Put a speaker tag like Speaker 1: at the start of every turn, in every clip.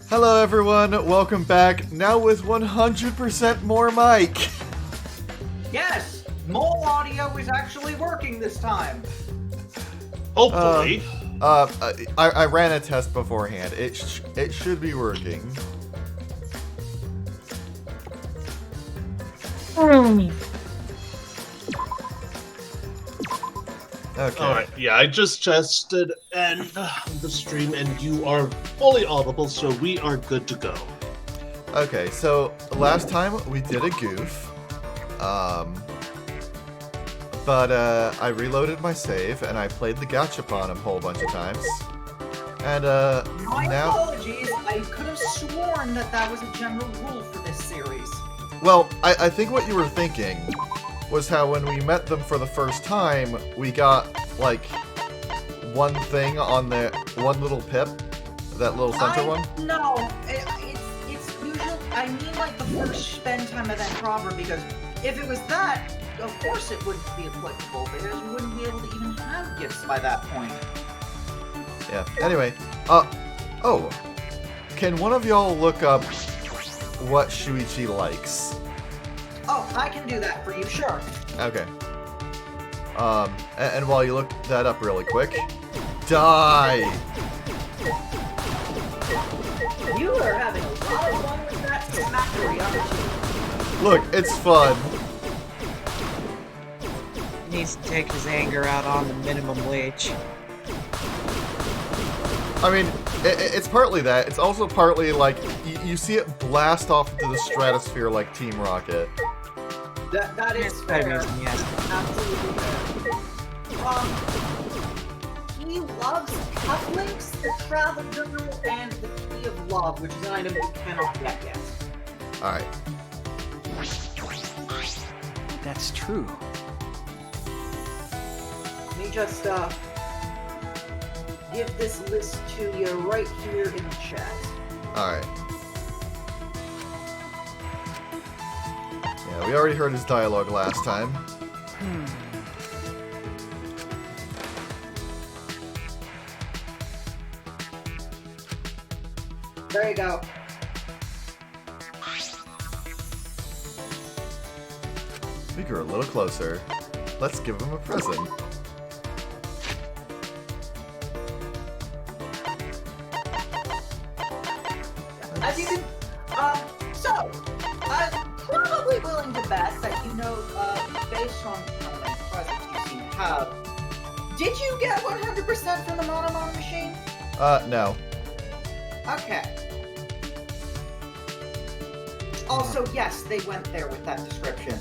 Speaker 1: Hello everyone, welcome back, now with 100% more mic.
Speaker 2: Yes! Mole audio is actually working this time.
Speaker 3: Hopefully.
Speaker 1: I ran a test beforehand. It should be working. Okay.
Speaker 3: Alright, yeah, I just tested and the stream, and you are fully audible, so we are good to go.
Speaker 1: Okay, so last time we did a goof. But I reloaded my save and I played the gachapon a whole bunch of times. And
Speaker 2: My
Speaker 1: now,
Speaker 2: apologies, I could have sworn that was a general rule for this series.
Speaker 1: well, I think what you were thinking was how when we met them for the first time, we got like one thing on the one little pip, that little center one.
Speaker 2: No, it's usually, I mean like the first spend time event proper, because if it was that, of course it wouldn't be applicable, because you wouldn't be able to even have gifts by that point.
Speaker 1: Yeah. Anyway, oh, can one of y'all look up what Shuichi likes?
Speaker 2: Oh, I can do that for you, sure.
Speaker 1: Okay. And while you look that up really quick, die!
Speaker 2: You are having a lot of fun with that smackery, aren't you?
Speaker 1: Look, it's fun.
Speaker 4: He needs to take his anger out on the minimum wage.
Speaker 1: I mean, it's partly that. It's also partly like you see it blast off into the stratosphere like Team Rocket.
Speaker 2: That is
Speaker 4: Yes,
Speaker 2: fair.
Speaker 4: that is, yes.
Speaker 2: Absolutely fair. He loves cufflinks, the travel journal, and the key of love, which is an item we cannot get yet.
Speaker 1: Alright.
Speaker 5: That's true.
Speaker 2: Let me just give this list to you right here in the chat.
Speaker 1: Alright. Yeah, we already heard his dialogue last time.
Speaker 2: There you go.
Speaker 1: We grew a little closer. Let's give him a present.
Speaker 2: As you can, so, I'm probably willing to bet that you know, based on how many presents you seem to have, did you get 100% from the Monomon machine?
Speaker 1: No.
Speaker 2: Okay. Also, yes, they went there with that description.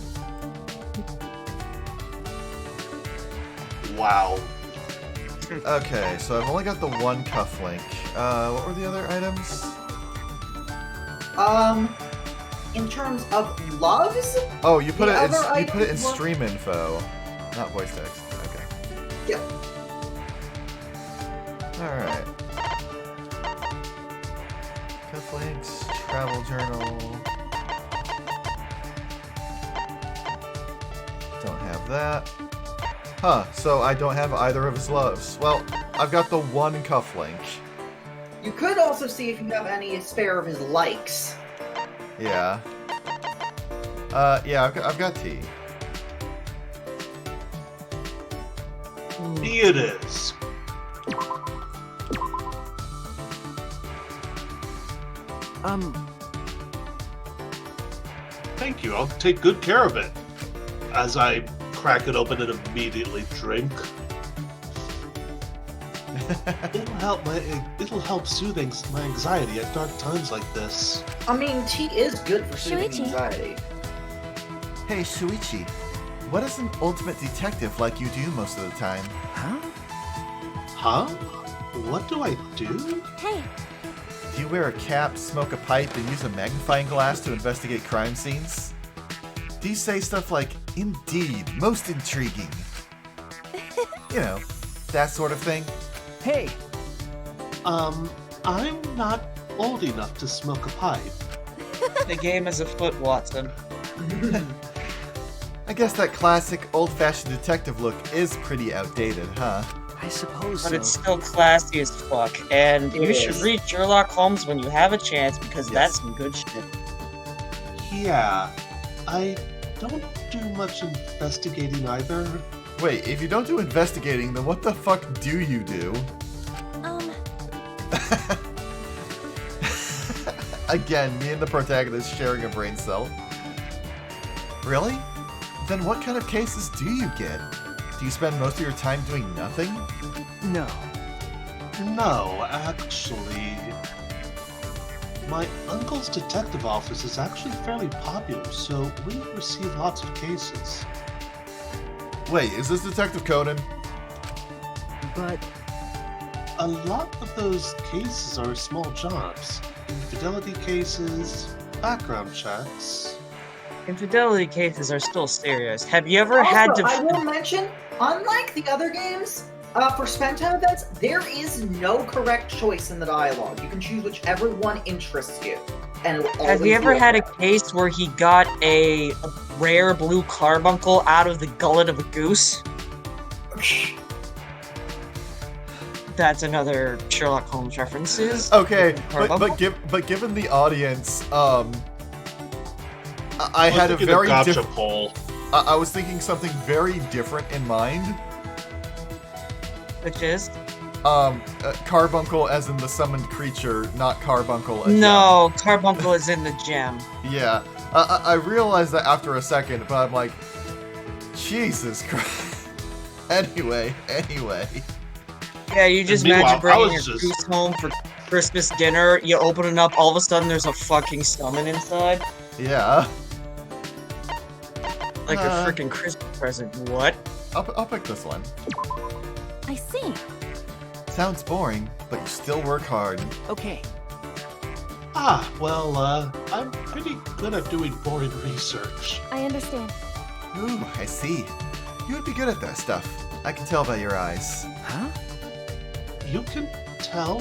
Speaker 3: Wow.
Speaker 1: Okay, so I've only got the one cufflink. What were the other items?
Speaker 2: In terms of loves?
Speaker 1: Oh, you put
Speaker 2: The
Speaker 1: it in,
Speaker 2: other
Speaker 1: you put it in
Speaker 2: items were-
Speaker 1: stream info, not voice text. Okay.
Speaker 2: Yep.
Speaker 1: Alright. Cufflinks, travel journal. Don't have that. Huh, so I don't have either of his loves. Well, I've got the one cufflink.
Speaker 2: You could also see if you have any spare of his likes.
Speaker 1: Yeah. Yeah, I've got tea.
Speaker 3: Tea it is. Thank you, I'll take good care of it. As I crack it open and immediately drink. It'll help soothing my anxiety at dark times like this.
Speaker 2: I mean, tea is good for soothing
Speaker 6: Shuichi.
Speaker 2: anxiety.
Speaker 1: Hey, Shuichi. What does an ultimate detective like you do most of the time?
Speaker 5: Huh?
Speaker 3: Huh? What do I do?
Speaker 6: Hey,
Speaker 1: Do you wear a cap, smoke a pipe, and use a magnifying glass to investigate crime scenes? Do you say stuff like, "Indeed, most intriguing"? You know, that sort of thing.
Speaker 5: Hey!
Speaker 3: I'm not old enough to smoke a pipe.
Speaker 4: The game is afoot, Watson.
Speaker 1: I guess that classic, old-fashioned detective look is pretty outdated, huh?
Speaker 5: I suppose
Speaker 4: But
Speaker 5: so.
Speaker 4: it's still classy as fuck. And
Speaker 2: It
Speaker 4: you should
Speaker 2: is.
Speaker 4: read Sherlock Holmes when you have a chance because
Speaker 1: Yes.
Speaker 4: that's some good shit.
Speaker 3: Yeah, I don't do much investigating either.
Speaker 1: Wait, if you don't do investigating, then what the fuck do you do? Again, me and the protagonist sharing a brain cell. Really? Then what kind of cases do you get? Do you spend most of your time doing nothing?
Speaker 5: No.
Speaker 3: No, actually, my uncle's detective office is actually fairly popular, so we receive lots of cases.
Speaker 1: Wait, is this Detective Conan?
Speaker 5: But
Speaker 3: A lot of those cases are small jobs. Infidelity cases, background checks.
Speaker 4: Infidelity cases are still serious. Have you ever had
Speaker 2: Also,
Speaker 4: to...
Speaker 2: I will mention, unlike the other games, for spend time events, there is no correct choice in the dialogue. You can choose whichever one interests you. And it'll
Speaker 4: Have
Speaker 2: always
Speaker 4: you ever
Speaker 2: be
Speaker 4: had a
Speaker 2: okay.
Speaker 4: case where he got a rare blue carbuncle out of the gullet of a goose? That's another Sherlock Holmes references.
Speaker 1: Okay,
Speaker 4: Carbuncle?
Speaker 1: but given the audience, I had a
Speaker 3: Look at the
Speaker 1: very
Speaker 3: gotcha
Speaker 1: different.
Speaker 3: poll.
Speaker 1: I was thinking something very different in mind.
Speaker 4: Which is?
Speaker 1: Carbuncle as in the summoned creature, not Carbuncle as
Speaker 4: No, carbuncle is in the gem.
Speaker 1: Yeah, I realized that after a second, but I'm like, Jesus Christ. Anyway.
Speaker 4: Yeah, you just
Speaker 3: Meanwhile,
Speaker 4: imagine
Speaker 3: I
Speaker 4: bringing
Speaker 3: was
Speaker 4: your
Speaker 3: just-
Speaker 4: goose home for Christmas dinner, you open it up, all of a sudden there's a fucking summon inside.
Speaker 1: Yeah,
Speaker 4: Like a
Speaker 1: Uh.
Speaker 4: freaking Christmas present. What?
Speaker 1: I'll pick this one.
Speaker 6: I see.
Speaker 1: Sounds boring, but you still work hard.
Speaker 5: okay.
Speaker 3: I'm pretty good at doing boring research.
Speaker 6: I understand.
Speaker 1: Ooh, I see. You would be good at that stuff. I can tell by your eyes.
Speaker 5: Huh?
Speaker 3: You can tell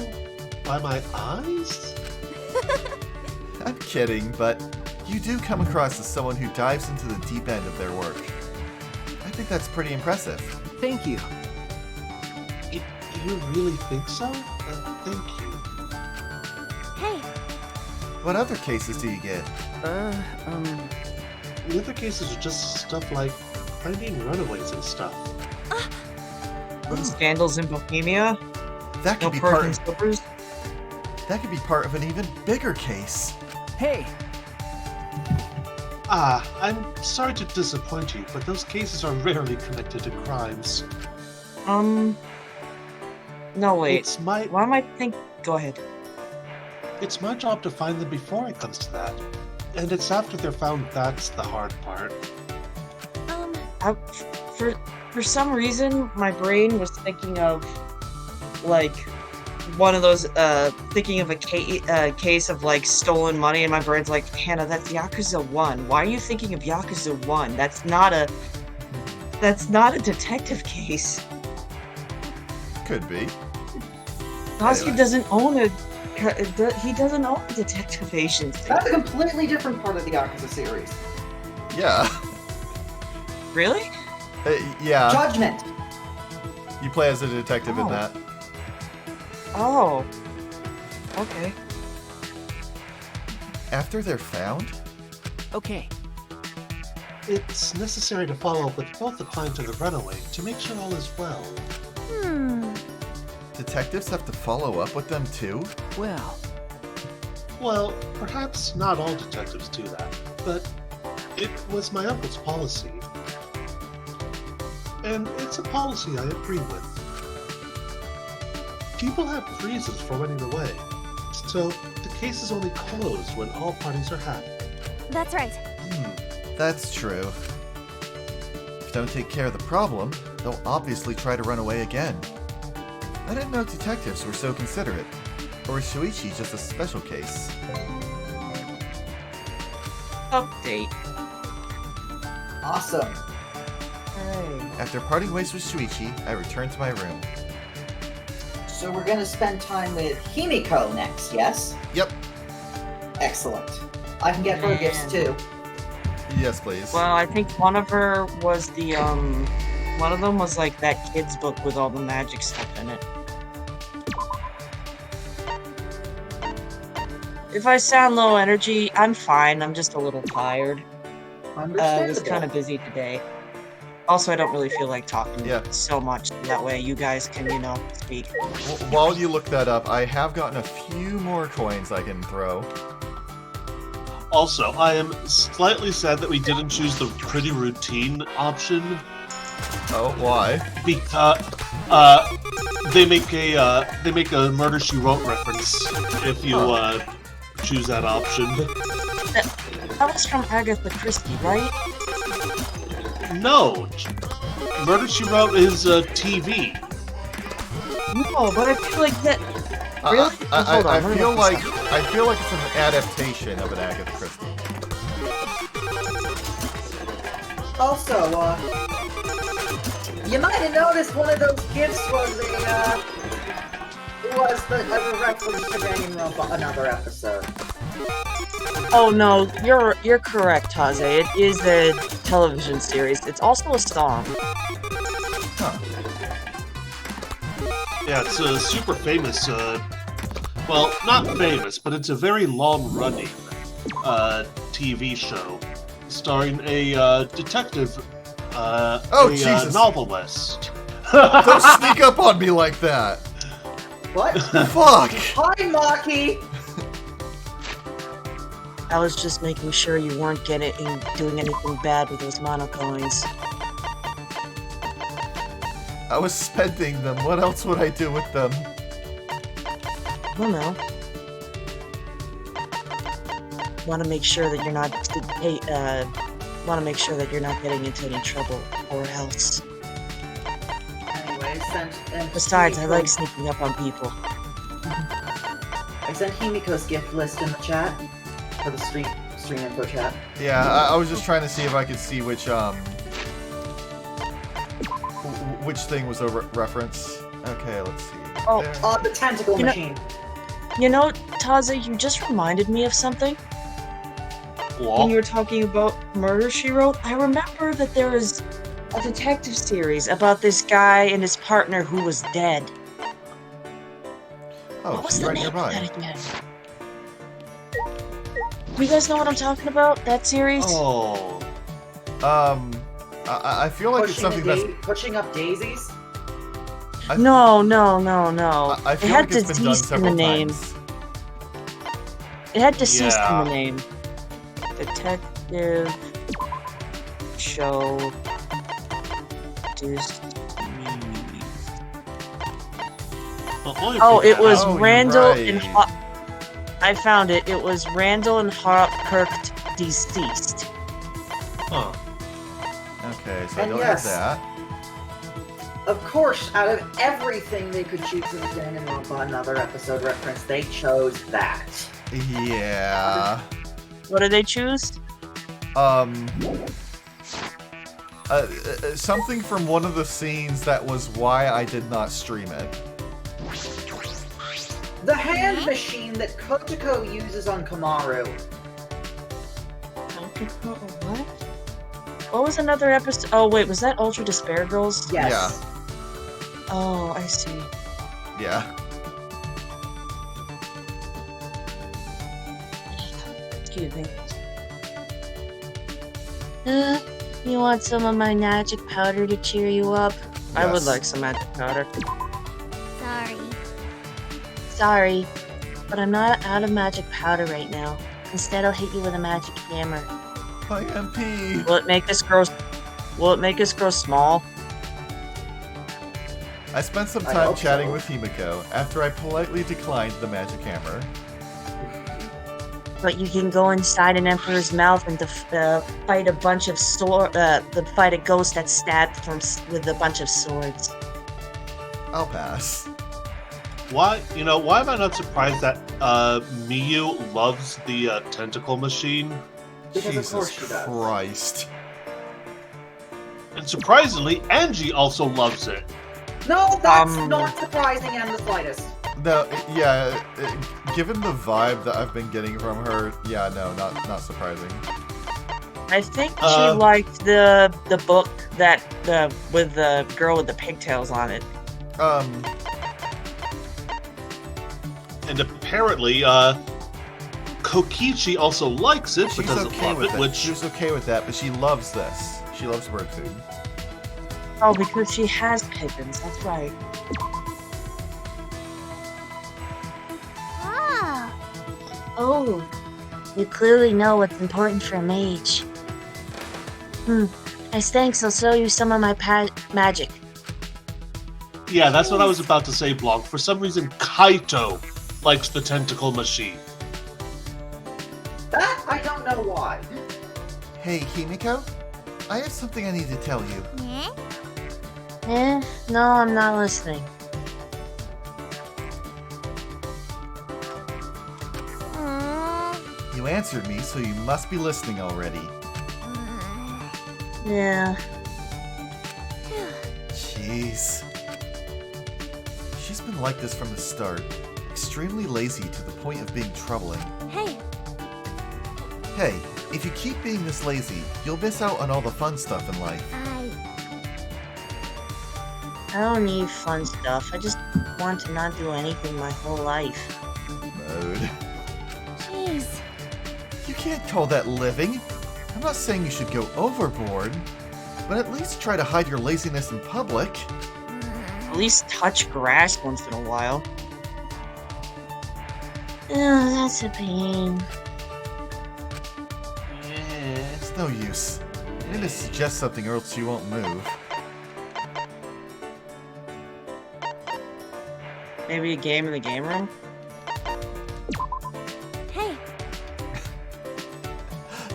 Speaker 3: by my eyes?
Speaker 1: I'm kidding, but you do come across as someone who dives into the deep end of their work. I think that's pretty impressive.
Speaker 5: Thank you.
Speaker 3: You really think so? Thank you.
Speaker 6: Hey,
Speaker 1: What other cases do you get?
Speaker 3: The other cases are just stuff like finding runaways and stuff.
Speaker 1: Ooh,
Speaker 4: Scandals in Bohemia?
Speaker 1: that
Speaker 4: No
Speaker 1: could be
Speaker 4: Perkins
Speaker 1: part.
Speaker 4: slippers?
Speaker 1: That could be part of an even bigger case.
Speaker 5: Hey,
Speaker 3: I'm sorry to disappoint you, but those cases are rarely connected to crimes.
Speaker 4: No, wait.
Speaker 3: It's my
Speaker 4: Why am I think? Go ahead.
Speaker 3: it's my job to find them before it comes to that. And it's after they're found that's the hard part.
Speaker 4: I, for some reason, my brain was thinking of like one of those thinking of a case of like stolen money, and my brain's like, Hannah, that's Yakuza 1. Why are you thinking of Yakuza 1? That's not a detective case.
Speaker 1: Could be.
Speaker 4: Sasuke
Speaker 1: Anyway.
Speaker 4: doesn't own a he doesn't own a detective agency.
Speaker 2: That's a completely different part of the Yakuza series.
Speaker 1: Yeah.
Speaker 4: Really?
Speaker 1: Yeah.
Speaker 2: Judgment.
Speaker 1: You play as a detective in
Speaker 4: Oh.
Speaker 1: that.
Speaker 4: Oh. Okay.
Speaker 1: After they're found?
Speaker 5: okay.
Speaker 3: It's necessary to follow up with both the client and the runaway to make sure all is well.
Speaker 1: Detectives have to follow up with them too?
Speaker 5: Well,
Speaker 3: Well, perhaps not all detectives do that, but it was my uncle's policy. And it's a policy I agree with. People have reasons for running away, so the case is only closed when all parties are happy.
Speaker 6: That's right.
Speaker 1: That's true. If you don't take care of the problem, they'll obviously try to run away again. I didn't know detectives were so considerate. Or is Shuichi just a special case?
Speaker 4: Update.
Speaker 2: Awesome.
Speaker 4: Alright.
Speaker 1: After parting ways with Shuichi, I returned to my room.
Speaker 2: So we're gonna spend time with Himiko next, yes?
Speaker 1: Yep.
Speaker 2: Excellent. I can get her gifts too.
Speaker 1: Yes, please.
Speaker 4: Well, I think one of her was the One of them was like that kid's book with all the magic stuff in it. If I sound low energy, I'm fine. I'm just a little tired. I was
Speaker 2: Understandable.
Speaker 4: kind of busy today. Also, I don't really feel like talking
Speaker 1: Yeah.
Speaker 4: so much. That way you guys can, speak.
Speaker 1: While you look that up, I have gotten a few more coins I can throw.
Speaker 3: Also, I am slightly sad that we didn't choose the pretty routine option
Speaker 1: Oh, why?
Speaker 3: because they make a Murder She Wrote reference if you choose that option.
Speaker 4: That was from Agatha Christie, right?
Speaker 3: No, Murder She Wrote is TV.
Speaker 4: No, but I feel like that. Really? Hold on,
Speaker 1: I
Speaker 4: let me
Speaker 1: feel
Speaker 4: look
Speaker 1: like
Speaker 4: this up.
Speaker 1: I feel like it's an adaptation of an Agatha Christie.
Speaker 2: Also, you might have noticed one of those gifts was a reference to Danganronpa, another episode.
Speaker 4: Oh no, you're correct, Taze. It is a television series. It's also a song.
Speaker 1: Huh.
Speaker 3: Yeah, it's a super famous, well, not famous, but it's a very long-running TV show starring a detective,
Speaker 1: Jesus.
Speaker 3: novelist.
Speaker 1: Don't sneak up on me like that.
Speaker 2: What?
Speaker 1: Fuck.
Speaker 2: Hi, Maki!
Speaker 4: I was just making sure you weren't doing anything bad with those monocoins.
Speaker 1: I was spending them. What else would I do with them?
Speaker 4: I don't know. Want to make sure that you're not. Want to make sure that you're not getting into any trouble or else.
Speaker 2: Anyway, and
Speaker 4: Besides, I like sneaking up on people.
Speaker 2: I sent Himiko's gift list in the chat for the stream info chat.
Speaker 1: Yeah, I was just trying to see if I could see which thing was a reference. Okay, let's see.
Speaker 4: Oh,
Speaker 1: There.
Speaker 2: The tentacle machine.
Speaker 4: Taza, you just reminded me of something. When
Speaker 3: Well,
Speaker 4: you were talking about Murder, She Wrote, I remember that there is a detective series about this guy and his partner who was dead.
Speaker 1: Oh,
Speaker 4: What was
Speaker 1: she's
Speaker 4: the
Speaker 1: right
Speaker 4: name of
Speaker 1: nearby.
Speaker 4: that again? You guys know what I'm talking about? That series?
Speaker 3: oh,
Speaker 1: I feel like it's something that's.
Speaker 2: Pushing up daisies?
Speaker 4: No.
Speaker 1: I
Speaker 4: It
Speaker 1: feel
Speaker 4: had
Speaker 1: like it's been done
Speaker 4: deceased in
Speaker 1: several
Speaker 4: the name.
Speaker 1: times.
Speaker 4: It had deceased
Speaker 3: Yeah.
Speaker 4: in the name. Detective show deceased.
Speaker 3: only
Speaker 4: Oh,
Speaker 3: if
Speaker 4: it was
Speaker 1: Oh, you're
Speaker 4: Randall
Speaker 1: right.
Speaker 4: and I found it. It was Randall and Kirk deceased.
Speaker 3: Huh.
Speaker 1: Okay, so I
Speaker 2: And
Speaker 1: don't
Speaker 2: yes.
Speaker 1: have that.
Speaker 2: Of course, out of everything they could choose in Danganronpa, another episode reference, they chose that.
Speaker 1: Yeah.
Speaker 4: What did they choose?
Speaker 1: Something from one of the scenes that was why I did not stream it.
Speaker 2: The hand machine that Kotoko uses on Kamaru.
Speaker 4: What? What was another episode? Oh wait, was that Ultra Despair Girls?
Speaker 2: Yes.
Speaker 4: Oh, I see.
Speaker 1: Yeah.
Speaker 4: Excuse me. You want some of my magic powder to cheer you up? I would
Speaker 1: Yes.
Speaker 4: like some magic powder.
Speaker 6: Sorry.
Speaker 4: Sorry, but I'm not out of magic powder right now. Instead, I'll hit you with a magic hammer.
Speaker 1: My MP.
Speaker 4: Will it make us grow? Will it make us grow small?
Speaker 1: I spent some
Speaker 2: I
Speaker 1: time
Speaker 2: hope
Speaker 1: chatting
Speaker 2: so.
Speaker 1: with Himiko after I politely declined the magic hammer.
Speaker 4: But you can go inside an emperor's mouth and fight a bunch of fight a ghost that's stabbed with a bunch of swords.
Speaker 1: I'll pass.
Speaker 3: Why am I not surprised that Miyu loves the tentacle machine?
Speaker 2: Because
Speaker 1: Jesus
Speaker 2: of course she does.
Speaker 1: Christ.
Speaker 3: And surprisingly, Angie also loves it.
Speaker 2: No, that's not surprising in the slightest.
Speaker 1: No, yeah, given the vibe that I've been getting from her, yeah, no, not surprising.
Speaker 4: I think she liked the book that with the girl with the pigtails on it.
Speaker 3: And apparently, Kokichi also likes it, but
Speaker 1: She's
Speaker 3: doesn't
Speaker 1: okay
Speaker 3: love
Speaker 1: with
Speaker 3: it, which...
Speaker 1: She's okay with that, but she loves this. She loves bird food.
Speaker 4: Oh, because she has pigeons. That's right.
Speaker 6: Ah,
Speaker 7: Oh, you clearly know what's important for a mage. As thanks, I'll show you some of my magic.
Speaker 3: Yeah, that's what I was about to say, Blanc. For some reason, Kaito likes the tentacle machine.
Speaker 2: That I don't know why.
Speaker 1: Hey, Himiko? I have something I need to tell you.
Speaker 6: eh?
Speaker 7: No, I'm not listening.
Speaker 6: Aw.
Speaker 1: You answered me, so you must be listening already.
Speaker 7: Yeah.
Speaker 1: Jeez. She's been like this from the start. Extremely lazy to the point of being troubling.
Speaker 6: Hey,
Speaker 1: Hey, if you keep being this lazy, you'll miss out on all the fun stuff in life.
Speaker 7: I don't need fun stuff. I just want to not do anything my whole life.
Speaker 1: Mode.
Speaker 6: jeez.
Speaker 1: You can't call that living. I'm not saying you should go overboard, but at least try to hide your laziness in public.
Speaker 4: At least touch grass once in a while.
Speaker 7: Oh, that's a pain.
Speaker 1: It's no use. I need to suggest something or else you won't move.
Speaker 4: Maybe a game in the game room?
Speaker 6: Hey,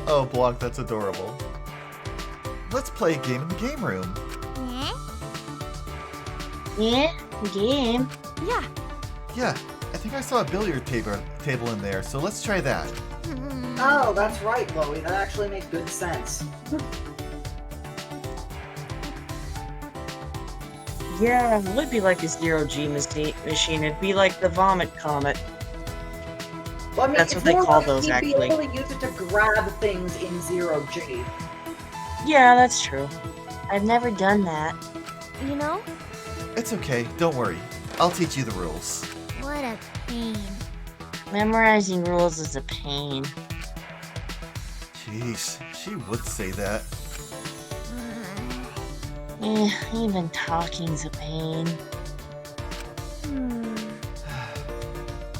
Speaker 1: Oh, Blanc, that's adorable. Let's play a game in the game room.
Speaker 6: eh?
Speaker 7: Yeah, game.
Speaker 6: Yeah.
Speaker 1: Yeah, I think I saw a billiard table in there, so let's try that.
Speaker 2: Oh, that's right, Chloe. That actually makes good sense.
Speaker 4: Yeah, it would be like a zero-G machine. It'd be like the vomit comet.
Speaker 2: Well, I mean,
Speaker 4: That's
Speaker 2: it's
Speaker 4: what they
Speaker 2: more
Speaker 4: call
Speaker 2: like
Speaker 4: those,
Speaker 2: you'd
Speaker 4: actually.
Speaker 2: be able to use it to grab things in zero G.
Speaker 4: Yeah, that's true.
Speaker 7: I've never done that.
Speaker 6: You know,
Speaker 1: It's okay, don't worry. I'll teach you the rules.
Speaker 6: what a pain.
Speaker 7: Memorizing rules is a pain.
Speaker 1: Jeez, she would say that.
Speaker 7: Even talking's a pain.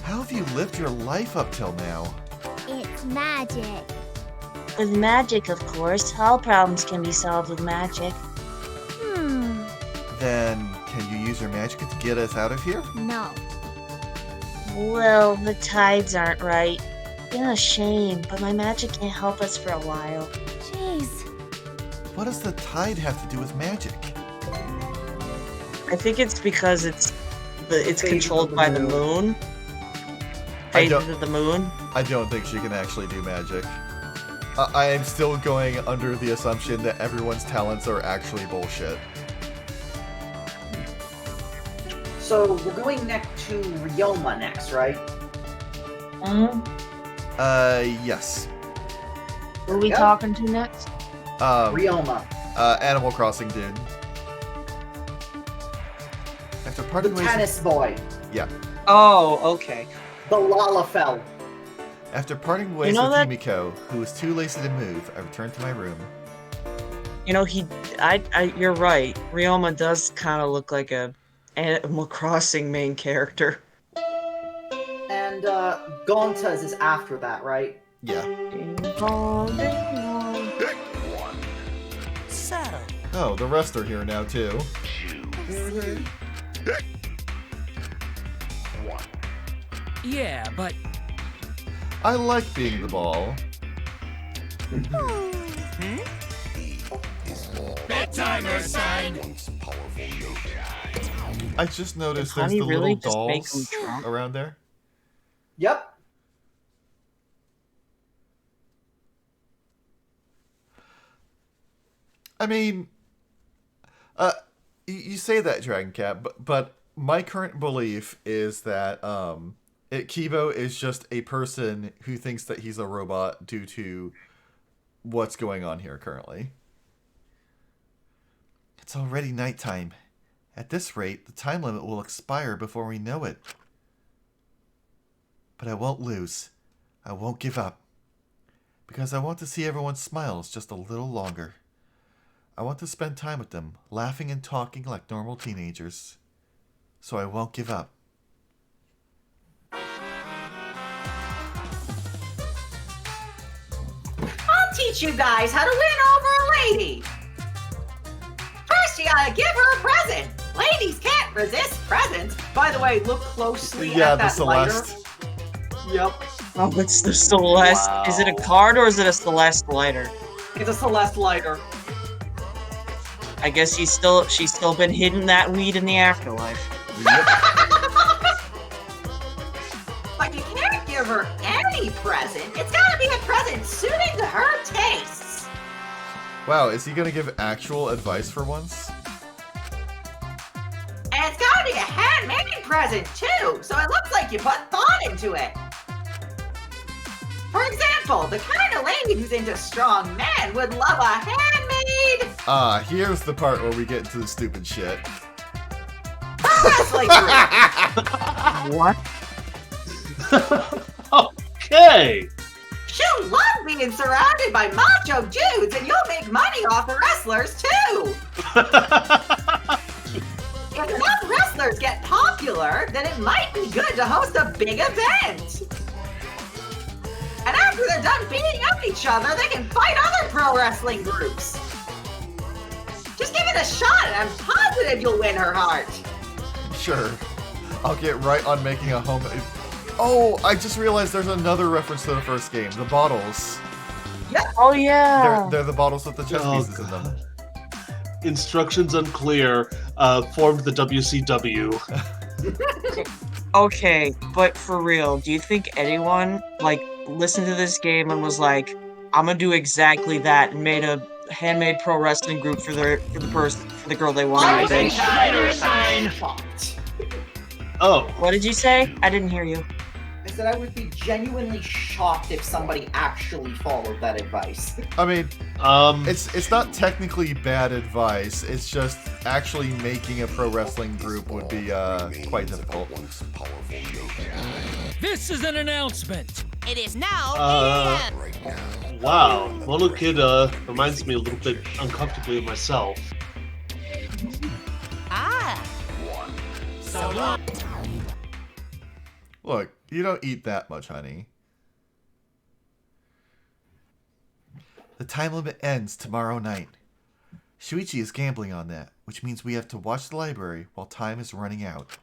Speaker 1: How have you lived your life up till now?
Speaker 6: It's magic.
Speaker 7: With magic, of course. All problems can be solved with magic.
Speaker 1: Then, can you use your magic to get us out of here?
Speaker 6: No.
Speaker 7: Well, the tides aren't right. Been a shame, but my magic can't help us for a while.
Speaker 6: Jeez.
Speaker 1: What does the tide have to do with magic?
Speaker 4: I think it's because it's
Speaker 2: Phases
Speaker 4: controlled
Speaker 2: of the
Speaker 4: by the
Speaker 2: moon.
Speaker 4: moon.
Speaker 1: I don't-
Speaker 4: Phases of the moon.
Speaker 1: I don't think she can actually do magic. I am still going under the assumption that everyone's talents are actually bullshit.
Speaker 2: So we're going next to Ryoma next, right?
Speaker 1: Yes.
Speaker 7: Who are we
Speaker 2: Yep.
Speaker 7: talking to next?
Speaker 2: Ryoma,
Speaker 1: Animal Crossing dude. After
Speaker 2: the
Speaker 1: parting ways,
Speaker 2: tennis boy,
Speaker 4: Oh, okay.
Speaker 2: the Lalafell.
Speaker 1: after parting ways
Speaker 4: know
Speaker 1: with
Speaker 4: that-
Speaker 1: Himiko, who was too lazy to move, I returned to my room.
Speaker 4: You know, you're right. Ryoma does kind of look like a Animal Crossing main character.
Speaker 2: And Gontas is after that, right?
Speaker 1: Yeah.
Speaker 4: Ding dong, ding dong.
Speaker 5: So,
Speaker 1: Oh, the rest are here now too.
Speaker 5: yeah, but
Speaker 1: I like being the ball. I just noticed there's
Speaker 4: Honey
Speaker 1: the
Speaker 4: really
Speaker 1: little
Speaker 4: just make 'em
Speaker 1: dolls
Speaker 4: drunk?
Speaker 1: around there.
Speaker 2: Yep.
Speaker 1: I mean, you say that, Dragon Cat, but my current belief is that Kibo is just a person who thinks that he's a robot due to what's going on here currently. It's already nighttime. At this rate, the time limit will expire before we know it. But I won't lose. I won't give up. Because I want to see everyone's smiles just a little longer. I want to spend time with them, laughing and talking like normal teenagers. So I won't give up.
Speaker 2: I'll teach you guys how to win over a lady. First, you gotta give her a present. Ladies can't resist presents. By the way, look closely
Speaker 1: Yeah,
Speaker 2: at
Speaker 1: the
Speaker 2: that
Speaker 1: Celeste.
Speaker 2: lighter. Yep,
Speaker 4: Oh, it's the Celeste.
Speaker 3: Wow.
Speaker 4: Is it a card or is it a Celeste lighter?
Speaker 2: it's a Celeste lighter.
Speaker 4: I guess she's still been hidden that weed in the afterlife.
Speaker 2: But you can't give her any present. It's gotta be a present suited to her tastes.
Speaker 1: Wow, is he gonna give actual advice for once?
Speaker 2: And it's gotta be a handmade present too, so it looks like you put thought into it. For example, the kind of lady who's into strong men would love a handmade
Speaker 1: Here's the part where we get into the stupid shit.
Speaker 2: wrestling group.
Speaker 4: What?
Speaker 3: Okay.
Speaker 2: She'll love being surrounded by macho dudes, and you'll make money off the wrestlers too. If enough wrestlers get popular, then it might be good to host a big event. And after they're done beating up each other, they can fight other pro wrestling groups. Just give it a shot, and I'm positive you'll win her heart.
Speaker 1: Sure. I'll get right on making a home... Oh, I just realized there's another reference to the first game. The bottles.
Speaker 4: Oh yeah.
Speaker 1: They're the bottles with the chess
Speaker 3: Oh,
Speaker 1: pieces in them.
Speaker 3: Instructions unclear. Formed the WCW.
Speaker 4: Okay, but for real, do you think anyone listened to this game and was like, "I'm gonna do exactly that," and made a handmade pro wrestling group for the girl they wanted to date?
Speaker 3: Oh,
Speaker 4: What did you say? I didn't hear you.
Speaker 2: I said I would be genuinely shocked if somebody actually followed that advice.
Speaker 1: I mean,
Speaker 3: um,
Speaker 1: it's not technically bad advice. It's just actually making a pro wrestling group would be quite difficult.
Speaker 5: This is an announcement.
Speaker 8: It is now
Speaker 3: Uh,
Speaker 8: 8 a.m.
Speaker 3: wow. Mono Kid reminds me a little bit uncomfortably of myself.
Speaker 8: Ah. So long.
Speaker 1: Look, you don't eat that much honey. The time limit ends tomorrow night. Shuichi is gambling on that, which means we have to watch the library while time is running out.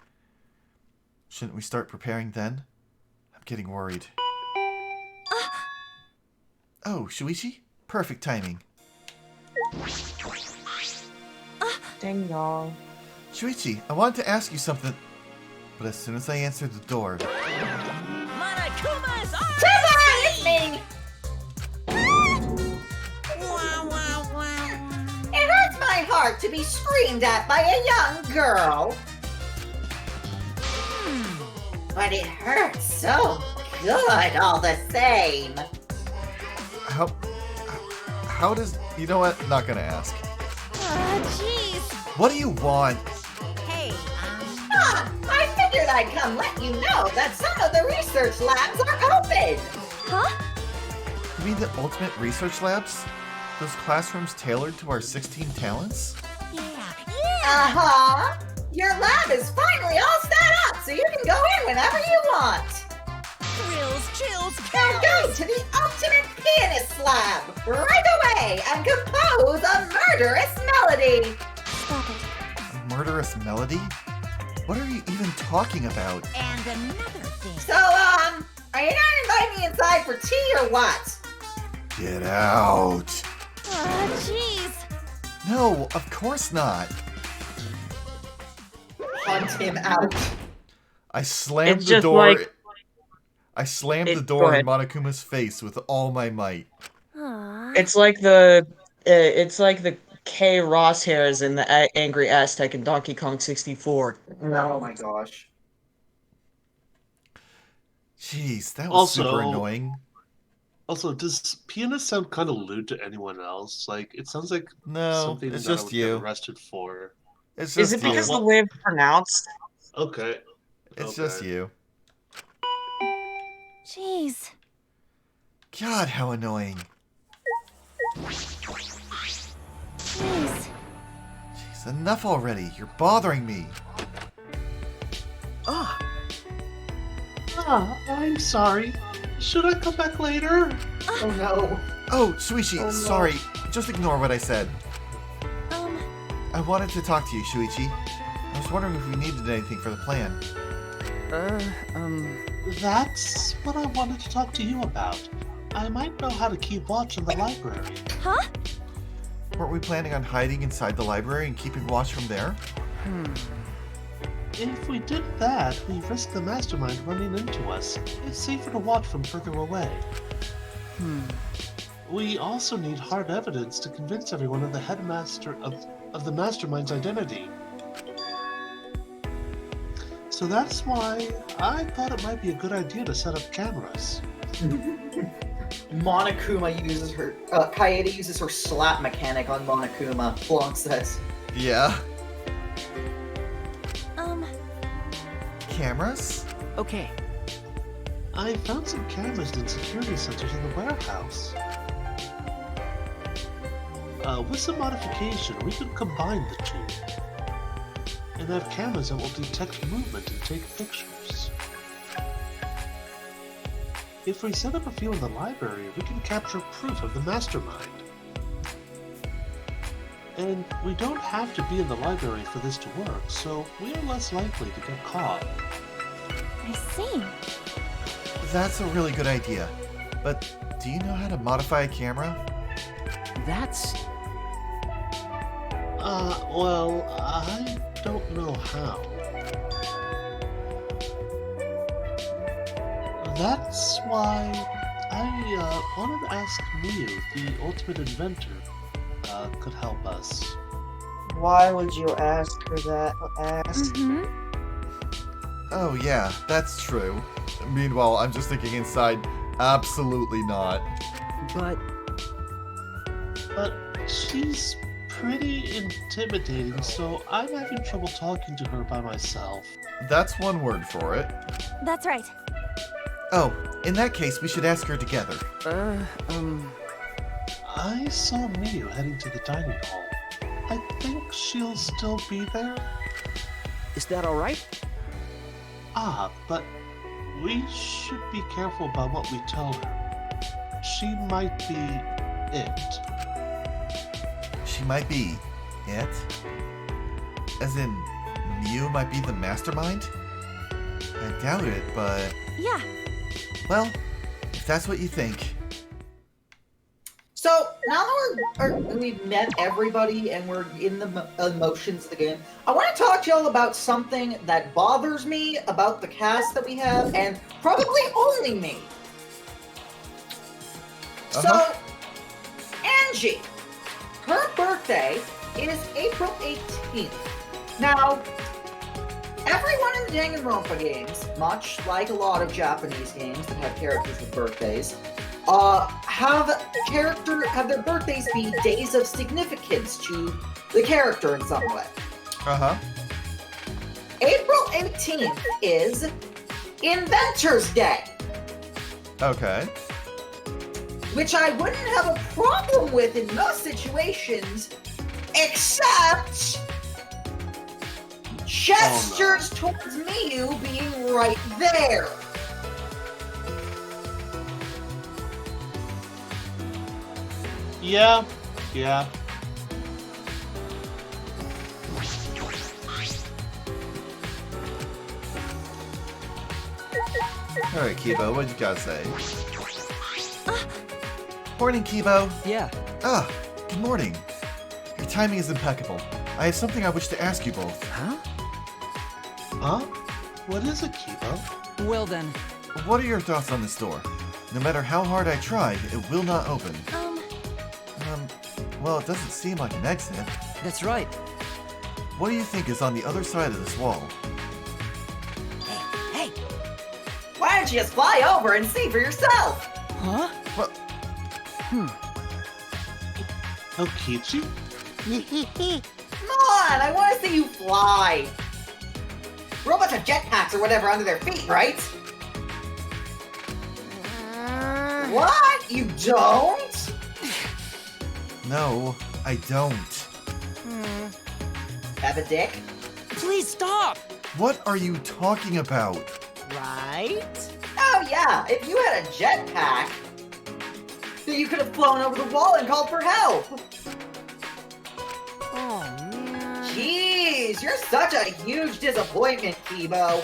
Speaker 1: Shouldn't we start preparing then? I'm getting worried. Oh, Shuichi? Perfect timing.
Speaker 4: Ding dong.
Speaker 1: Shuichi, I wanted to ask you something, but as soon as I answered the door...
Speaker 8: Monokuma's
Speaker 2: It's me! It hurts my heart to be screamed at by a young girl. But it hurts so good all the same.
Speaker 1: How does... You know what? Not gonna ask.
Speaker 6: Jeez.
Speaker 1: What do you want?
Speaker 8: Hey,
Speaker 2: I figured I'd come let you know that some of the research labs are open.
Speaker 6: Huh?
Speaker 1: You mean the ultimate research labs? Those classrooms tailored to our 16 talents?
Speaker 8: yeah.
Speaker 2: Uh-huh. Your lab is finally all set up, so you can go in whenever you want.
Speaker 8: Thrills, chills,
Speaker 2: Now go to the ultimate pianist lab right away and compose a murderous melody.
Speaker 6: Stop it.
Speaker 1: A murderous melody? What are you even talking about?
Speaker 8: And another thing.
Speaker 2: So, are you not inviting me inside for tea or what?
Speaker 1: Get out!
Speaker 6: Jeez.
Speaker 1: No, of course not.
Speaker 2: Hunt him out.
Speaker 1: I slammed
Speaker 4: It's
Speaker 1: the
Speaker 4: just
Speaker 1: door.
Speaker 4: like-
Speaker 1: I slammed the
Speaker 4: Go
Speaker 1: door in
Speaker 4: ahead.
Speaker 1: Monokuma's face with all my might.
Speaker 6: Aw.
Speaker 4: It's like the K Ross hairs in the Angry Aztec in Donkey Kong 64.
Speaker 2: Oh my gosh.
Speaker 1: Jeez, that was super
Speaker 3: Also-
Speaker 1: annoying.
Speaker 3: Also, does pianist sound kind of lewd to anyone else? Like, it sounds like
Speaker 1: No,
Speaker 3: something
Speaker 1: it's
Speaker 3: that I
Speaker 1: just
Speaker 3: would get
Speaker 1: you.
Speaker 3: arrested for.
Speaker 1: It's
Speaker 4: Is
Speaker 1: just
Speaker 4: it
Speaker 1: you.
Speaker 4: because
Speaker 3: Well,
Speaker 4: the way it's pronounced?
Speaker 3: Okay.
Speaker 1: It's
Speaker 3: Okay.
Speaker 1: just you.
Speaker 6: Jeez.
Speaker 1: God, how annoying.
Speaker 6: Jeez.
Speaker 1: Jeez, enough already. You're bothering me.
Speaker 3: Ah, I'm sorry. Should I come back later?
Speaker 2: Oh no.
Speaker 1: Oh, Shuichi,
Speaker 2: Oh, no.
Speaker 1: sorry. Just ignore what I said.
Speaker 6: Um,
Speaker 1: I wanted to talk to you, Shuichi. I was wondering if you needed anything for the plan.
Speaker 3: That's what I wanted to talk to you about. I might know how to keep watch in the library.
Speaker 6: huh?
Speaker 1: Weren't we planning on hiding inside the library and keeping watch from there?
Speaker 3: If we did that, we risk the mastermind running into us. It's safer to watch from further away. We also need hard evidence to convince everyone of the headmaster of the mastermind's identity. So that's why I thought it might be a good idea to set up cameras.
Speaker 2: Monokuma uses her. Kaede uses her slap mechanic on Monokuma. Blanc says.
Speaker 1: Yeah.
Speaker 6: Um,
Speaker 1: Cameras?
Speaker 5: Okay.
Speaker 3: I found some cameras in security centers in the warehouse. With some modification, we could combine the two. And have cameras that will detect movement and take pictures. If we set up a few in the library, we can capture proof of the mastermind. And we don't have to be in the library for this to work, so we are less likely to get caught.
Speaker 6: I see.
Speaker 1: That's a really good idea. But do you know how to modify a camera?
Speaker 5: That's...
Speaker 3: Well, I don't know how. That's why I wanted to ask Miu, the ultimate inventor, could help us.
Speaker 4: Why would you ask her that?
Speaker 6: Mm-hmm.
Speaker 1: Oh yeah, that's true. Meanwhile, I'm just thinking inside, absolutely not.
Speaker 5: But...
Speaker 3: But she's pretty intimidating, so I'm having trouble talking to her by myself.
Speaker 1: That's one word for it.
Speaker 6: That's right.
Speaker 1: Oh, in that case, we should ask her together.
Speaker 3: I saw Miu heading to the dining hall. I think she'll still be there.
Speaker 5: Is that alright?
Speaker 3: But we should be careful about what we tell her. She might be it.
Speaker 1: She might be it? As in, Miu might be the mastermind? I doubt it, but...
Speaker 6: Yeah.
Speaker 1: Well, if that's what you think.
Speaker 2: So now that we've met everybody and we're in the emotions of the game, I want to talk to y'all about something that bothers me about the cast that we have, and probably only me. So, Angie, her birthday is April 18th. Now, everyone in the Danganronpa games, much like a lot of Japanese games that have characters with birthdays, have their birthdays be days of significance to the character in some way. April 18th is Inventor's Day,
Speaker 1: Okay.
Speaker 2: which I wouldn't have a problem with in most situations, except gestures towards Miu being right there.
Speaker 3: Yeah.
Speaker 1: Alright, Kibo, what you gotta say? Morning, Kibo.
Speaker 5: Yeah.
Speaker 1: Good morning. Your timing is impeccable. I have something I wish to ask you both.
Speaker 5: Huh?
Speaker 3: Huh? What is it, Kibo?
Speaker 5: Well then.
Speaker 1: What are your thoughts on this door? No matter how hard I try, it will not open. Well, it doesn't seem like an exit.
Speaker 5: That's right.
Speaker 1: What do you think is on the other side of this wall?
Speaker 8: Hey!
Speaker 2: Why don't you just fly over and see for yourself?
Speaker 5: Huh?
Speaker 1: What?
Speaker 3: Okichi?
Speaker 2: Come on, I want to see you fly. Robots have jetpacks or whatever under their feet, right? What? You don't?
Speaker 1: No, I don't.
Speaker 2: Have a dick?
Speaker 5: Please stop!
Speaker 1: What are you talking about?
Speaker 8: Right?
Speaker 2: Oh yeah, if you had a jetpack, then you could have flown over the wall and called for help.
Speaker 8: Oh, man.
Speaker 2: Jeez, you're such a huge disappointment, Kibo.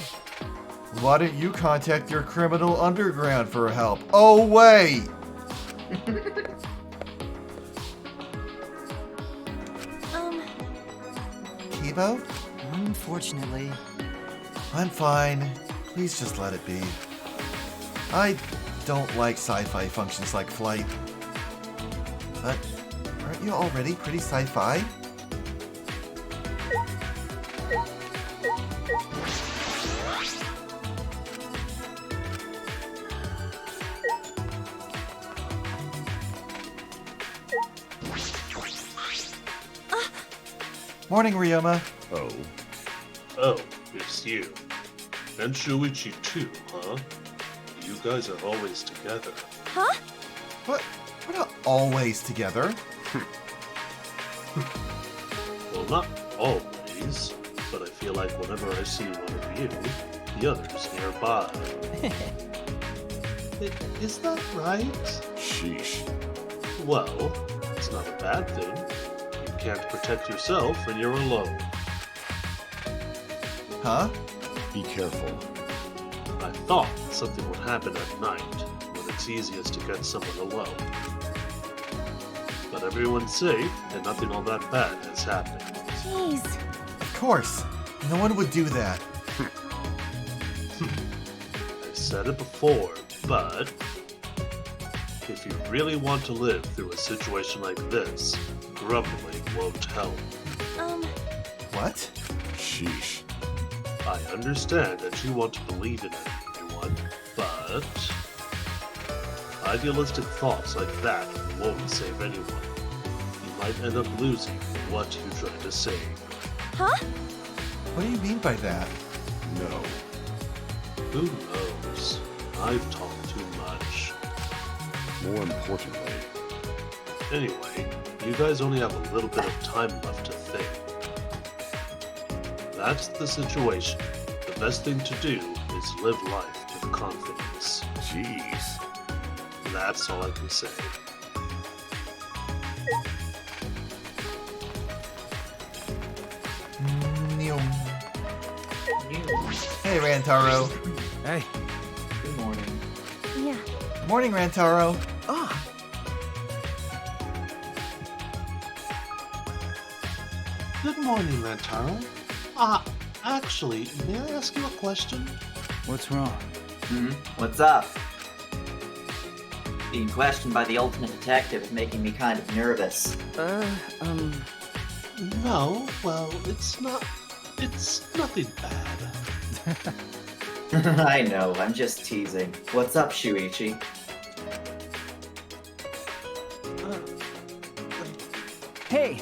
Speaker 1: Why don't you contact your criminal underground for help? Oh, wait! Kibo?
Speaker 5: Unfortunately.
Speaker 1: I'm fine. Please just let it be. I don't like sci-fi functions like flight. But aren't you already pretty sci-fi? Morning, Ryoma.
Speaker 3: Oh. Oh, it's you. And Shuichi too, huh? You guys are always together.
Speaker 6: Huh?
Speaker 1: What? We're not always together.
Speaker 3: Well, not always, but I feel like whenever I see one of you, the other's nearby. Is that right?
Speaker 9: Sheesh.
Speaker 3: Well, it's not a bad thing. You can't protect yourself when you're alone.
Speaker 1: Huh?
Speaker 9: Be careful.
Speaker 3: I thought something would happen at night, when it's easiest to get someone alone. But everyone's safe, and nothing all that bad has happened.
Speaker 6: Jeez.
Speaker 1: Of course. No one would do that.
Speaker 3: I said it before, but if you really want to live through a situation like this, grumbling won't help.
Speaker 1: What?
Speaker 9: Sheesh.
Speaker 3: I understand that you want to believe in everyone, but idealistic thoughts like that won't save anyone. You might end up losing what you tried to save.
Speaker 6: Huh?
Speaker 1: What do you mean by that?
Speaker 9: No.
Speaker 3: Who knows? I've talked too much.
Speaker 9: More importantly,
Speaker 3: Anyway, you guys only have a little bit of time left to think. That's the situation. The best thing to do is live life with confidence.
Speaker 9: jeez.
Speaker 3: That's all I can say.
Speaker 1: Hey, Rantaro.
Speaker 5: Hey.
Speaker 2: Good morning.
Speaker 6: Yeah.
Speaker 1: Morning, Rantaro.
Speaker 5: Ah.
Speaker 3: Good morning, Rantaro. Actually, may I ask you a question?
Speaker 5: What's wrong?
Speaker 2: What's up? Being questioned by the ultimate detective is making me kind of nervous.
Speaker 3: No, well, it's nothing bad.
Speaker 2: I know, I'm just teasing. What's up, Shuichi?
Speaker 5: Hey.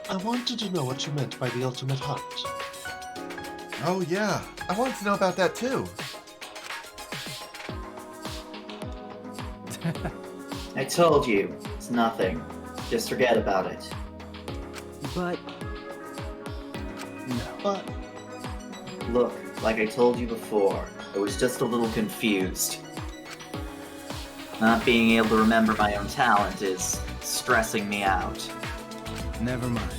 Speaker 3: I wanted to know what you meant by the ultimate hunt.
Speaker 1: Oh, yeah. I wanted to know about that, too.
Speaker 2: I told you, it's nothing. Just forget about it.
Speaker 5: But... No.
Speaker 3: But
Speaker 2: Look, like I told you before, I was just a little confused. Not being able to remember my own talent is stressing me out.
Speaker 5: Never mind.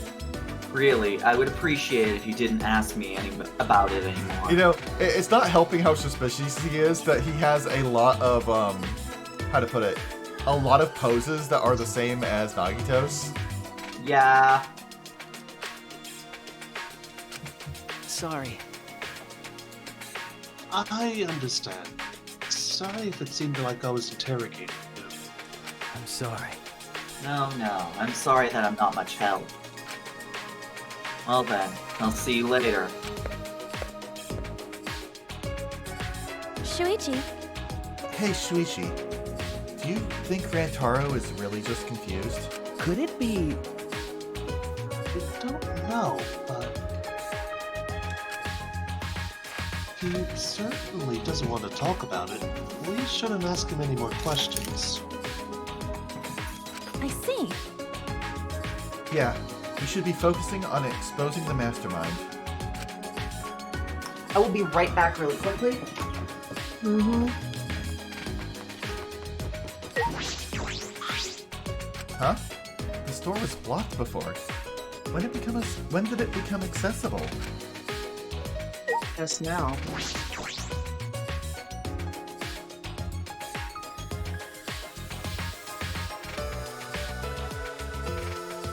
Speaker 2: Really, I would appreciate it if you didn't ask me about it anymore.
Speaker 1: You know, it's not helping how suspicious he is that he has a lot of, how to put it, a lot of poses that are the same as Nagito's.
Speaker 2: Yeah.
Speaker 5: Sorry.
Speaker 3: I understand. Sorry if it seemed like I was interrogating you.
Speaker 5: I'm sorry.
Speaker 2: No, I'm sorry that I'm not much help. Well then, I'll see you later.
Speaker 6: Shuichi.
Speaker 1: Hey, Shuichi. do you think Rantaro is really just confused?
Speaker 5: Could it be?
Speaker 3: I don't know, but he certainly doesn't want to talk about it. We shouldn't ask him any more questions.
Speaker 6: I see.
Speaker 1: Yeah, we should be focusing on exposing the mastermind.
Speaker 2: I will be right back really quickly.
Speaker 4: Mm-hmm.
Speaker 1: Huh? The store was blocked before. When did it become accessible?
Speaker 4: Just now.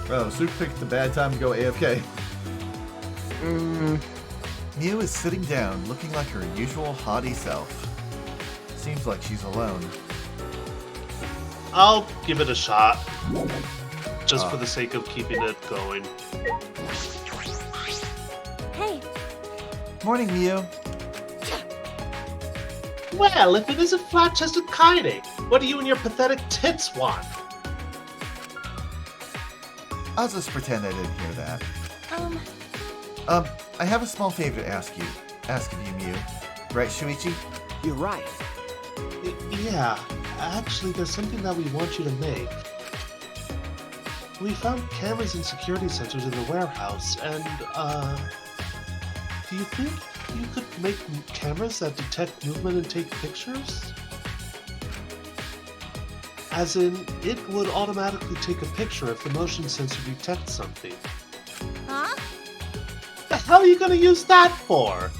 Speaker 1: Oh, Suk picked the bad time to go AFK.
Speaker 4: Mm.
Speaker 1: Mew is sitting down, looking like her usual haughty self. Seems like she's alone.
Speaker 3: I'll give it a shot. Just for the sake of keeping it going.
Speaker 6: Hey,
Speaker 1: Morning, Mew.
Speaker 3: Well, if it isn't flat-chested Kaede, what do you and your pathetic tits want?
Speaker 1: I'll just pretend I didn't hear that. I have a small favor to ask of you, Mew. Right, Shuichi?
Speaker 5: You're right.
Speaker 3: Yeah, actually there's something that we want you to make. We found cameras and security sensors in the warehouse, and, do you think you could make cameras that detect movement and take pictures? As in, it would automatically take a picture if the motion sensor detects something.
Speaker 6: huh?
Speaker 3: The hell are you gonna use that for?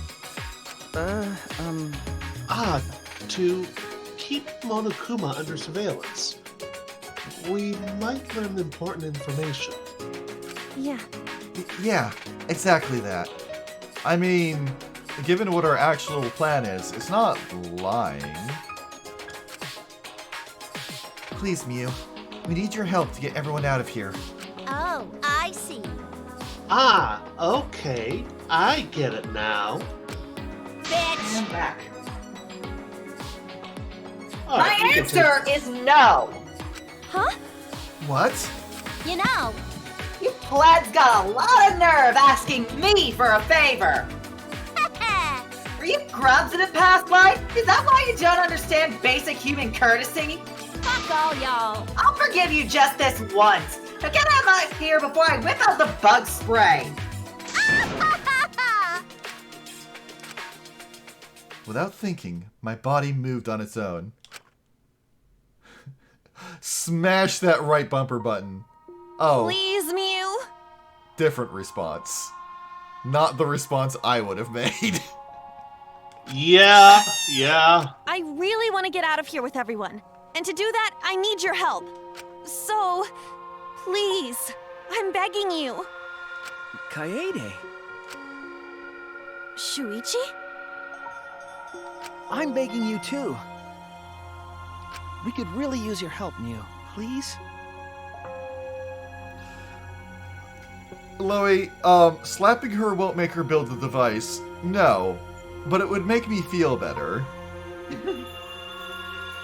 Speaker 3: To keep Monokuma under surveillance. We might learn important information.
Speaker 6: Yeah.
Speaker 1: Yeah, exactly that. I mean, given what our actual plan is, it's not lying. Please, Mew. We need your help to get everyone out of here.
Speaker 6: Oh, I see.
Speaker 3: Ah, okay. I get it now.
Speaker 6: Bitch!
Speaker 2: I'm back.
Speaker 3: All
Speaker 2: My
Speaker 3: right, we can
Speaker 2: answer is no.
Speaker 6: Huh?
Speaker 1: What?
Speaker 6: You know.
Speaker 2: You plebs got a lot of nerve asking me for a favor. Were you grubs in a past life? Is that why you don't understand basic human courtesy?
Speaker 6: Fuck all y'all.
Speaker 2: I'll forgive you just this once. Now get out of here before I whip out the bug spray.
Speaker 1: Without thinking, my body moved on its own. Smash that right bumper button. Oh,
Speaker 6: Please, Mew.
Speaker 1: different response. Not the response I would have made.
Speaker 3: Yeah.
Speaker 6: I really want to get out of here with everyone. And to do that, I need your help. So, please, I'm begging you.
Speaker 5: Kaede,
Speaker 6: Shuichi?
Speaker 5: I'm begging you too. We could really use your help, Mew. Please?
Speaker 1: Loey, slapping her won't make her build the device. No. But it would make me feel better.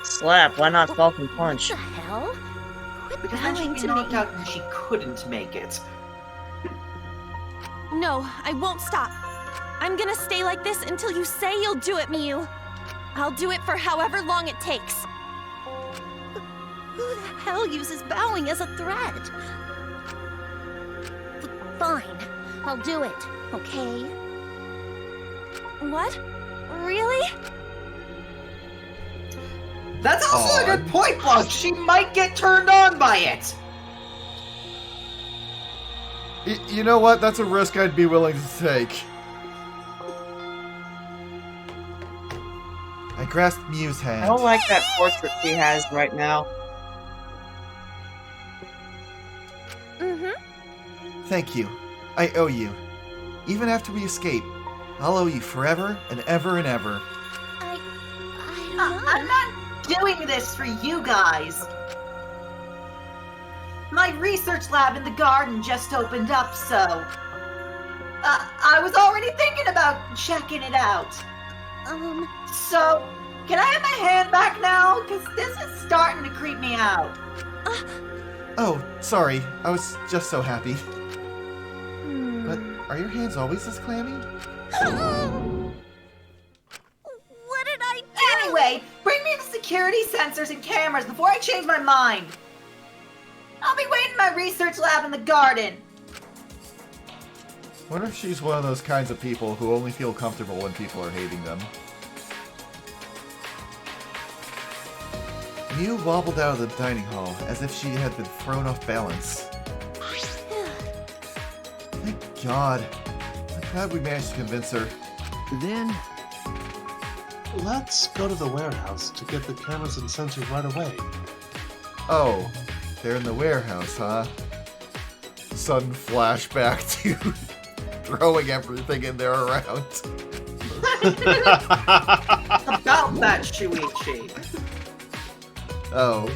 Speaker 7: Slap, why not Falcon Punch?
Speaker 6: What the hell? Quit
Speaker 2: Because then she'd
Speaker 6: bowing
Speaker 2: be
Speaker 6: to
Speaker 2: knocked
Speaker 6: me.
Speaker 2: out and she couldn't make it.
Speaker 6: No, I won't stop. I'm gonna stay like this until you say you'll do it, Mew. I'll do it for however long it takes. Who the hell uses bowing as a threat? Fine, I'll do it, okay? What? Really?
Speaker 2: That's also a good point, Bug. She might get turned on by it.
Speaker 1: You know what? That's a risk I'd be willing to take. I grasped Mew's hand.
Speaker 4: I don't like that portrait she has right now.
Speaker 6: Mm-hmm.
Speaker 1: Thank you. I owe you. Even after we escape, I'll owe you forever and ever and ever.
Speaker 6: I don't know.
Speaker 2: I'm not doing this for you guys. My research lab in the garden just opened up, so... I was already thinking about checking it out. So, can I have my hand back now? Because this is starting to creep me out.
Speaker 1: Oh, sorry. I was just so happy. But are your hands always this clammy?
Speaker 6: What did I do?
Speaker 2: Anyway, bring me the security sensors and cameras before I change my mind. I'll be waiting in my research lab in the garden.
Speaker 1: Wonder if she's one of those kinds of people who only feel comfortable when people are hating them. Mew wobbled out of the dining hall as if she had been thrown off balance. Thank God. I'm glad we managed to convince her.
Speaker 5: Then,
Speaker 3: Let's go to the warehouse to get the cameras and sensors right away.
Speaker 1: Oh, they're in the warehouse, huh? Sudden flashback to throwing everything in there around.
Speaker 2: About that, Shuichi.
Speaker 1: Oh,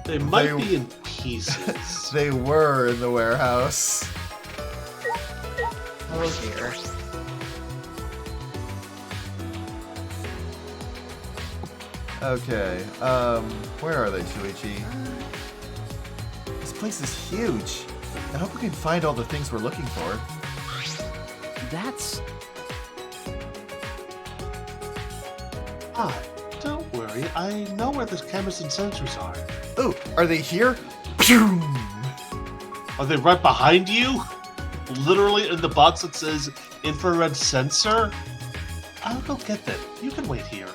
Speaker 3: They might be in pieces.
Speaker 1: they were in the warehouse.
Speaker 4: Oh dear.
Speaker 1: Okay, where are they, Shuichi? This place is huge. I hope we can find all the things we're looking for.
Speaker 5: that's...
Speaker 3: Ah, don't worry. I know where the cameras and sensors are.
Speaker 1: Oh, are they here? Pew!
Speaker 3: Are they right behind you? Literally in the box that says infrared sensor? I'll go get them. You can wait here.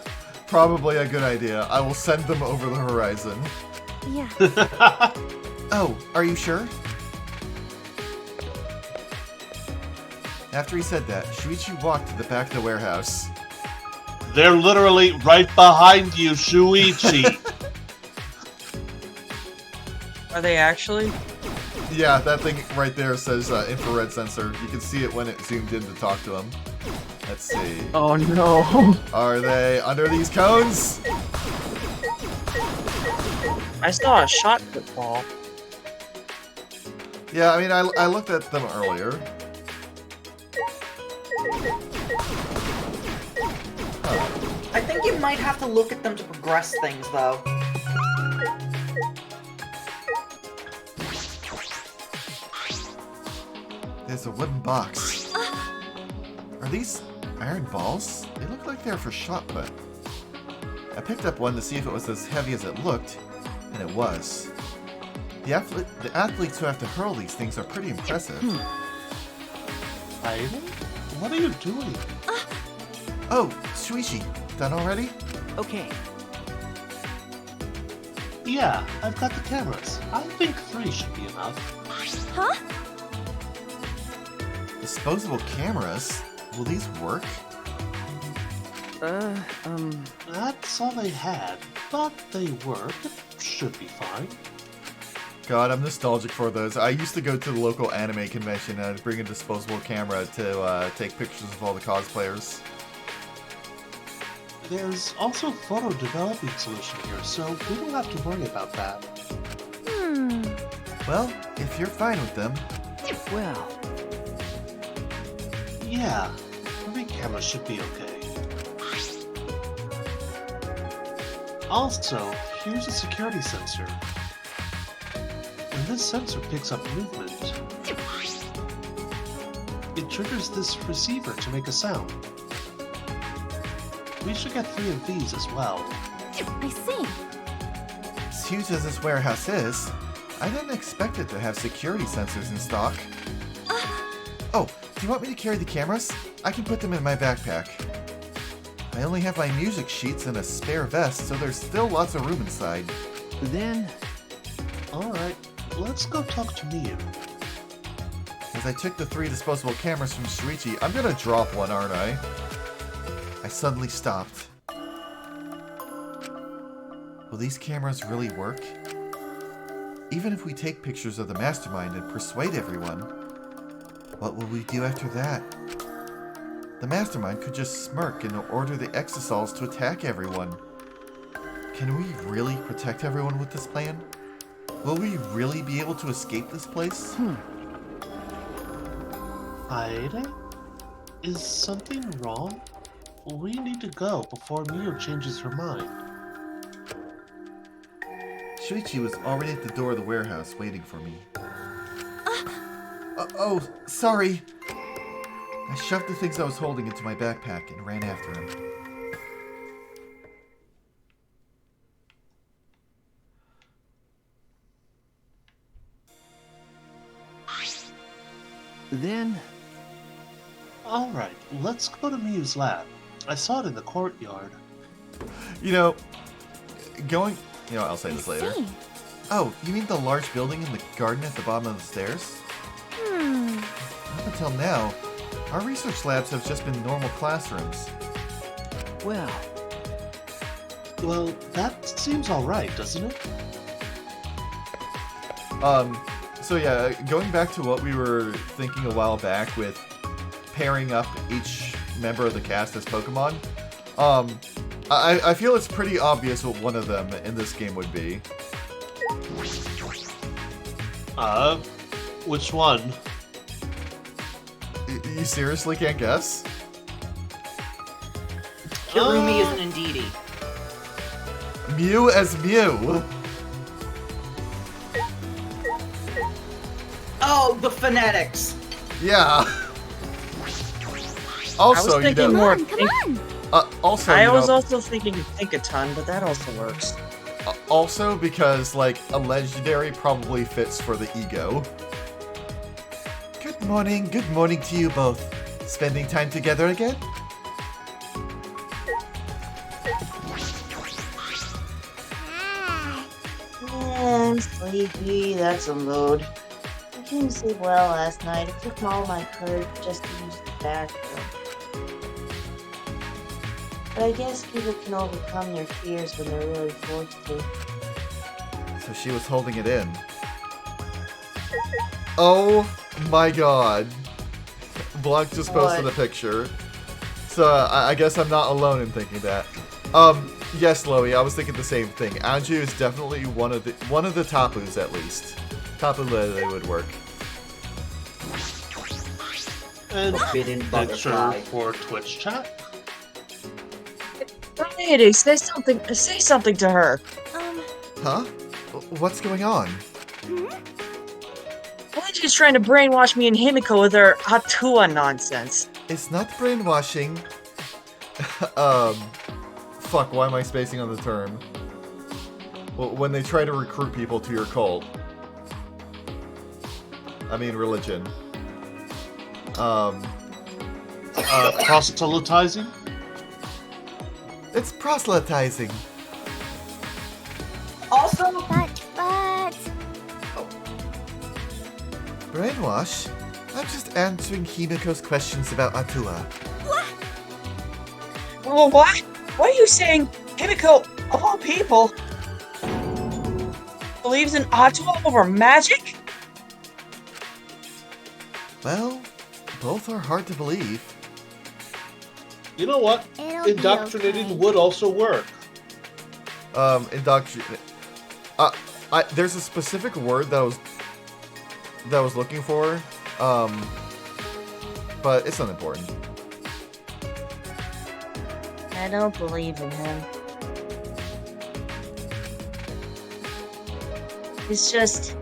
Speaker 1: Probably a good idea. I will send them over the horizon.
Speaker 6: Yeah.
Speaker 1: Oh, are you sure? After he said that, Shuichi walked to the back of the warehouse.
Speaker 3: They're literally right behind you, Shuichi.
Speaker 4: Are they actually?
Speaker 1: Yeah, that thing right there says infrared sensor. You can see it when it zoomed in to talk to him. Let's see.
Speaker 5: Oh no.
Speaker 1: Are they under these cones?
Speaker 4: I saw a shot put fall.
Speaker 1: Yeah, I mean, I looked at them earlier.
Speaker 2: I think you might have to look at them to progress things, though.
Speaker 1: There's a wooden box. Are these iron balls? They look like they're for shot put. I picked up one to see if it was as heavy as it looked, and it was. The athletes who have to hurl these things are pretty impressive.
Speaker 3: Aiden? What are you doing?
Speaker 1: Oh, Shuichi, done already?
Speaker 5: Okay.
Speaker 3: Yeah, I've got the cameras. I think 3 should be enough.
Speaker 6: Huh?
Speaker 1: Disposable cameras? Will these work?
Speaker 3: That's all they had, but they work. It should be fine.
Speaker 1: God, I'm nostalgic for those. I used to go to the local anime convention and I'd bring a disposable camera to take pictures of all the cosplayers.
Speaker 3: There's also a photo developing solution here, so we don't have to worry about that.
Speaker 1: Well, if you're fine with them.
Speaker 5: Well,
Speaker 3: Yeah, 3 cameras should be okay. Also, here's a security sensor. And this sensor picks up movement. It triggers this receiver to make a sound. We should get 3 of these as well.
Speaker 6: I see.
Speaker 1: As huge as this warehouse is, I didn't expect it to have security sensors in stock. Oh, do you want me to carry the cameras? I can put them in my backpack. I only have my music sheets and a spare vest, so there's still lots of room inside.
Speaker 5: then...
Speaker 3: Alright, let's go talk to Miyu.
Speaker 1: As I took the 3 disposable cameras from Shuichi, I'm gonna drop one, aren't I? I suddenly stopped. Will these cameras really work? Even if we take pictures of the mastermind and persuade everyone, what will we do after that? The mastermind could just smirk and order the Exosols to attack everyone. Can we really protect everyone with this plan? Will we really be able to escape this place?
Speaker 3: Aida? Is something wrong? We need to go before Miyu changes her mind.
Speaker 1: Shuichi was already at the door of the warehouse waiting for me. Oh, sorry. I shoved the things I was holding into my backpack and ran after him.
Speaker 5: Then,
Speaker 3: Alright, let's go to Miyu's lab. I saw it in the courtyard.
Speaker 1: You know, I'll say this later.
Speaker 6: See.
Speaker 1: Oh, you mean the large building in the garden at the bottom of the stairs? Up until now, our research labs have just been normal classrooms.
Speaker 5: well,
Speaker 3: Well, that seems alright, doesn't it?
Speaker 1: So yeah, going back to what we were thinking a while back with pairing up each member of the cast as Pokemon, I feel it's pretty obvious what one of them in this game would be.
Speaker 3: Which one?
Speaker 1: You seriously can't guess?
Speaker 2: Kirumi is an Indeedee.
Speaker 1: Mew as Mew!
Speaker 2: Oh, the phonetics.
Speaker 1: Yeah.
Speaker 4: I
Speaker 1: Also,
Speaker 4: was thinking
Speaker 1: you know,
Speaker 4: more.
Speaker 6: Come on!
Speaker 1: also,
Speaker 4: I
Speaker 1: you
Speaker 4: was
Speaker 1: know,
Speaker 4: also thinking of Pinkaton, but that also works.
Speaker 1: also because like a legendary probably fits for the ego. Good morning to you both. Spending time together again?
Speaker 7: I'm sleepy, that's a mood. I didn't sleep well last night. It took all my courage just to use the bathroom. But I guess people can overcome their fears when they're really forced to.
Speaker 1: So she was holding it in. Oh my god. Block just posted a picture. So I guess I'm not alone in thinking that. Yes, Loey, I was thinking the same thing. Anju is definitely one of the Tapus at least. Tapu Lele would work.
Speaker 3: And
Speaker 2: Forbidden
Speaker 3: picture
Speaker 2: butterfly.
Speaker 3: for Twitch chat.
Speaker 4: Lady, say something. Say something to her.
Speaker 1: Huh? What's going on?
Speaker 4: She's trying to brainwash me and Himiko with her Atua nonsense.
Speaker 1: It's not brainwashing. Fuck, why am I spacing on the term? Well, when they try to recruit people to your cult. I mean religion.
Speaker 3: Proselytizing?
Speaker 1: It's proselytizing.
Speaker 2: Also,
Speaker 6: But...
Speaker 1: Brainwash? I'm just answering Himiko's questions about Atua.
Speaker 4: Well, what? Why are you saying Himiko, of all people, believes in Atua over magic?
Speaker 1: Well, both are hard to believe.
Speaker 3: You know what?
Speaker 6: It'll be
Speaker 3: Indoctrinating
Speaker 6: okay.
Speaker 3: would also work.
Speaker 1: There's a specific word that I was looking for, but it's unimportant.
Speaker 7: I don't believe in him. It's just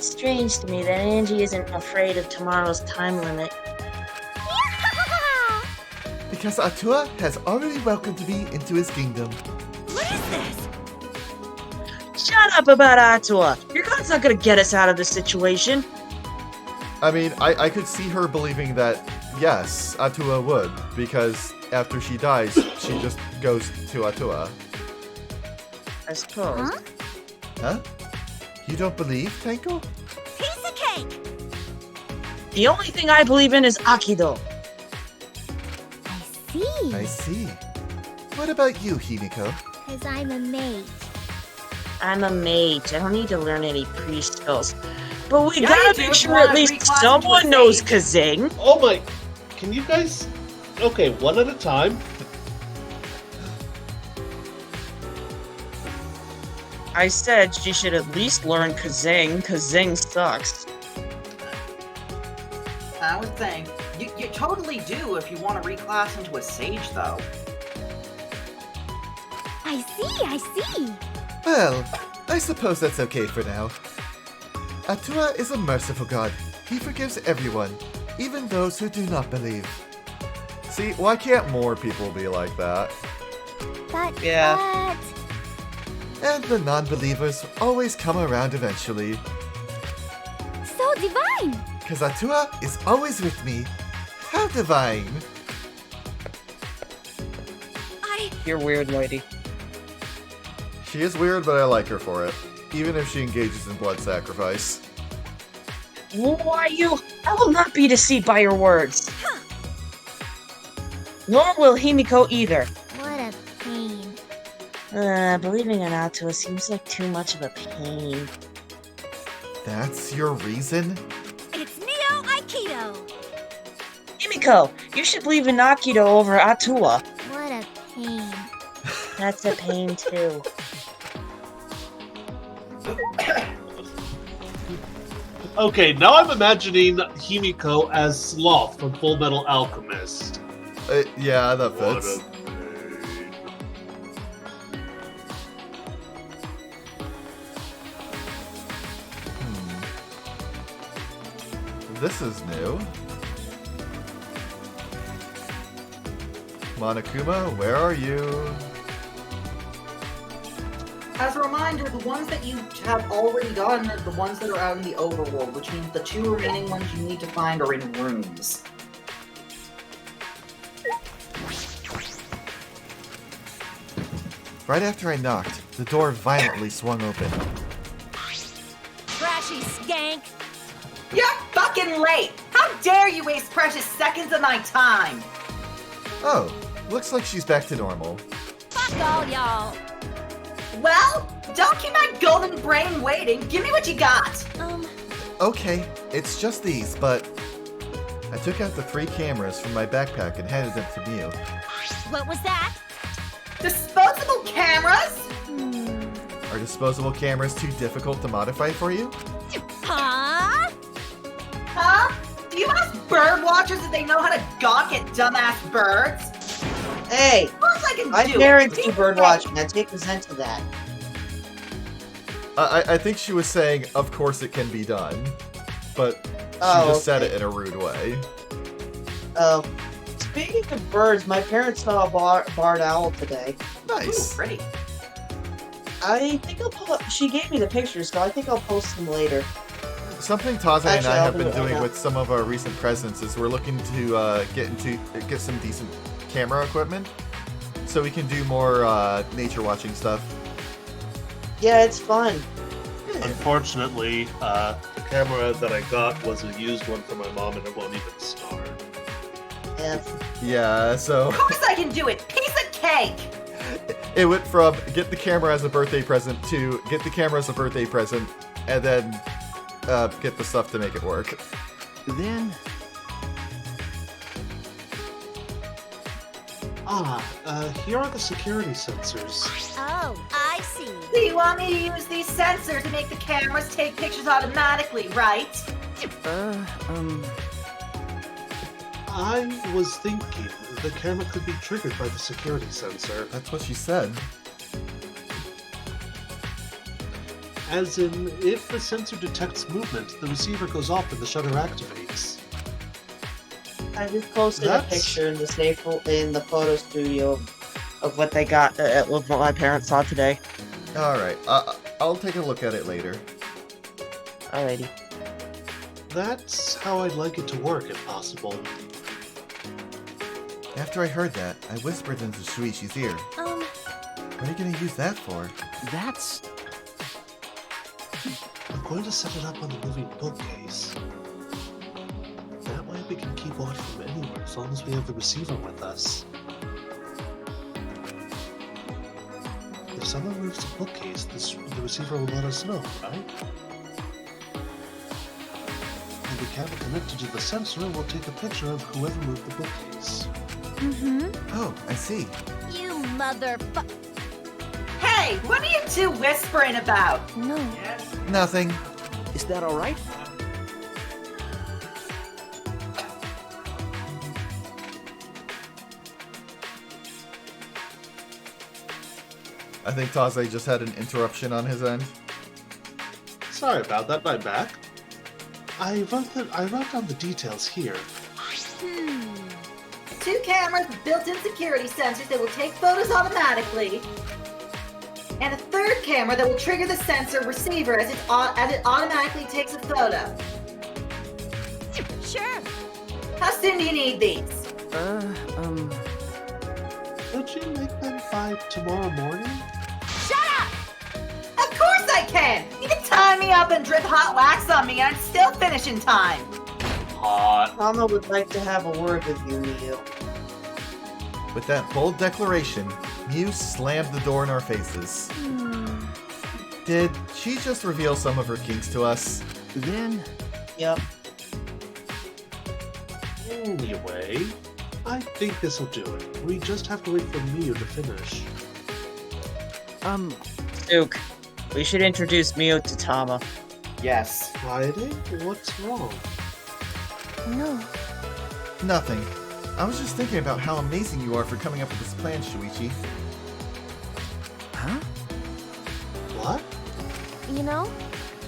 Speaker 7: strange to me that Angie isn't afraid of tomorrow's time limit.
Speaker 1: Because Atua has already welcomed me into his kingdom.
Speaker 6: What is this?
Speaker 4: Shut up about Atua. Your god's not gonna get us out of this situation.
Speaker 1: I mean, I could see her believing that, yes, Atua would, because after she dies, she just goes to Atua.
Speaker 4: I suppose.
Speaker 6: Huh?
Speaker 1: Huh? You don't believe, Tanko?
Speaker 6: Piece of cake!
Speaker 4: The only thing I believe in is Akido.
Speaker 6: I see.
Speaker 1: I see. What about you, Himiko?
Speaker 6: Because I'm a mage.
Speaker 4: I'm a mage. I don't need to learn any priest spells. But we
Speaker 2: Yeah,
Speaker 4: gotta
Speaker 2: you do.
Speaker 4: make
Speaker 2: If
Speaker 4: sure
Speaker 2: you
Speaker 4: at
Speaker 2: wanna
Speaker 4: least
Speaker 2: reclass into a
Speaker 4: someone knows
Speaker 2: sage.
Speaker 4: Kazing.
Speaker 3: Oh my... Can you guys... Okay, one at a time.
Speaker 4: I said she should at least learn Kazing. Kazing sucks.
Speaker 2: I was saying, you totally do if you want to reclass into a sage, though.
Speaker 6: I see.
Speaker 1: Well, I suppose that's okay for now. Atua is a merciful god. He forgives everyone, even those who do not believe. See, why can't more people be like that?
Speaker 6: But,
Speaker 4: Yeah.
Speaker 1: And the non-believers always come around eventually.
Speaker 6: So divine!
Speaker 1: Cause Atua is always with me. How divine!
Speaker 4: You're weird, lady.
Speaker 1: She is weird, but I like her for it. Even if she engages in blood sacrifice.
Speaker 4: Why you? I will not be deceived by your words. Nor will Himiko either.
Speaker 6: What a pain.
Speaker 7: Believing in Atua seems like too much of a pain.
Speaker 1: That's your reason?
Speaker 6: It's Neo Aikido!
Speaker 4: Himiko, you should believe in Nakido over Atua.
Speaker 6: What a pain.
Speaker 7: That's a pain too.
Speaker 3: Okay, now I'm imagining Himiko as Sloth from Full Metal Alchemist.
Speaker 1: Yeah, that
Speaker 3: What
Speaker 1: fits.
Speaker 3: a pain.
Speaker 1: This is new. Monokuma, where are you?
Speaker 2: As a reminder, the ones that you have already done are the ones that are out in the overworld, which means the 2 remaining ones you need to find are in rooms.
Speaker 1: Right after I knocked, the door violently swung open.
Speaker 6: Trashy skank!
Speaker 2: You're fucking late! How dare you waste precious seconds of my time!
Speaker 1: Oh, looks like she's back to normal.
Speaker 6: Fuck all y'all!
Speaker 2: Well, don't keep my golden brain waiting. Give me what you got.
Speaker 1: Okay, it's just these, but I took out the 3 cameras from my backpack and handed them to Mew.
Speaker 6: What was that?
Speaker 2: Disposable cameras?
Speaker 1: Are disposable cameras too difficult to modify for you?
Speaker 6: Huh?
Speaker 2: Huh? Do you ask bird watchers if they know how to gawk at dumbass birds?
Speaker 4: Hey,
Speaker 2: Of course I can
Speaker 4: my
Speaker 2: do
Speaker 4: parents
Speaker 2: it.
Speaker 4: do bird watching. I take consent to that.
Speaker 1: I think she was saying, of course it can be done, but she just said it in a rude way.
Speaker 4: Oh, speaking of birds, my parents saw a barred owl today.
Speaker 1: Nice.
Speaker 2: Ooh, pretty.
Speaker 4: I think she gave me the pictures, so I think I'll post them later.
Speaker 1: Something Taza and
Speaker 4: Actually,
Speaker 1: I
Speaker 4: I'll
Speaker 1: have
Speaker 4: do
Speaker 1: been
Speaker 4: it right
Speaker 1: doing
Speaker 4: now.
Speaker 1: with some of our recent presents is we're looking to get some decent camera equipment, so we can do more nature watching stuff.
Speaker 4: Yeah, it's fun.
Speaker 3: Unfortunately, the camera that I got was a used one for my mom and it won't even start.
Speaker 4: Yeah.
Speaker 1: Yeah, so
Speaker 2: Of course I can do it. Piece of cake.
Speaker 1: it went from get the camera as a birthday present to get the camera as a birthday present, and then get the stuff to make it work.
Speaker 5: Then,
Speaker 3: Here are the security sensors.
Speaker 6: Oh, I see.
Speaker 2: So you want me to use these sensors to make the cameras take pictures automatically, right?
Speaker 3: I was thinking the camera could be triggered by the security sensor.
Speaker 1: That's what she said.
Speaker 3: As in, if the sensor detects movement, the receiver goes off and the shutter activates.
Speaker 4: I just posted a
Speaker 3: That's-
Speaker 4: picture in the photo studio of what they got, what my parents saw today.
Speaker 1: Alright, I'll take a look at it later.
Speaker 4: Alrighty.
Speaker 3: That's how I'd like it to work, if possible.
Speaker 1: After I heard that, I whispered into Shuichi's ear. What are you gonna use that for?
Speaker 5: that's...
Speaker 3: I'm going to set it up on the moving bookcase. That way we can keep watching from anywhere as long as we have the receiver with us. If someone moves the bookcase, the receiver will let us know, right? And the camera connected to the sensor will take a picture of whoever moved the bookcase.
Speaker 1: Oh, I see.
Speaker 6: You motherfuck.
Speaker 2: Hey, what are you two whispering about?
Speaker 6: No.
Speaker 1: Nothing.
Speaker 5: Is that alright?
Speaker 1: I think Taze just had an interruption on his end.
Speaker 3: Sorry about that, my back. I wrote down the details here.
Speaker 2: 2 cameras with built-in security sensors that will take photos automatically. And a 3rd camera that will trigger the sensor receiver as it automatically takes a photo.
Speaker 6: Sure.
Speaker 2: How soon do you need these?
Speaker 3: Could you make them by tomorrow morning?
Speaker 2: Shut up! Of course I can! You can tie me up and drip hot wax on me and I'd still finish in time.
Speaker 3: Hot.
Speaker 4: Mama would like to have a word with you, Mew.
Speaker 1: With that bold declaration, Mew slammed the door in our faces. Did she just reveal some of her kinks to us?
Speaker 5: Then,
Speaker 4: Yep.
Speaker 3: Anyway, I think this'll do it. We just have to wait for Mew to finish.
Speaker 4: Duke, we should introduce Mew to Tama.
Speaker 2: Yes.
Speaker 3: Friday? What's wrong?
Speaker 6: No.
Speaker 1: Nothing. I was just thinking about how amazing you are for coming up with this plan, Shuichi.
Speaker 5: huh?
Speaker 3: What?
Speaker 6: You know?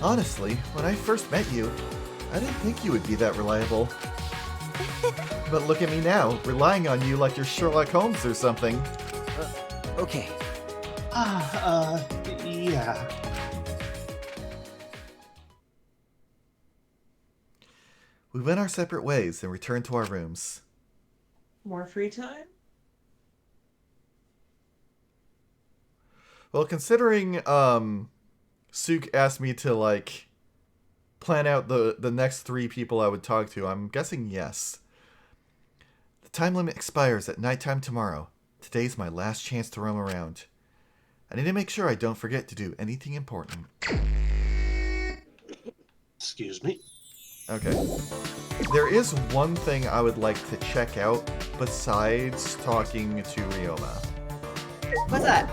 Speaker 1: Honestly, when I first met you, I didn't think you would be that reliable. But look at me now, relying on you like you're Sherlock Holmes or something.
Speaker 5: Okay.
Speaker 3: Yeah.
Speaker 1: We went our separate ways and returned to our rooms.
Speaker 4: More free time?
Speaker 1: Well, considering Sook asked me to like plan out the next 3 people I would talk to, I'm guessing yes. The time limit expires at nighttime tomorrow. Today's my last chance to roam around. I need to make sure I don't forget to do anything important.
Speaker 3: Excuse me.
Speaker 1: Okay. There is one thing I would like to check out besides talking to Ryoma.
Speaker 2: What's that?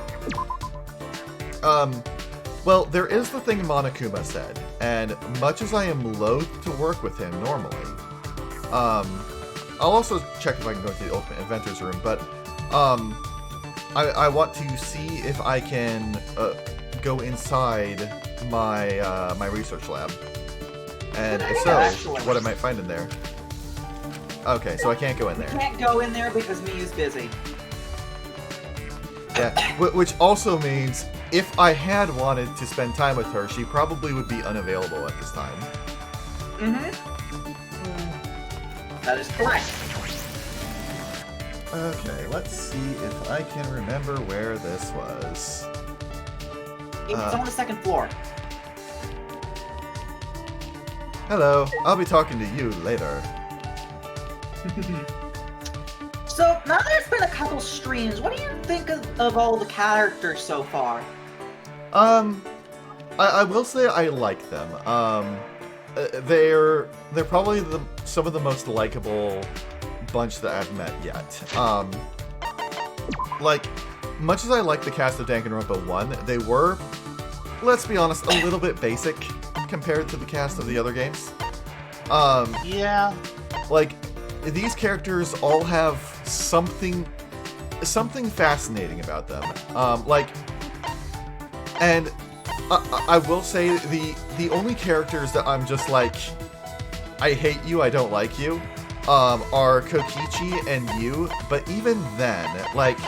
Speaker 1: Well, there is the thing Monokuma said, and much as I am loath to work with him normally, I'll also check if I can go to the Ultimate Inventor's room, but, I want to see if I can, go inside my, my research lab. And if so, what I might find in there. Okay, so I can't go in there.
Speaker 2: Can't go in there because Miyu's busy.
Speaker 1: Yeah, which also means if I had wanted to spend time with her, she probably would be unavailable at this time.
Speaker 2: That is correct.
Speaker 1: Okay, let's see if I can remember where this was.
Speaker 2: It's on the 2nd floor.
Speaker 1: Hello, I'll be talking to you later.
Speaker 2: So, now there's been a couple streams, what do you think of all the characters so far?
Speaker 1: I will say I like them. They're probably some of the most likable bunch that I've met yet. Like, much as I like the cast of Danganronpa 1, they were, let's be honest, a little bit basic compared to the cast of the other games.
Speaker 3: Yeah.
Speaker 1: Like, these characters all have something fascinating about them. And I will say the only characters that I'm just like, I hate you, I don't like you, are Kokichi and Yu. But even then, like,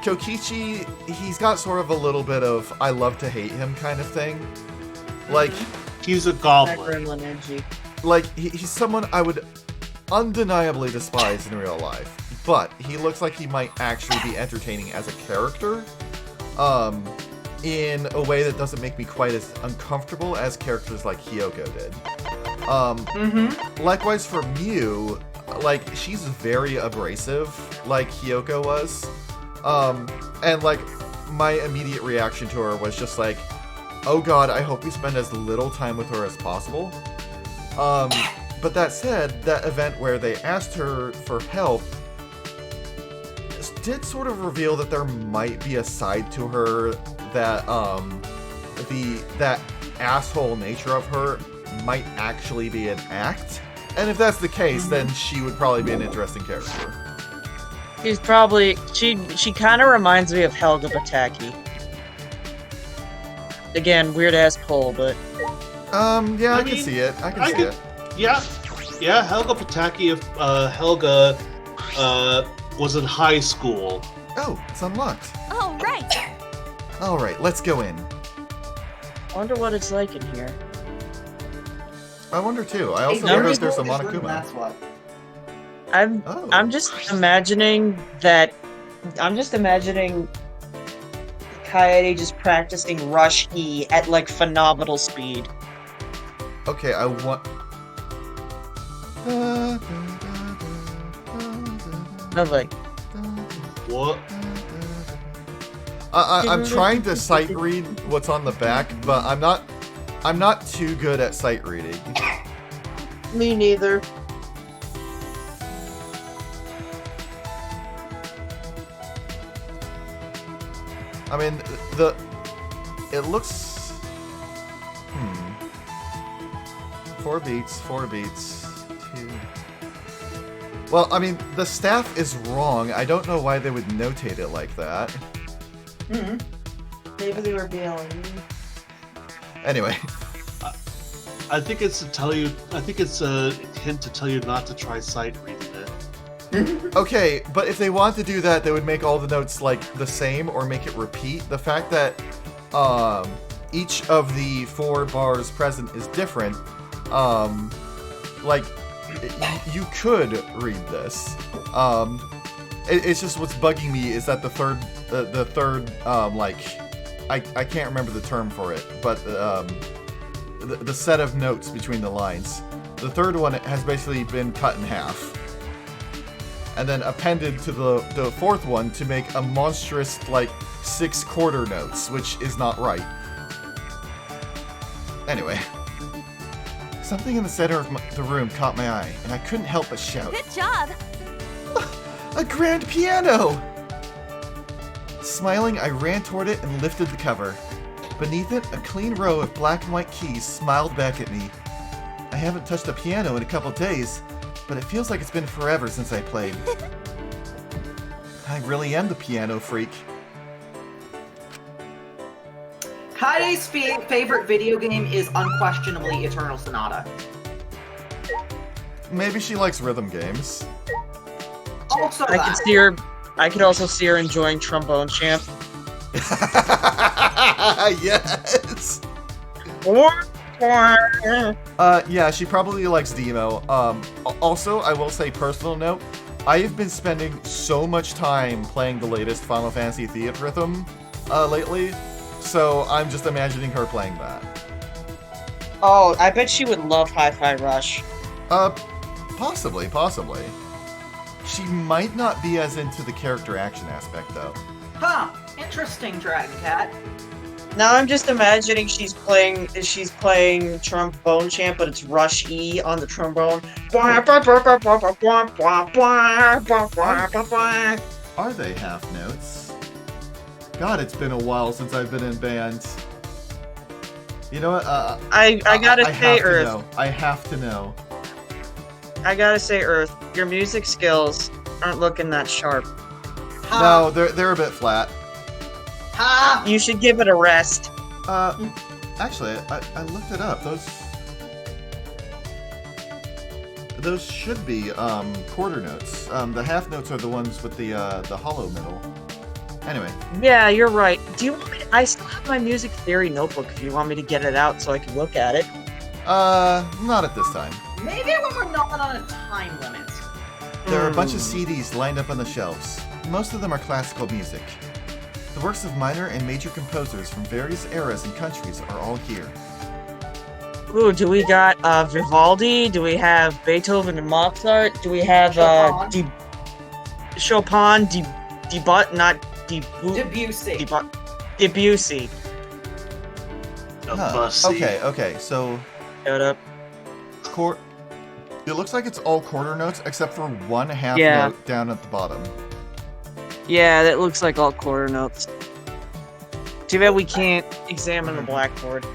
Speaker 1: Kokichi, he's got sort of a little bit of I love to hate him kind of thing. Like,
Speaker 3: he's a
Speaker 4: That
Speaker 3: goblin.
Speaker 4: gremlin energy.
Speaker 1: like he's someone I would undeniably despise in real life, but he looks like he might actually be entertaining as a character, in a way that doesn't make me quite as uncomfortable as characters like Hyoko did. Likewise for Mew, like, she's very abrasive, like Hyoko was, and like, my immediate reaction to her was just like, oh god, I hope we spend as little time with her as possible. But that said, that event where they asked her for help did sort of reveal that there might be a side to her that, that asshole nature of her might actually be an act. And if that's the case, then she would probably be an interesting character.
Speaker 4: She's probably she kind of reminds me of Helga Pataki. Again, weird ass poll, but
Speaker 1: Yeah, I can
Speaker 3: mean,
Speaker 1: see it. I can see it.
Speaker 3: Yeah, Helga Pataki if Helga was in high school.
Speaker 1: Oh, it's unlocked.
Speaker 6: Oh, right.
Speaker 1: All right, let's go in.
Speaker 4: I wonder what it's like in here.
Speaker 1: I wonder too. I also
Speaker 2: Hey,
Speaker 1: wonder if
Speaker 2: there
Speaker 1: there's a
Speaker 2: is room,
Speaker 1: Monokuma.
Speaker 2: That's what.
Speaker 1: Oh.
Speaker 4: I'm just imagining Kaede just practicing Rush E at like phenomenal speed.
Speaker 1: Okay, I want.
Speaker 4: No, like,
Speaker 3: What?
Speaker 1: I'm trying to sight read what's on the back, but I'm not too good at sight reading.
Speaker 7: Me neither.
Speaker 1: I mean, it looks. 4 beats, 4 beats, 2. Well, I mean, the staff is wrong. I don't know why they would notate it like that.
Speaker 2: Mm-hmm.
Speaker 7: Maybe they were being.
Speaker 1: Anyway.
Speaker 3: I think it's to tell you. I think it's a hint to tell you not to try sight reading it.
Speaker 1: Okay, but if they want to do that, they would make all the notes like the same or make it repeat. The fact that each of the 4 bars present is different, like you could read this. It's just what's bugging me is that the third like I can't remember the term for it, but the set of notes between the lines. The third one has basically been cut in half. And then appended to the fourth one to make a monstrous, like, 6 quarter notes, which is not right. Anyway. Something in the center of the room caught my eye, and I couldn't help but shout.
Speaker 6: Good job.
Speaker 1: A grand piano! Smiling, I ran toward it and lifted the cover. Beneath it, a clean row of black and white keys smiled back at me. I haven't touched a piano in a couple days, but it feels like it's been forever since I played. I really am the piano freak.
Speaker 2: Kaide's favorite video game is unquestionably Eternal Sonata.
Speaker 1: Maybe she likes rhythm games.
Speaker 2: Also,
Speaker 4: I could also see her enjoying Trombone Champ.
Speaker 1: Yes! Yeah, she probably likes Demo. Also, I will say, personal note, I have been spending so much time playing the latest Final Fantasy Theatrhythm lately, so I'm just imagining her playing that.
Speaker 4: Oh, I bet she would love Hi-Fi Rush.
Speaker 1: Possibly. She might not be as into the character action aspect, though.
Speaker 2: Huh. Interesting, Dragon Cat.
Speaker 4: Now I'm just imagining she's playing Trombone Champ, but it's Rush E on the trombone.
Speaker 1: Are they half notes? God, it's been a while since I've been in band. You know what?
Speaker 4: I gotta say, Earth.
Speaker 1: I have to know.
Speaker 4: I gotta say, Earth, your music skills aren't looking that sharp.
Speaker 1: No, they're a bit flat.
Speaker 2: Ha!
Speaker 4: You should give it a rest.
Speaker 1: Actually, I looked it up. Those should be quarter notes. The half notes are the ones with the hollow middle. Anyway.
Speaker 4: Yeah, you're right. Do you want me to, I still have my music theory notebook if you want me to get it out so I can look at it.
Speaker 1: Not at this time.
Speaker 2: Maybe when we're not on a time limit.
Speaker 1: There are a bunch of CDs lined up on the shelves. Most of them are classical music. The works of minor and major composers from various eras and countries are all here.
Speaker 4: Ooh, do we got Vivaldi? Do we have Beethoven and Mozart? Do we have Chopin, Debussy.
Speaker 1: Okay, so
Speaker 4: Shut up.
Speaker 1: It looks like it's all quarter notes except for one half
Speaker 4: Yeah.
Speaker 1: note down at the bottom.
Speaker 4: Yeah, that looks like all quarter notes. Too bad we can't examine the blackboard.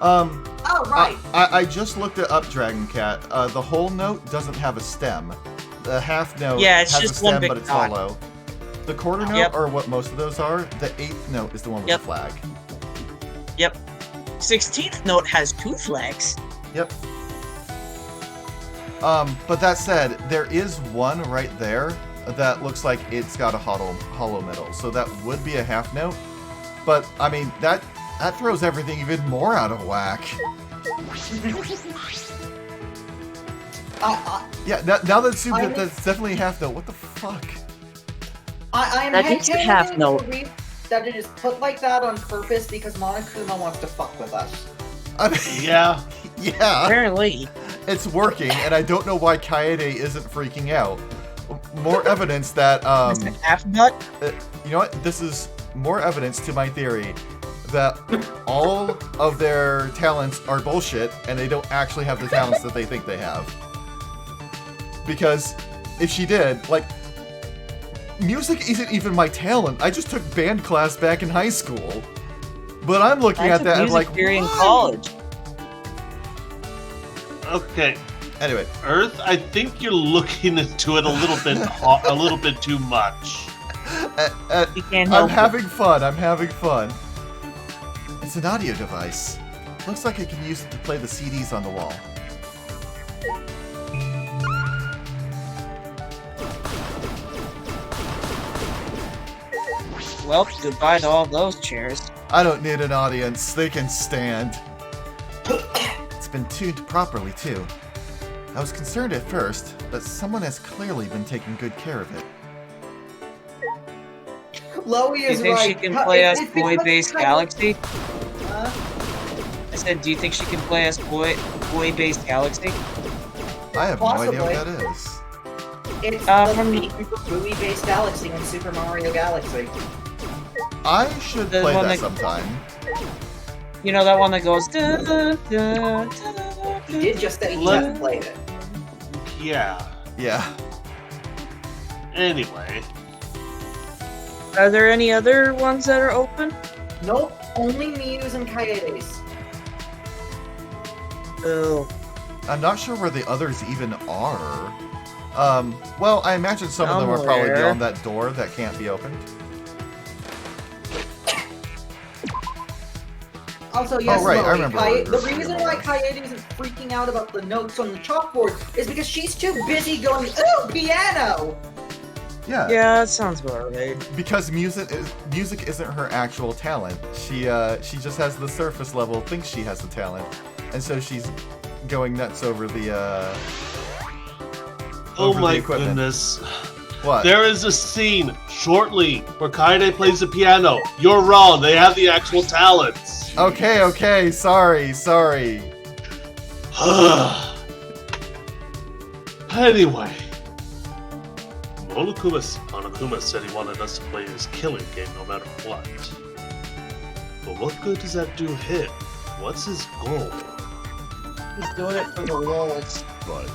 Speaker 2: Oh, right.
Speaker 1: I just looked it up, Dragon Cat. The whole note doesn't have a stem. The half note
Speaker 4: Yeah, it's
Speaker 1: has a
Speaker 4: just one
Speaker 1: stem,
Speaker 4: big
Speaker 1: but it's
Speaker 4: dot.
Speaker 1: hollow. The quarter note
Speaker 4: Yep.
Speaker 1: are what most of those are. The eighth note is the one with
Speaker 4: Yep.
Speaker 1: the flag.
Speaker 4: Yep. 16th note has 2 flags.
Speaker 1: Yep. But that said, there is one right there that looks like it's got a hollow middle, so that would be a half note. But I mean, that throws everything even more out of whack. Yeah, now that that's definitely a half note. What the fuck?
Speaker 2: I'm
Speaker 4: That is a half note.
Speaker 2: That it is put like that on purpose because Monokuma wants to fuck with us.
Speaker 1: I mean,
Speaker 3: Yeah.
Speaker 1: yeah.
Speaker 4: Apparently.
Speaker 1: It's working, and I don't know why Kaede isn't freaking out. More evidence that,
Speaker 4: Is it half nut?
Speaker 1: you know what? This is more evidence to my theory that all of their talents are bullshit, and they don't actually have the talents that they think they have. Because if she did, like, music isn't even my talent. I just took band class back in high school. But I'm looking at that and I'm like,
Speaker 4: theory in
Speaker 1: what?
Speaker 4: college.
Speaker 3: Okay,
Speaker 1: Anyway,
Speaker 3: Earth, I think you're looking into it a little bit too much.
Speaker 4: You can't
Speaker 1: I'm
Speaker 4: help it.
Speaker 1: having fun. I'm having fun. It's an audio device. Looks like I can use it to play the CDs on the wall.
Speaker 4: Well, goodbye to all those chairs.
Speaker 1: I don't need an audience. They can stand. It's been tuned properly, too. I was concerned at first, but someone has clearly been taking good care of it.
Speaker 2: Loey
Speaker 4: Do you
Speaker 2: is
Speaker 4: think
Speaker 2: right.
Speaker 4: she can play as
Speaker 2: It's
Speaker 4: Boy
Speaker 2: because
Speaker 4: Based
Speaker 2: Kaede-
Speaker 4: Galaxy?
Speaker 2: Huh?
Speaker 4: I said, do you think she can play as Boy Based Galaxy?
Speaker 1: I have no idea what
Speaker 2: Possibly.
Speaker 1: that is.
Speaker 2: It's
Speaker 4: From-
Speaker 2: the Movie-based Galaxy in Super Mario Galaxy.
Speaker 1: I should
Speaker 4: The
Speaker 1: play
Speaker 4: one
Speaker 1: that
Speaker 4: that-
Speaker 1: sometime.
Speaker 4: You know that one that goes. Dun, dun, dun, dun,
Speaker 2: He did just say he
Speaker 3: Let-
Speaker 2: hasn't played it.
Speaker 3: Yeah.
Speaker 1: Yeah.
Speaker 3: Anyway,
Speaker 4: Are there any other ones that are open?
Speaker 2: Nope, only Muse and Kaede's.
Speaker 4: Oh.
Speaker 1: I'm not sure where the others even are. Well, I imagine some of them are probably
Speaker 4: Somewhere.
Speaker 1: beyond that door that can't be opened.
Speaker 2: Also, yes,
Speaker 1: right, I
Speaker 2: Loey,
Speaker 1: remember where
Speaker 2: the
Speaker 1: you're
Speaker 2: reason
Speaker 1: going.
Speaker 2: why Kaede isn't freaking out about the notes on the chalkboard is because she's too busy going, ooh, piano!
Speaker 1: Yeah.
Speaker 4: Yeah, that sounds about right.
Speaker 1: Because music isn't her actual talent. She just has the surface level, thinks she has the talent, and so she's going nuts over the
Speaker 3: oh
Speaker 1: over the
Speaker 3: my
Speaker 1: equipment.
Speaker 3: goodness.
Speaker 1: What?
Speaker 3: There is a scene shortly where Kaede plays the piano. You're wrong. They have the actual talents.
Speaker 1: Okay, sorry.
Speaker 3: Anyway, Monokuma said he wanted us to play his killing game no matter what. But what good does that do him? What's his goal?
Speaker 4: He's doing it for the lulz.
Speaker 9: But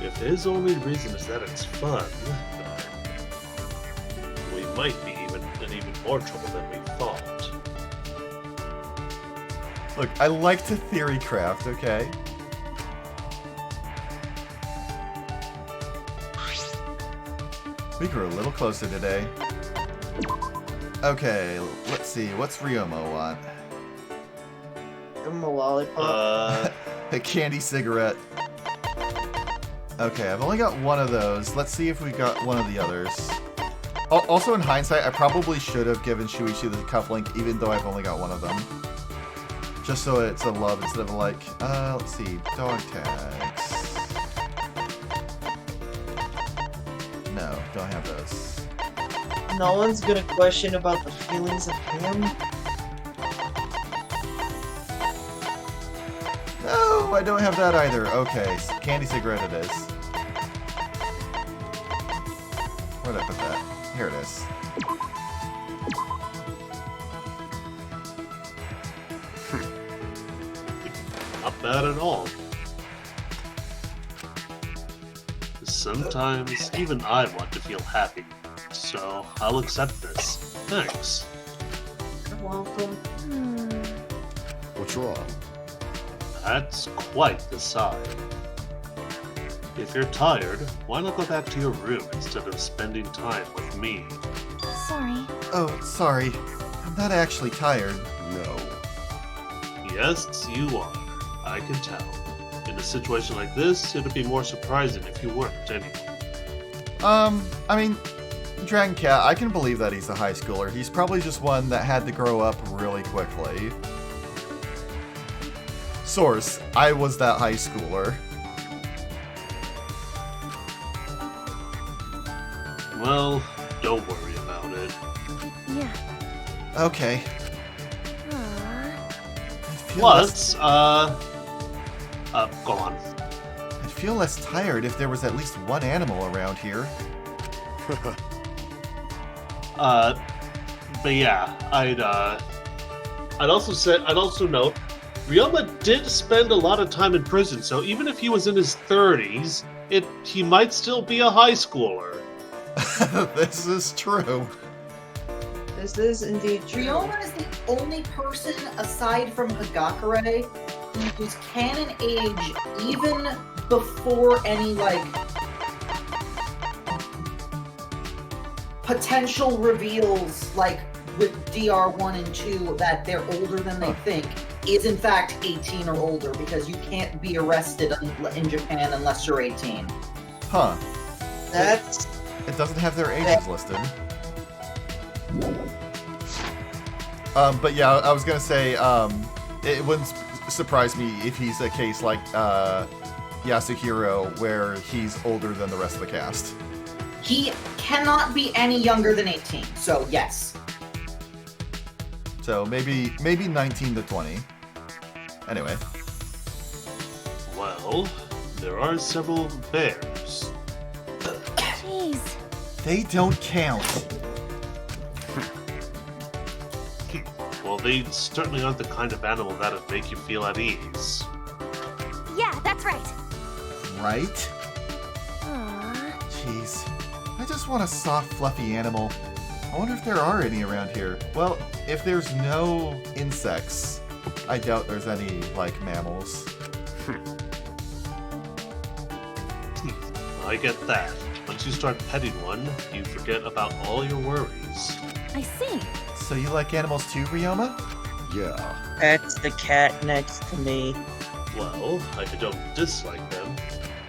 Speaker 3: If his only reason is that it's fun, we might be in even more trouble than we thought.
Speaker 1: Look, I like to theory craft, okay? We grew a little closer today. Okay, let's see. What's Ryomo want?
Speaker 4: Give him a lollipop.
Speaker 1: A candy cigarette. Okay, I've only got one of those. Let's see if we got one of the others. Also, in hindsight, I probably should have given Shuichi the cufflink, even though I've only got one of them. Just so it's a love instead of like, let's see, dog tags. No, don't have those.
Speaker 4: No one's gonna question about the feelings of him.
Speaker 1: No, I don't have that either. Okay, candy cigarette it is. Where'd I put that? Here it is.
Speaker 3: Not bad at all. Sometimes even I want to feel happy, so I'll accept this. Thanks.
Speaker 4: You're welcome.
Speaker 9: what's wrong?
Speaker 3: That's quite the sign. If you're tired, why not go back to your room instead of spending time with me?
Speaker 6: Sorry.
Speaker 1: Oh, sorry. I'm not actually tired.
Speaker 9: No.
Speaker 3: Yes, you are. I can tell. In a situation like this, it'd be more surprising if you weren't, anyway.
Speaker 1: I mean, Dragon Cat, I can believe that he's a high schooler. He's probably just one that had to grow up really quickly. Source, I was that high schooler.
Speaker 3: Well, don't worry about it.
Speaker 6: Yeah.
Speaker 1: Okay.
Speaker 6: Aww.
Speaker 1: I'd feel
Speaker 3: Plus, go on.
Speaker 1: I'd feel less tired if there was at least one animal around here.
Speaker 3: But yeah, I'd also note, Ryoma did spend a lot of time in prison, so even if he was in his 30s, he might still be a high schooler.
Speaker 1: This is true.
Speaker 4: This is indeed true.
Speaker 2: Ryoma is the only person aside from Hagakure whose canon age, even before any like potential reveals, like with DR1 and 2, that they're older than they think, is in fact 18 or older, because you can't be arrested in Japan unless you're 18.
Speaker 1: Huh.
Speaker 4: That's
Speaker 1: It doesn't have their ages listed. But yeah, I was gonna say, it wouldn't surprise me if he's a case like Yasuhiro, where he's older than the rest of the cast.
Speaker 2: He cannot be any younger than 18, so yes.
Speaker 1: So maybe 19 to 20. Anyway.
Speaker 3: Well, there are several bears.
Speaker 6: Jeez.
Speaker 1: They don't count.
Speaker 3: Well, they certainly aren't the kind of animal that'd make you feel at ease.
Speaker 6: Yeah, that's right.
Speaker 1: Right?
Speaker 6: Aww.
Speaker 1: Jeez. I just want a soft, fluffy animal. I wonder if there are any around here. Well, if there's no insects, I doubt there's any, like, mammals.
Speaker 3: I get that. Once you start petting one, you forget about all your worries.
Speaker 6: I see.
Speaker 1: So you like animals too, Ryoma?
Speaker 9: Yeah.
Speaker 4: that's the cat next to me.
Speaker 3: Well, I don't dislike them.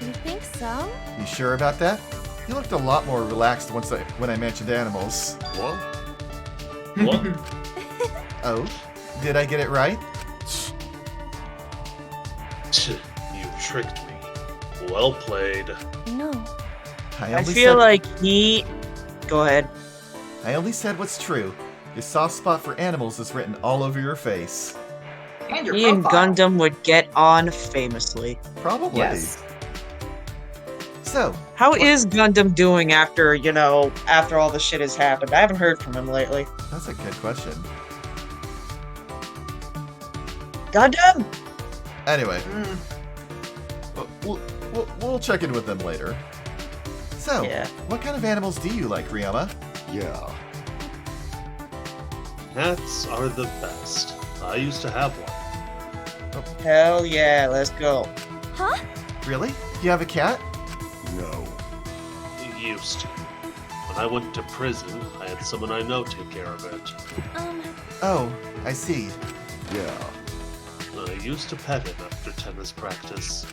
Speaker 6: You think so?
Speaker 1: You sure about that? You looked a lot more relaxed when I mentioned animals.
Speaker 3: What? What?
Speaker 1: Oh? Did I get it right?
Speaker 3: You tricked me. Well played.
Speaker 6: No.
Speaker 4: I feel like he. Go ahead.
Speaker 1: I only said what's true. Your soft spot for animals is written all over your face.
Speaker 2: And your
Speaker 4: He and
Speaker 2: profile.
Speaker 4: Gundam would get on famously.
Speaker 1: Probably.
Speaker 2: Yes.
Speaker 1: So,
Speaker 4: How is Gundam doing after, after all the shit has happened? I haven't heard from him lately.
Speaker 1: that's a good question.
Speaker 4: Gundam?
Speaker 1: Anyway,
Speaker 2: Mm.
Speaker 1: we'll check in with them later. So,
Speaker 4: Yeah.
Speaker 1: what kind of animals do you like, Ryoma?
Speaker 9: Yeah.
Speaker 3: Cats are the best. I used to have one.
Speaker 4: Hell yeah, let's go.
Speaker 6: Huh?
Speaker 1: Really? You have a cat?
Speaker 9: No.
Speaker 3: Used to. When I went to prison, I had someone I know take care of it.
Speaker 1: Oh, I see.
Speaker 9: Yeah.
Speaker 3: I used to pet him after tennis practice.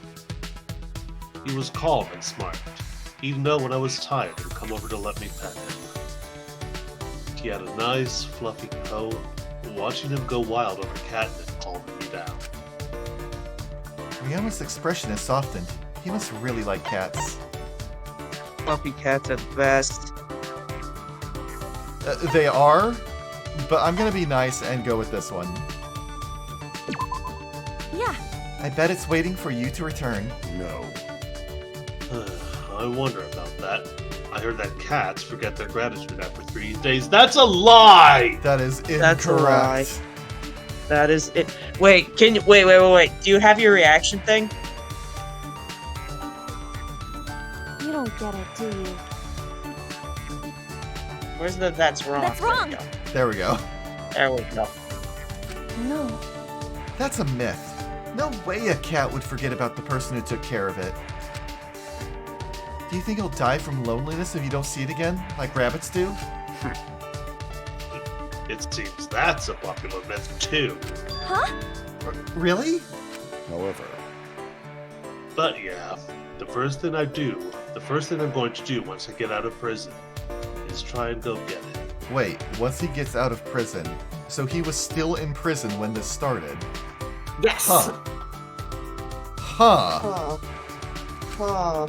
Speaker 3: He was calm and smart. He'd know when I was tired and come over to let me pet him. He had a nice, fluffy coat. Watching him go wild over catnip calmed me down.
Speaker 1: Ryoma's expression is softened. He must really like cats.
Speaker 4: Fluffy cats are the best.
Speaker 1: They are, but I'm gonna be nice and go with this one.
Speaker 6: Yeah.
Speaker 1: I bet it's waiting for you to return.
Speaker 9: No.
Speaker 3: I wonder about that. I heard that cats forget their gratitude after 3 days. That's a lie!
Speaker 1: That is incorrect.
Speaker 4: That's a lie. That is it. Wait, wait. Do you have your reaction thing?
Speaker 6: You don't get it, do you?
Speaker 4: Where's the that's wrong?
Speaker 6: That's wrong.
Speaker 1: There we go.
Speaker 4: There we go.
Speaker 6: No.
Speaker 1: That's a myth. No way a cat would forget about the person who took care of it. Do you think he'll die from loneliness if you don't see it again, like rabbits do?
Speaker 3: It seems that's a popular myth too.
Speaker 6: Huh?
Speaker 1: Really?
Speaker 9: However,
Speaker 3: But yeah, the first thing I'm going to do once I get out of prison is try and go get him.
Speaker 1: Wait, once he gets out of prison, so he was still in prison when this started?
Speaker 2: Yes.
Speaker 1: Huh. Huh.
Speaker 7: Huh.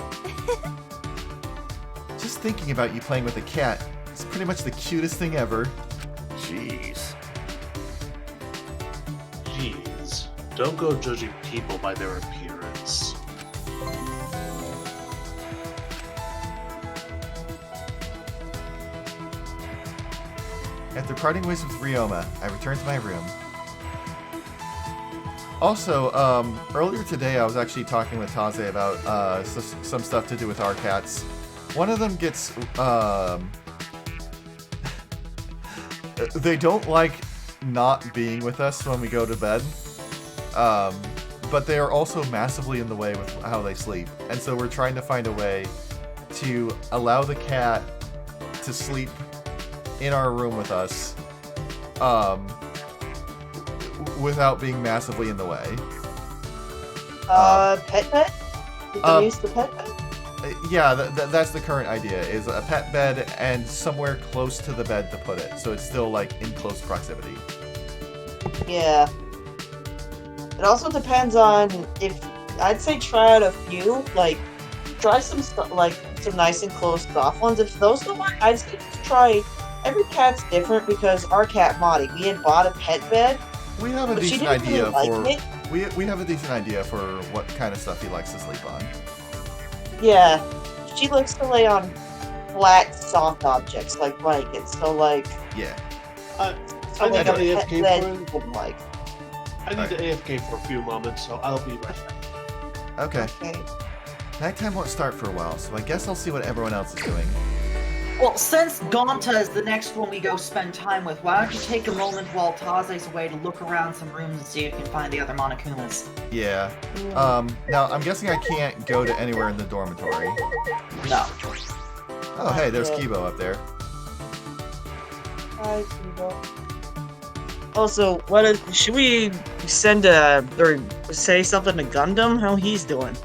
Speaker 1: Just thinking about you playing with a cat is pretty much the cutest thing ever.
Speaker 9: jeez.
Speaker 3: Jeez, don't go judging people by their appearance.
Speaker 1: After parting ways with Ryoma, I returned to my room. Also, earlier today I was actually talking with Taze about some stuff to do with our cats. One of them gets, they don't like not being with us when we go to bed, but they are also massively in the way with how they sleep. And so we're trying to find a way to allow the cat to sleep in our room with us, without being massively in the way.
Speaker 7: Pet bed? Did they use the pet bed?
Speaker 1: Yeah, that's the current idea, is a pet bed and somewhere close to the bed to put it, so it's still, like, in close proximity.
Speaker 7: Yeah. It also depends on if... I'd say try out a few, like, try some nice and close soft ones. If those don't work, I'd say just try... Every cat's different because our cat, Maudie, we had bought a pet bed,
Speaker 1: We have a
Speaker 7: but she
Speaker 1: decent
Speaker 7: didn't really
Speaker 1: idea
Speaker 7: like
Speaker 1: for...
Speaker 7: it.
Speaker 1: We have a decent idea for what kind of stuff he likes to sleep on.
Speaker 7: Yeah. She likes to lay on flat, soft objects, like blankets, so, like...
Speaker 1: Yeah.
Speaker 3: I
Speaker 7: So,
Speaker 3: need
Speaker 7: like,
Speaker 3: to
Speaker 7: a pet
Speaker 3: AFK
Speaker 7: bed
Speaker 3: for
Speaker 7: you wouldn't like.
Speaker 3: I need to AFK for a few moments, so I'll be right back.
Speaker 1: Okay.
Speaker 7: Okay.
Speaker 1: Nighttime won't start for a while, so I guess I'll see what everyone else is doing.
Speaker 2: Well, since Gonta is the next one we go spend time with, why don't you take a moment while Taze's away to look around some rooms and see if you can find the other Monokumas?
Speaker 1: Yeah. Now, I'm guessing I can't go to anywhere in the dormitory.
Speaker 2: No.
Speaker 1: Oh, hey, there's
Speaker 7: Yeah.
Speaker 1: Kibo up there.
Speaker 7: Hi, Kibo. Also, should we send or say something to Gundam? How he's doing?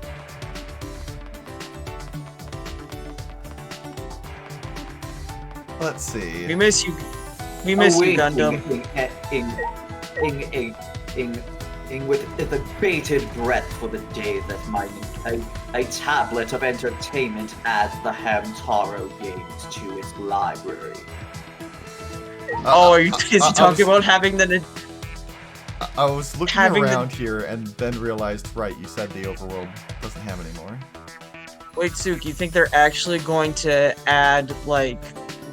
Speaker 1: Let's see.
Speaker 4: We miss you. We miss you, Gundam.
Speaker 2: With the bated breath for the day that a tablet of entertainment adds the Hamtaro games to its library.
Speaker 4: Is he talking about having the?
Speaker 1: I was looking
Speaker 4: having
Speaker 1: around here and then realized, right, you said the overworld doesn't have anymore.
Speaker 4: Wait, Suki, you think they're actually going to add like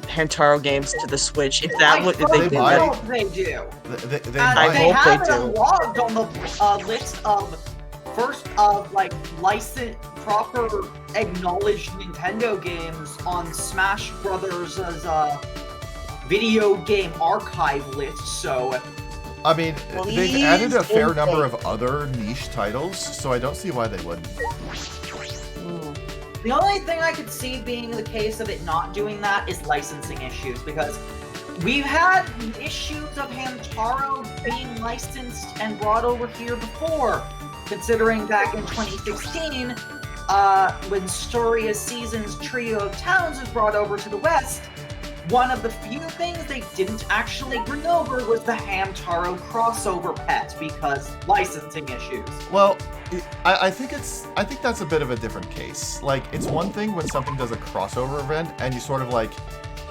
Speaker 4: Hamtaro games to the Switch? If that would, if they
Speaker 1: They
Speaker 4: did
Speaker 1: might.
Speaker 4: that,
Speaker 2: hope they do.
Speaker 1: They
Speaker 2: And
Speaker 1: might.
Speaker 2: they
Speaker 4: hope they
Speaker 2: have it
Speaker 4: do.
Speaker 2: unlocked on the list of licensed, proper, acknowledged Nintendo games on Smash Brothers' video game archive list. So,
Speaker 1: I mean, they've
Speaker 7: Please
Speaker 1: added a fair
Speaker 7: don't
Speaker 1: number
Speaker 7: say-
Speaker 1: of other niche titles, so I don't see why they wouldn't.
Speaker 2: the only thing I could see being the case of it not doing that is licensing issues, because we've had issues of Hamtaro being licensed and brought over here before, considering back in 2016, when Story of Seasons Trio of Towns was brought over to the West, one of the few things they didn't actually bring over was the Hamtaro crossover pet, because licensing issues.
Speaker 1: Well, I think that's a bit of a different case. Like, it's one thing when something does a crossover event and you sort of like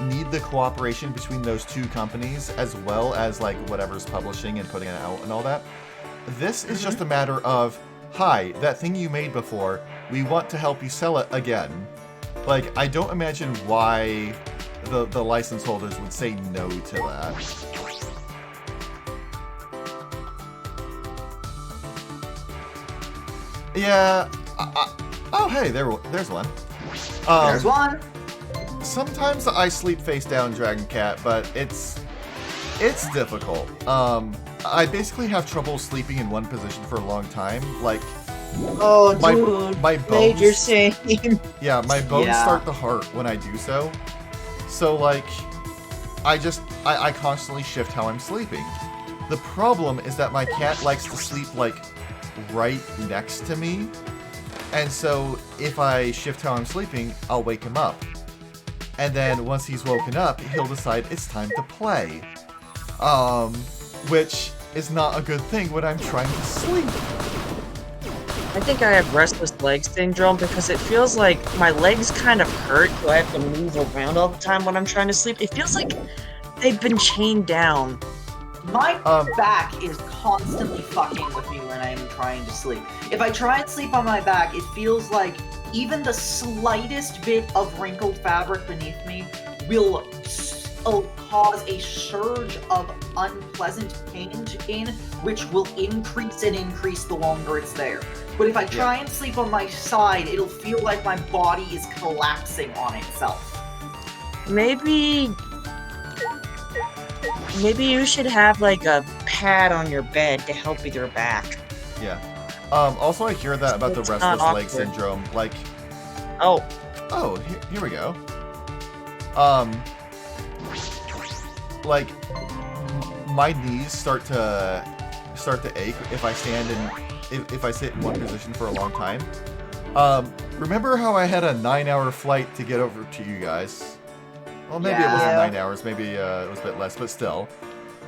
Speaker 1: need the cooperation between those two companies as well as like whatever's publishing and putting it out and all that. This is just a matter of, hi, that thing you made before, we want to help you sell it again. Like, I don't imagine why the license holders would say no to that. Yeah. Oh, hey, there's one.
Speaker 2: There's one.
Speaker 1: Sometimes I sleep face down, Dragon Cat, but it's difficult. I basically have trouble sleeping in one position for a long time. Like,
Speaker 7: Oh,
Speaker 1: my
Speaker 7: dude.
Speaker 1: bones.
Speaker 7: Major same.
Speaker 1: Yeah, my bones
Speaker 2: Yeah.
Speaker 1: start to hurt when I do so. So, like, I constantly shift how I'm sleeping. The problem is that my cat likes to sleep, like, right next to me. And so, if I shift how I'm sleeping, I'll wake him up. And then, once he's woken up, he'll decide it's time to play. Which is not a good thing when I'm trying to sleep.
Speaker 4: I think I have restless leg syndrome because it feels like my legs kind of hurt, so I have to move around all the time when I'm trying to sleep. It feels like they've been chained down.
Speaker 2: My back is constantly fucking with me when I'm trying to sleep. If I try and sleep on my back, it feels like even the slightest bit of wrinkled fabric beneath me will cause a surge of unpleasant pain, which will increase and increase the longer it's there. But if I try and sleep on my side, it'll feel like my body is collapsing on itself.
Speaker 4: Maybe you should have like a pad on your bed to help with your back.
Speaker 1: Yeah. Also, I hear that about the
Speaker 4: It's
Speaker 1: restless
Speaker 4: not
Speaker 1: leg
Speaker 4: awkward.
Speaker 1: syndrome. Like,
Speaker 4: Oh,
Speaker 1: here we go. Like, my knees start to ache if I stand in, if I sit in one position for a long time. Remember how I had a 9-hour flight to get over to you guys? Well, maybe it wasn't
Speaker 7: Yeah.
Speaker 1: 9 hours, maybe it was a bit less, but still.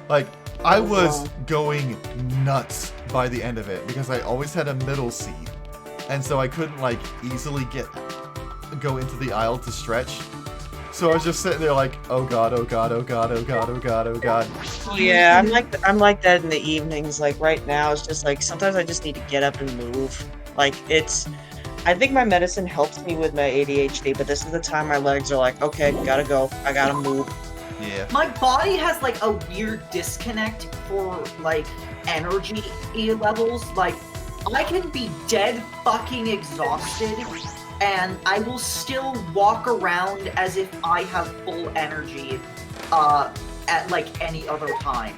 Speaker 1: Like, I was going nuts by the end of it because I always had a middle seat. And so I couldn't, like, easily go into the aisle to stretch. So I was just sitting there like, oh god, oh god, oh god, oh god, oh god, oh god.
Speaker 4: yeah, I'm like that in the evenings. Like right now, it's just like sometimes I just need to get up and move. Like I think my medicine helps me with my ADHD, but this is the time my legs are like, okay, gotta go, I gotta move.
Speaker 1: Yeah.
Speaker 2: My body has like a weird disconnect for like energy levels. Like I can be dead fucking exhausted and I will still walk around as if I have full energy at like any other time.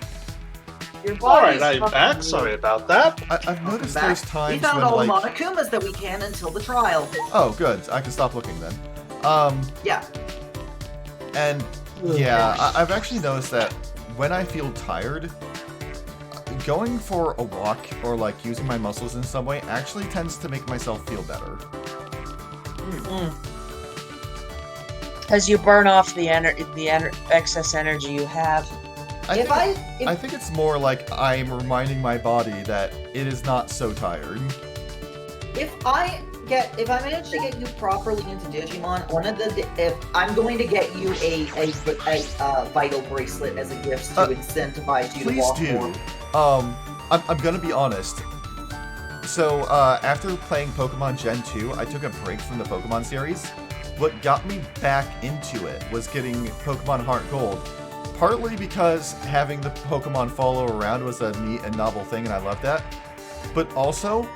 Speaker 4: Your
Speaker 3: Alright,
Speaker 4: body's
Speaker 3: I'm
Speaker 4: fucking
Speaker 3: back.
Speaker 4: weird.
Speaker 3: Sorry about that.
Speaker 1: I've noticed
Speaker 2: Back.
Speaker 1: there's
Speaker 2: We
Speaker 1: times
Speaker 2: found
Speaker 1: when,
Speaker 2: all the
Speaker 1: like...
Speaker 2: Monokumas that we can until the trial.
Speaker 1: Oh, good. I can stop looking then.
Speaker 2: Yeah.
Speaker 1: And, yeah, I've actually noticed that when I feel tired, going for a walk or, like, using my muscles in some way actually tends to make myself feel better.
Speaker 4: Because you burn off the excess energy you have.
Speaker 1: I think it's more like I'm reminding my body that it is not so tired.
Speaker 2: If I manage to get you properly into Digimon, I'm going to get you a vital bracelet as a gift to incentivize you to
Speaker 1: Please
Speaker 2: walk
Speaker 1: do.
Speaker 2: more.
Speaker 1: I'm gonna be honest. So, after playing Pokemon Gen 2, I took a break from the Pokemon series. What got me back into it was getting Pokemon Heart Gold. Partly because having the Pokemon follow around was a neat and novel thing, and I loved that. But also,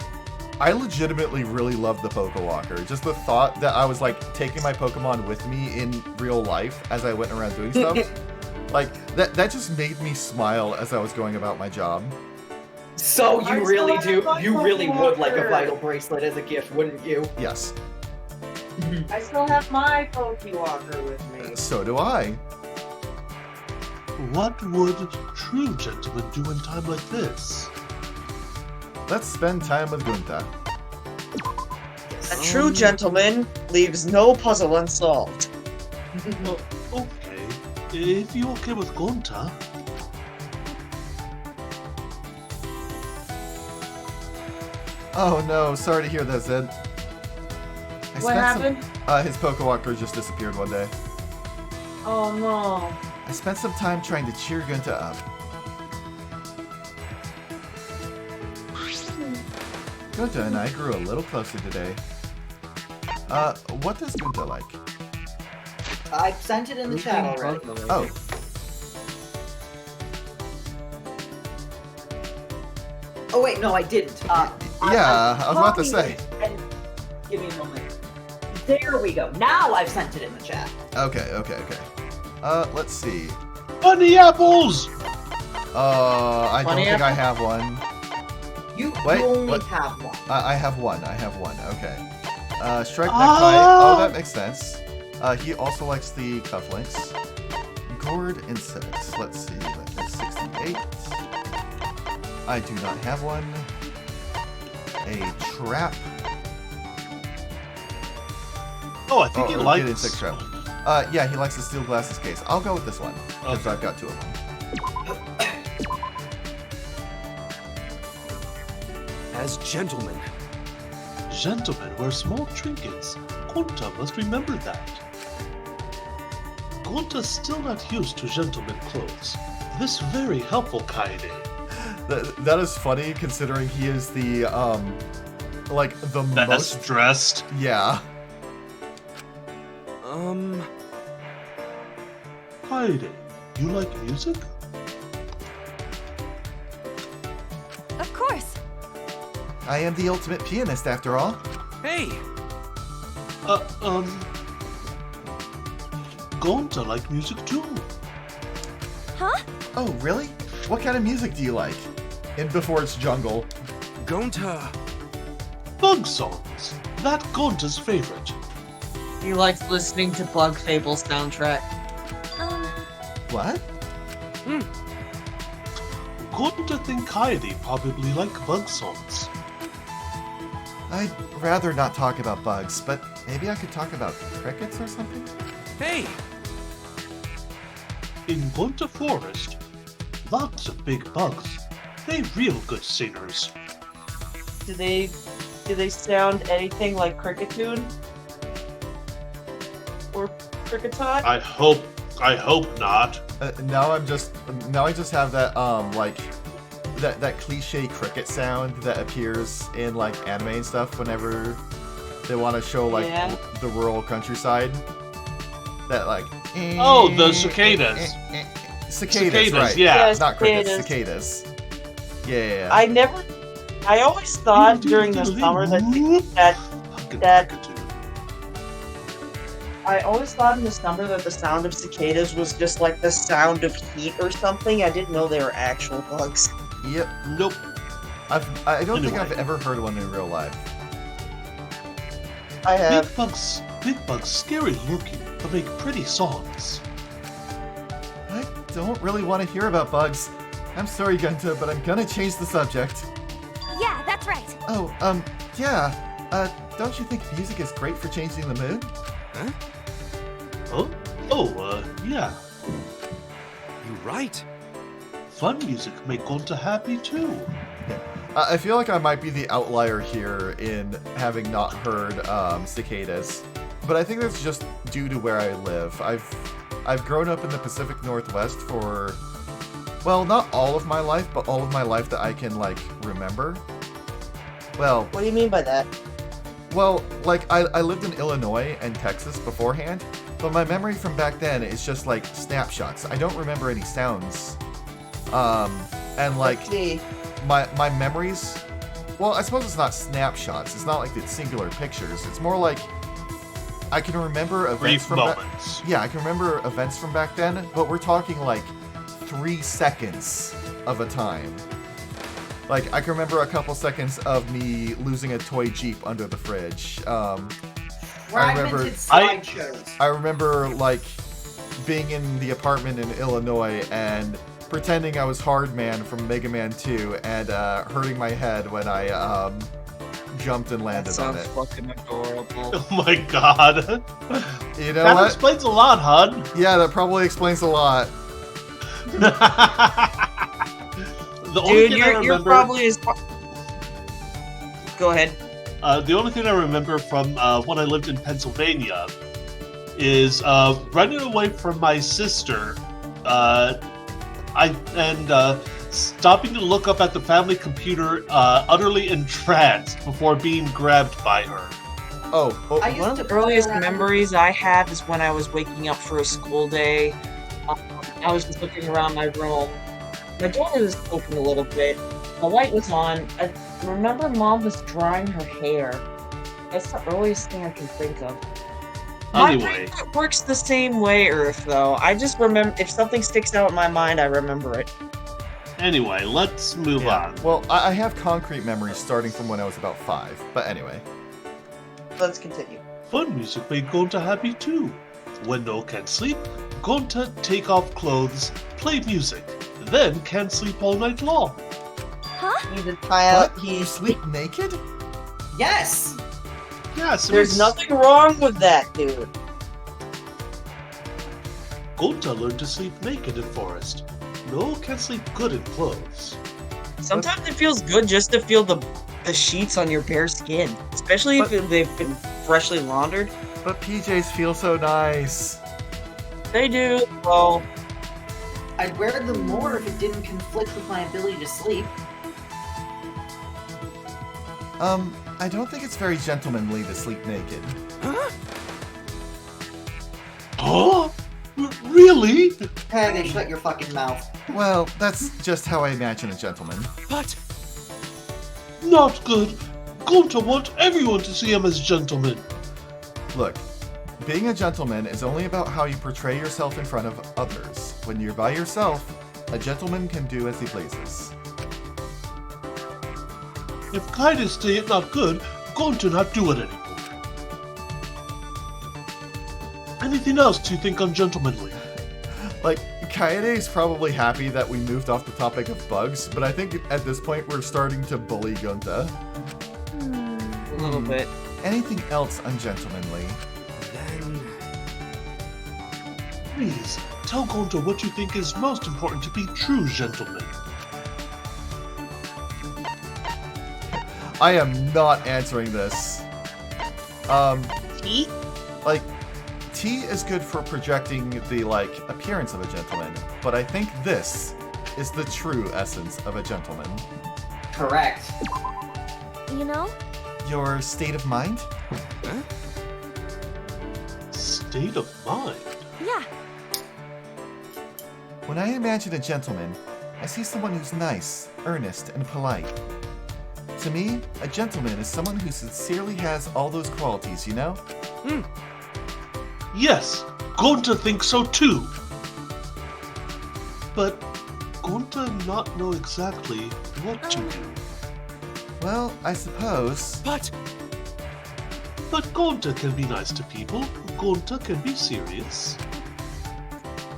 Speaker 1: I legitimately really loved the Pokewalker. Just the thought that I was, like, taking my Pokemon with me in real life as I went around doing stuff. Like, that just made me smile as I was going about my job.
Speaker 2: So
Speaker 7: I
Speaker 2: you really
Speaker 7: still
Speaker 2: do,
Speaker 7: have
Speaker 2: you
Speaker 7: my
Speaker 2: really would like a
Speaker 7: Pokewalker.
Speaker 2: vital bracelet as a gift, wouldn't you?
Speaker 1: Yes.
Speaker 7: I still have my Pokewalker with me.
Speaker 1: So do I.
Speaker 3: What would true gentlemen do in time like this?
Speaker 1: Let's spend time with Gunta.
Speaker 4: A true gentleman leaves no puzzle unsolved.
Speaker 3: Okay, if you're okay with Gonta.
Speaker 1: Oh no, sorry to hear that, Zed.
Speaker 7: What happened?
Speaker 1: His Pokewalker just disappeared one day.
Speaker 7: Oh no.
Speaker 1: I spent some time trying to cheer Gunta up. Gunta and I grew a little closer today. What does Gunta like?
Speaker 2: I sent it in the chat already.
Speaker 1: Oh.
Speaker 2: Oh wait, no, I didn't.
Speaker 1: Yeah, I was about to say.
Speaker 2: And give me a moment. There we go. Now I've sent it in the chat.
Speaker 1: Okay. Let's see.
Speaker 3: Bunny apples!
Speaker 1: I don't
Speaker 4: Bunny
Speaker 1: think I
Speaker 4: apple?
Speaker 1: have one.
Speaker 2: You
Speaker 1: Wait,
Speaker 2: only
Speaker 1: what?
Speaker 2: have one.
Speaker 1: I have one. Okay. Strike necktie. Oh, that makes sense. He also likes the cufflinks. Discord and civics. Let's see. That is 68. I do not have one. A trap.
Speaker 3: Oh, I think he
Speaker 1: Get
Speaker 3: likes.
Speaker 1: insect trap. Yeah, he likes the steel glasses case. I'll go with this one because
Speaker 3: Okay.
Speaker 1: I've got 2 of them.
Speaker 10: As gentlemen,
Speaker 3: Gentlemen wear small trinkets. Gonta must remember that. Gonta's still not used to gentleman clothes. This very helpful, Kaede.
Speaker 1: That is funny considering he is the like the
Speaker 3: Best
Speaker 1: most
Speaker 3: dressed.
Speaker 1: yeah.
Speaker 3: Kaede, you like music?
Speaker 6: Of course.
Speaker 1: I am the ultimate pianist after all.
Speaker 10: hey,
Speaker 3: Gonta like music too.
Speaker 6: Huh?
Speaker 1: Oh, really? What kind of music do you like? In Before It's Jungle.
Speaker 10: Gonta.
Speaker 3: Bug songs. That Gonta's favorite.
Speaker 4: He likes listening to Bug Fable soundtrack.
Speaker 1: What?
Speaker 3: Gonta think Kaede probably like bug songs.
Speaker 1: I'd rather not talk about bugs, but maybe I could talk about crickets or something?
Speaker 10: Hey,
Speaker 3: In Gonta Forest, lots of big bugs. They real good singers.
Speaker 7: Do they sound anything like Cricketune? Or Cricketot?
Speaker 3: I hope not.
Speaker 1: Now I just have that like that cliche cricket sound that appears in like anime and stuff whenever they want to show like
Speaker 7: Yeah.
Speaker 1: the rural countryside. That like
Speaker 3: Oh, the cicadas.
Speaker 1: Cicadas, right?
Speaker 3: yeah.
Speaker 7: Yes,
Speaker 1: Not crickets,
Speaker 7: cicadas.
Speaker 1: cicadas. Yeah.
Speaker 7: I always thought during the summer that I always thought in the summer that the sound of cicadas was just like the sound of heat or something. I didn't know they were actual bugs.
Speaker 1: Yep.
Speaker 3: Nope.
Speaker 1: I don't think I've
Speaker 3: Anyway.
Speaker 1: ever heard one in real life.
Speaker 7: I have.
Speaker 3: Big bugs, scary looking, but make pretty songs.
Speaker 1: I don't really want to hear about bugs. I'm sorry, Gunta, but I'm gonna change the subject.
Speaker 6: Yeah, that's right.
Speaker 1: Oh, yeah. Don't you think music is great for changing the mood?
Speaker 10: huh?
Speaker 3: Huh? Oh, yeah.
Speaker 10: You right.
Speaker 3: Fun music make Gonta happy too.
Speaker 1: I feel like I might be the outlier here in having not heard cicadas, but I think that's just due to where I live. I've grown up in the Pacific Northwest for, well, not all of my life, but all of my life that I can like remember. Well,
Speaker 7: What do you mean by that?
Speaker 1: well, like I lived in Illinois and Texas beforehand, but my memory from back then is just like snapshots. I don't remember any sounds. And like
Speaker 7: Let's see.
Speaker 1: my memories, well, I suppose it's not snapshots. It's not like it's singular pictures. It's more like I can remember events
Speaker 3: Brief
Speaker 1: from
Speaker 3: moments.
Speaker 1: yeah, I can remember events from back then, but we're talking like 3 seconds of a time. Like I can remember a couple seconds of me losing a toy Jeep under the fridge. I remember
Speaker 2: Fragmented slideshows.
Speaker 1: I remember like being in the apartment in Illinois and pretending I was Hardman from Mega Man 2 and hurting my head when I jumped and
Speaker 4: That
Speaker 1: landed on
Speaker 4: sounds
Speaker 1: it.
Speaker 4: fucking adorable.
Speaker 3: Oh my god.
Speaker 1: You know
Speaker 3: That
Speaker 1: what?
Speaker 3: explains a lot, hun.
Speaker 1: Yeah, that probably explains a lot.
Speaker 3: The only
Speaker 4: Dude,
Speaker 3: thing I
Speaker 4: you're
Speaker 3: remember,
Speaker 4: probably as. Go ahead.
Speaker 3: the only thing I remember from when I lived in Pennsylvania is running away from my sister. Stopping to look up at the family computer, utterly entranced before being grabbed by her.
Speaker 1: Oh,
Speaker 2: I used
Speaker 4: One of
Speaker 2: to
Speaker 4: the
Speaker 2: play
Speaker 4: earliest
Speaker 2: around-
Speaker 4: memories I have is when I was waking up for a school day. I was just looking around my room. My door was open a little bit. The light was on. I remember Mom was drying her hair. That's the earliest thing I can think of. My
Speaker 3: Anyway,
Speaker 4: brain works the same way, Earth, though. I just remember if something sticks out in my mind, I remember it.
Speaker 3: let's move
Speaker 1: yeah.
Speaker 3: on.
Speaker 1: Well, I have concrete memories starting from when I was about 5. But anyway.
Speaker 7: Let's continue.
Speaker 3: Fun music made Gonta happy too. When no can sleep, Going to take off clothes, play music, then can't sleep all night long.
Speaker 6: Huh?
Speaker 7: He's a child.
Speaker 1: What? You sleep naked?
Speaker 2: Yes!
Speaker 3: Yes,
Speaker 7: There's nothing wrong with that, dude.
Speaker 3: Gonta learned to sleep naked in forest. No can sleep good in clothes.
Speaker 4: Sometimes it feels good just to feel the sheets on your bare skin, especially if they've been freshly laundered.
Speaker 1: But PJs feel so nice.
Speaker 4: They do. Well,
Speaker 2: I'd wear them more if it didn't conflict with my ability to sleep.
Speaker 1: I don't think it's very gentlemanly to sleep naked.
Speaker 3: Huh? Really?
Speaker 2: Hey, shut your fucking mouth.
Speaker 1: Well, that's just how I imagine a gentleman.
Speaker 10: But
Speaker 3: Not good. Gonta want everyone to see him as gentleman.
Speaker 1: Look, being a gentleman is only about how you portray yourself in front of others. When you're by yourself, a gentleman can do as he pleases.
Speaker 3: If Kaide say it not good, Gonta not do it anymore. Anything else you think ungentlemanly?
Speaker 1: Like, Kaede is probably happy that we moved off the topic of bugs, but I think at this point we're starting to bully Gunta.
Speaker 4: a little bit.
Speaker 1: Anything else ungentlemanly?
Speaker 10: then
Speaker 3: Please, tell Gonta what you think is most important to be true gentleman.
Speaker 1: I am not answering this.
Speaker 4: Tea?
Speaker 1: Like, tea is good for projecting the, like, appearance of a gentleman, but I think this is the true essence of a gentleman.
Speaker 2: Correct.
Speaker 6: You know?
Speaker 1: Your state of mind?
Speaker 3: State of mind?
Speaker 6: Yeah.
Speaker 1: When I imagine a gentleman, I see someone who's nice, earnest, and polite. To me, a gentleman is someone who sincerely has all those qualities, you know?
Speaker 3: Yes, Gonta thinks so too. But Gonta not know exactly what to do.
Speaker 1: Well, I suppose...
Speaker 10: but
Speaker 3: But Gonta can be nice to people. Gonta can be serious.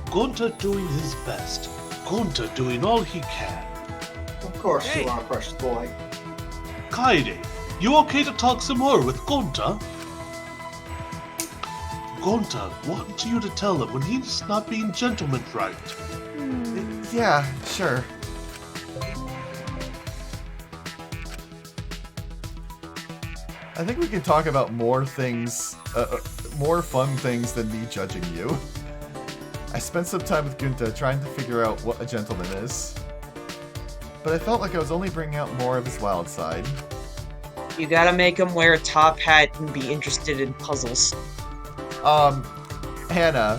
Speaker 3: Gonta doing his best. Gonta doing all he can.
Speaker 2: Of course
Speaker 10: Hey.
Speaker 2: you are, precious boy.
Speaker 3: Kaide, you okay to talk some more with Gonta? Gonta want you to tell him when he's not being gentleman right.
Speaker 1: Yeah, sure. I think we can talk about more things, more fun things than me judging you. I spent some time with Gunta trying to figure out what a gentleman is. But I felt like I was only bringing out more of his wild side.
Speaker 4: You gotta make him wear a top hat and be interested in puzzles.
Speaker 1: Hannah,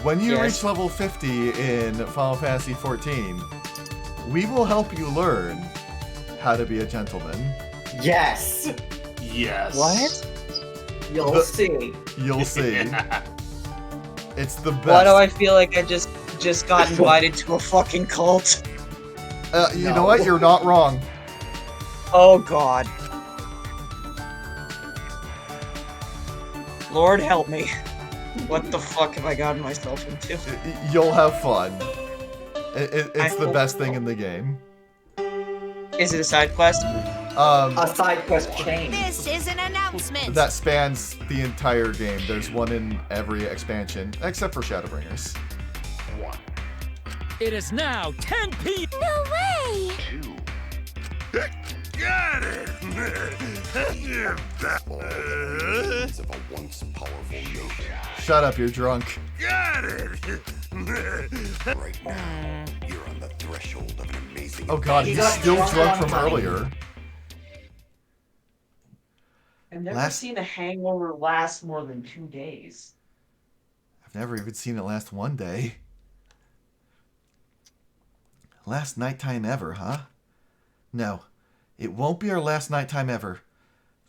Speaker 1: when you
Speaker 4: Yes?
Speaker 1: reach level 50 in Final Fantasy XIV, we will help you learn how to be a gentleman.
Speaker 2: Yes!
Speaker 3: Yes.
Speaker 4: What?
Speaker 2: You'll see.
Speaker 1: You'll see. It's the best.
Speaker 4: Why do I feel like I just got invited to a fucking cult?
Speaker 1: You know what? You're not wrong.
Speaker 4: Oh god. Lord help me. What the fuck have I gotten myself into?
Speaker 1: You'll have fun. It's
Speaker 4: I
Speaker 1: the
Speaker 4: hope
Speaker 1: best
Speaker 4: so.
Speaker 1: thing in the game.
Speaker 4: Is it a side quest?
Speaker 2: A side quest chain.
Speaker 6: This is an announcement.
Speaker 1: That spans the entire game. There's one in every expansion, except for Shadowbringers.
Speaker 11: It is now 10 p.m.
Speaker 6: No way!
Speaker 9: Got it! Of a once powerful note.
Speaker 1: Shut up, you're drunk.
Speaker 9: Got it! Right now, you're on the threshold of an amazing.
Speaker 1: Oh god, he's
Speaker 2: got
Speaker 1: still
Speaker 2: drunk
Speaker 1: drunk
Speaker 2: on
Speaker 1: from
Speaker 2: money.
Speaker 1: earlier.
Speaker 4: I've never
Speaker 1: Last-
Speaker 4: seen a hangover last more than 2 days.
Speaker 1: I've never even seen it last one day. Last nighttime ever, huh? No, it won't be our last nighttime ever.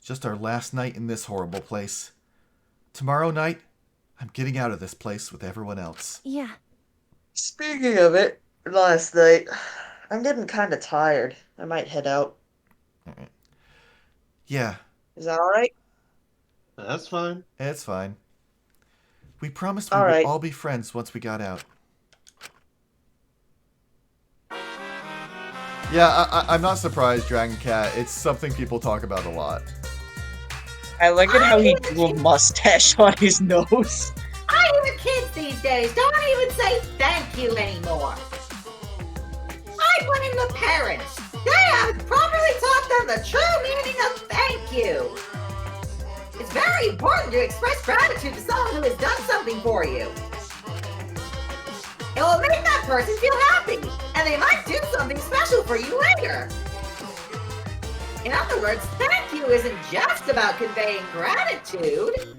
Speaker 1: Just our last night in this horrible place. Tomorrow night, I'm getting out of this place with everyone else.
Speaker 6: Yeah.
Speaker 7: Speaking of it, last night, I'm getting kind of tired. I might head out.
Speaker 1: Yeah,
Speaker 7: Is that alright?
Speaker 3: That's fine.
Speaker 1: it's fine. We promised we
Speaker 7: All
Speaker 1: would
Speaker 7: right.
Speaker 1: all be friends once we got out. Yeah, I'm not surprised, Dragon Cat. It's something people talk about a lot.
Speaker 7: I like it how he drew a mustache on his nose.
Speaker 2: The kids these days don't even say thank you anymore. I blame the parents. They haven't properly taught them the true meaning of thank you. It's very important to express gratitude to someone who has done something for you. It will make that person feel happy, and they might do something special for you later. In other words, thank you isn't just about conveying gratitude.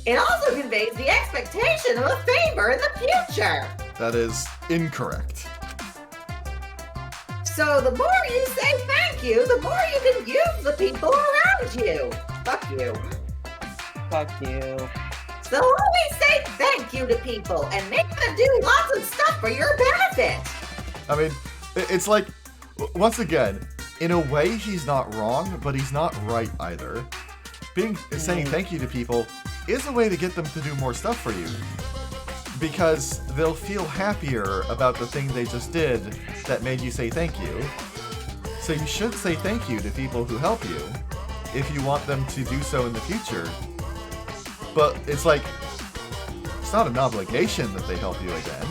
Speaker 2: It also conveys the expectation of a favor in the future.
Speaker 1: That is incorrect.
Speaker 2: So the more you say thank you, the more you can use the people around you. Fuck you.
Speaker 7: Fuck you.
Speaker 2: So always say thank you to people and make them do lots of stuff for your benefit.
Speaker 1: I mean, it's like, once again, in a way he's not wrong, but he's not right either. Saying thank you to people is a way to get them to do more stuff for you. Because they'll feel happier about the thing they just did that made you say thank you. So you should say thank you to people who help you if you want them to do so in the future. But it's like, it's not an obligation that they help you again.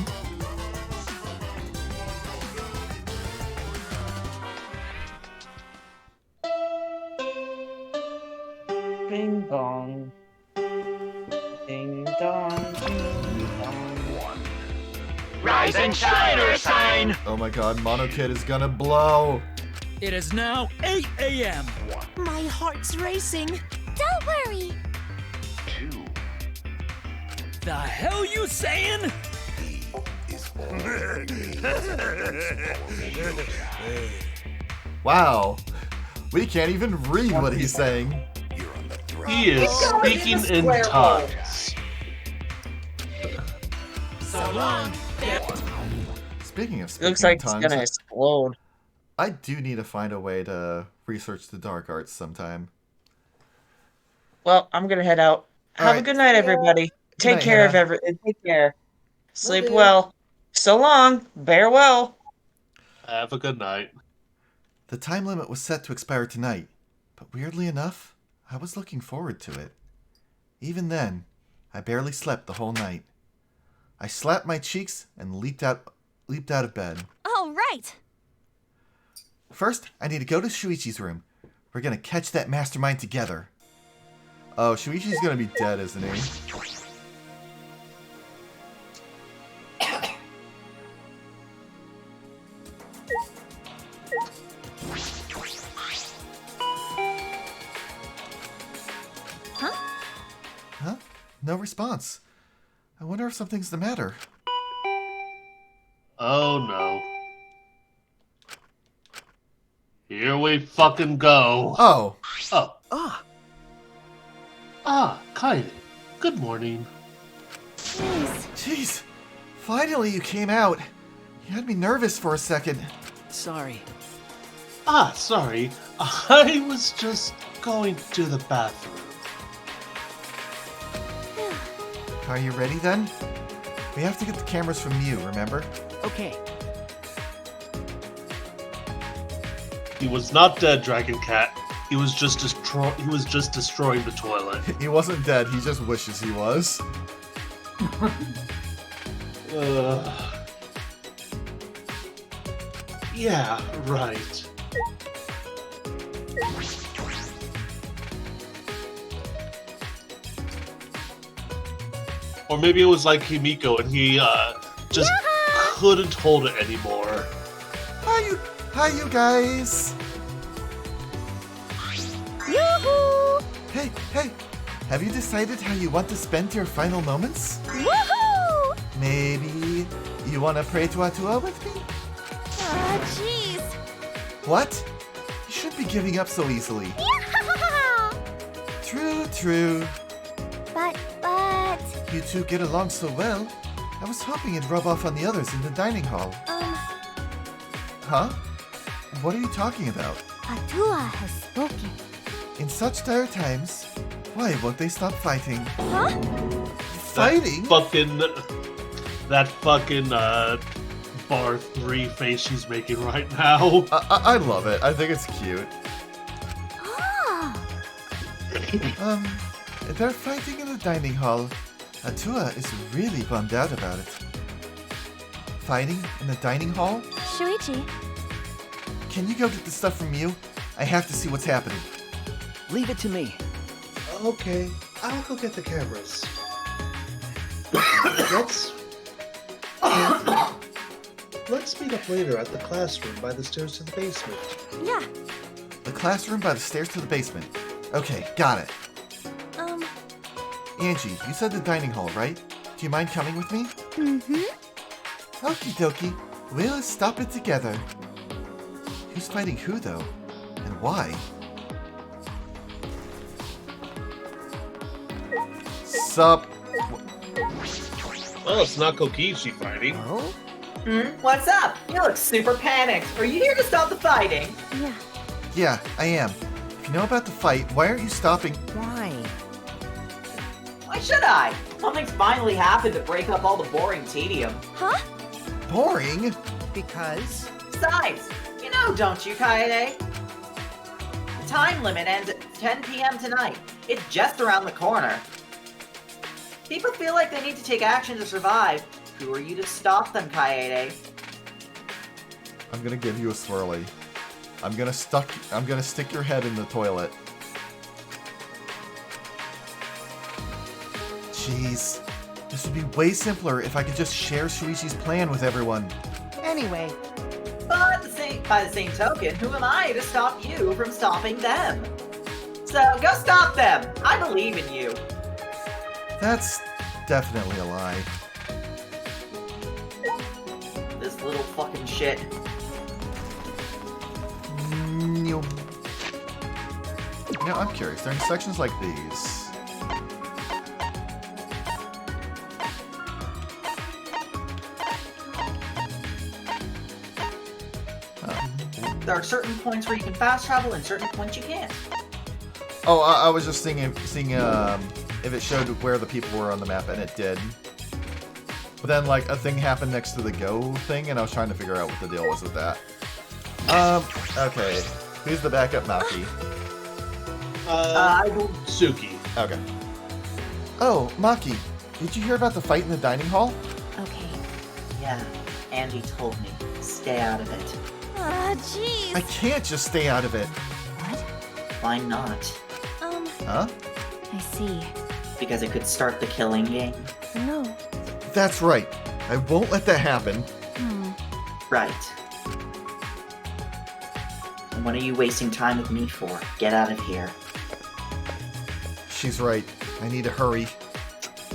Speaker 7: Ding dong. Ding dong. Ding dong.
Speaker 11: Rise and shine, Ursine!
Speaker 1: Oh my god, Mono Kid is gonna blow!
Speaker 11: It is now 8 a.m.
Speaker 6: My heart's racing.
Speaker 12: Don't worry.
Speaker 11: The hell you saying?
Speaker 1: Wow, we can't even read what he's saying.
Speaker 3: He is speaking in tongues.
Speaker 11: So long.
Speaker 1: Speaking of
Speaker 7: It
Speaker 1: speaking
Speaker 7: looks like
Speaker 1: tongues,
Speaker 7: it's gonna explode.
Speaker 1: I do need to find a way to research the dark arts sometime.
Speaker 7: Well, I'm gonna head out. Have a
Speaker 1: Alright.
Speaker 7: good night, everybody. Take
Speaker 1: night,
Speaker 7: care of
Speaker 1: Hannah.
Speaker 7: everything. Take care. Sleep
Speaker 2: do.
Speaker 7: well. So long. Bear well.
Speaker 3: Have a good night.
Speaker 1: The time limit was set to expire tonight, but weirdly enough, I was looking forward to it. Even then, I barely slept the whole night. I slapped my cheeks and leaped out of bed.
Speaker 6: All right.
Speaker 1: First, I need to go to Shuichi's room. We're gonna catch that mastermind together. Oh, Shuichi's gonna be dead, isn't he? Huh? No response. I wonder if something's the matter.
Speaker 3: Oh no. Here we fucking go.
Speaker 1: Oh,
Speaker 3: Oh.
Speaker 10: Ah,
Speaker 3: Ah, Kaede. Good morning.
Speaker 1: jeez. Finally you came out. You had me nervous for a second.
Speaker 5: sorry.
Speaker 3: Ah, sorry. I was just going to the bathroom.
Speaker 1: Are you ready then? We have to get the cameras from you, remember?
Speaker 5: Okay.
Speaker 3: He was not dead, Dragon Cat. He was just destroying the toilet.
Speaker 1: He wasn't dead, he just wishes he was.
Speaker 3: Yeah, right. Or maybe it was like Himiko and he just couldn't hold it anymore.
Speaker 1: Hi you guys.
Speaker 6: Yoo-hoo!
Speaker 1: Hey, have you decided how you want to spend your final moments?
Speaker 6: Woohoo!
Speaker 1: Maybe you want to pray to Atua with me?
Speaker 6: Jeez.
Speaker 1: What? You shouldn't be giving up so easily.
Speaker 6: Yeah!
Speaker 1: True.
Speaker 12: But...
Speaker 1: You two get along so well. I was hoping it'd rub off on the others in the dining hall. Huh? What are you talking about?
Speaker 12: Atua has spoken.
Speaker 1: In such dire times, why won't they stop fighting?
Speaker 6: Huh?
Speaker 1: fighting?
Speaker 3: That fucking bar 3 face she's making right now.
Speaker 1: I love it. I think it's cute. They're fighting in the dining hall. Atua is really bummed out about it. Fighting in the dining hall?
Speaker 12: Shuichi.
Speaker 1: Can you go get the stuff from you? I have to see what's happening.
Speaker 5: Leave it to me.
Speaker 3: Okay, I'll go get the cameras. Let's meet up later at the classroom by the stairs to the basement.
Speaker 6: Yeah.
Speaker 1: The classroom by the stairs to the basement. Okay, got it. Angie, you said the dining hall, right? Do you mind coming with me?
Speaker 12: Mm-hmm.
Speaker 1: Okie dokie. We'll stop it together. Who's fighting who, though? And why? Sup?
Speaker 3: Well, it's not Kokichi fighting.
Speaker 5: Oh?
Speaker 2: What's up? You look super panicked. Are you here to stop the fighting?
Speaker 12: Yeah.
Speaker 1: Yeah, I am. If you know about the fight, why aren't you stopping?
Speaker 5: Why?
Speaker 2: Why should I? Something's finally happened to break up all the boring tedium.
Speaker 6: Huh?
Speaker 1: Boring?
Speaker 5: Because?
Speaker 2: Besides, you know, don't you, Kaede? The time limit ends at 10 p.m. tonight. It's just around the corner. People feel like they need to take action to survive. Who are you to stop them, Kaede?
Speaker 1: I'm gonna give you a swirly. I'm gonna stick your head in the toilet. Jeez. This would be way simpler if I could just share Shuichi's plan with everyone.
Speaker 5: Anyway.
Speaker 2: But by the same token, who am I to stop you from stopping them? So go stop them! I believe in you.
Speaker 1: That's definitely a lie.
Speaker 2: This little fucking shit.
Speaker 1: Now, I'm curious, during sections like these...
Speaker 2: There are certain points where you can fast travel and certain points you can't.
Speaker 1: Oh, I was just seeing if it showed where the people were on the map, and it did. But then, like, a thing happened next to the go thing, and I was trying to figure out what the deal was with that. Okay. Who's the backup Maki?
Speaker 3: Suki.
Speaker 1: Okay. Oh, Maki, did you hear about the fight in the dining hall?
Speaker 12: Okay.
Speaker 2: Yeah, Angie told me. Stay out of it.
Speaker 6: Jeez.
Speaker 1: I can't just stay out of it.
Speaker 12: What?
Speaker 2: Why not?
Speaker 1: Huh?
Speaker 12: I see.
Speaker 2: Because it could start the killing game.
Speaker 12: No.
Speaker 1: That's right. I won't let that happen.
Speaker 2: Right. And what are you wasting time with me for? Get out of here.
Speaker 1: She's right. I need to hurry.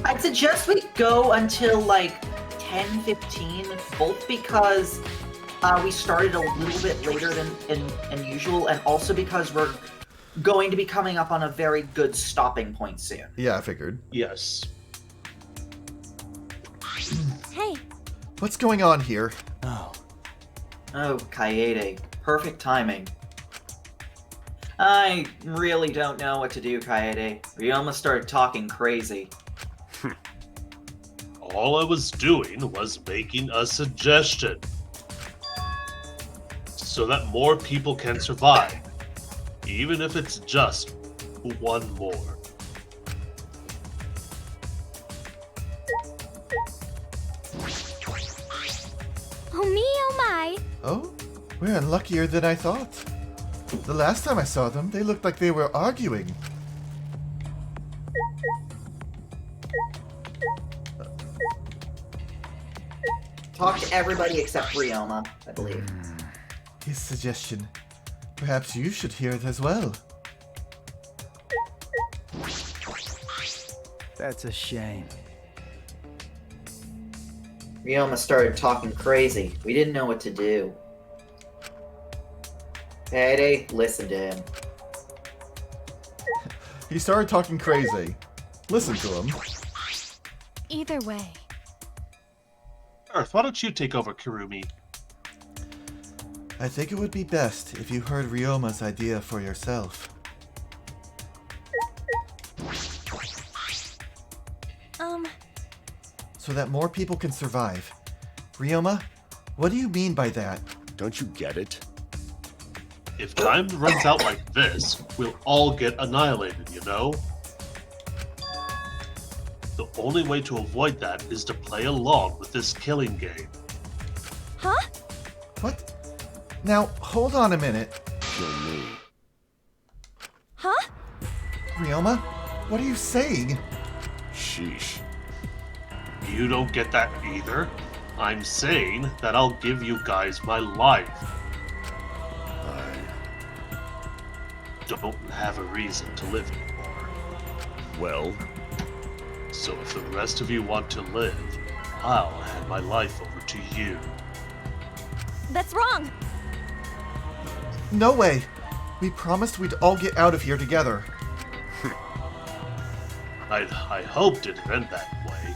Speaker 2: I'd suggest we go until like 10:15, both because we started a little bit later than usual, and also because we're going to be coming up on a very good stopping point soon.
Speaker 1: Yeah, I figured.
Speaker 3: Yes.
Speaker 12: Hey.
Speaker 1: What's going on here?
Speaker 5: Oh.
Speaker 2: Oh, Kaede. Perfect timing. I really don't know what to do, Kaede. Ryoma started talking crazy.
Speaker 3: All I was doing was making a suggestion. So that more people can survive. Even if it's just one more.
Speaker 12: Oh me, oh my.
Speaker 1: Oh? We're unluckier than I thought. The last time I saw them, they looked like they were arguing.
Speaker 2: Talk to everybody except Ryoma, I believe.
Speaker 1: His suggestion. Perhaps you should hear it as well.
Speaker 5: That's a shame.
Speaker 2: Ryoma started talking crazy. We didn't know what to do. Kaede, listen to him.
Speaker 1: He started talking crazy. Listen to him.
Speaker 12: Either way.
Speaker 3: Earth, why don't you take over Kirumi?
Speaker 1: I think it would be best if you heard Ryoma's idea for yourself. so that more people can survive. Ryoma, what do you mean by that?
Speaker 9: Don't you get it?
Speaker 3: If time runs out like this, we'll all get annihilated, you know? The only way to avoid that is to play along with this killing game.
Speaker 6: Huh?
Speaker 1: What? Now, hold on a minute.
Speaker 9: Kill me.
Speaker 6: Huh?
Speaker 1: Ryoma, what are you saying?
Speaker 9: Sheesh.
Speaker 3: You don't get that either? I'm saying that I'll give you guys my life.
Speaker 9: I
Speaker 3: Don't have a reason to live anymore.
Speaker 9: Well,
Speaker 3: So if the rest of you want to live, I'll hand my life over to you.
Speaker 6: That's wrong.
Speaker 1: No way! We promised we'd all get out of here together.
Speaker 3: I hoped it'd end that way.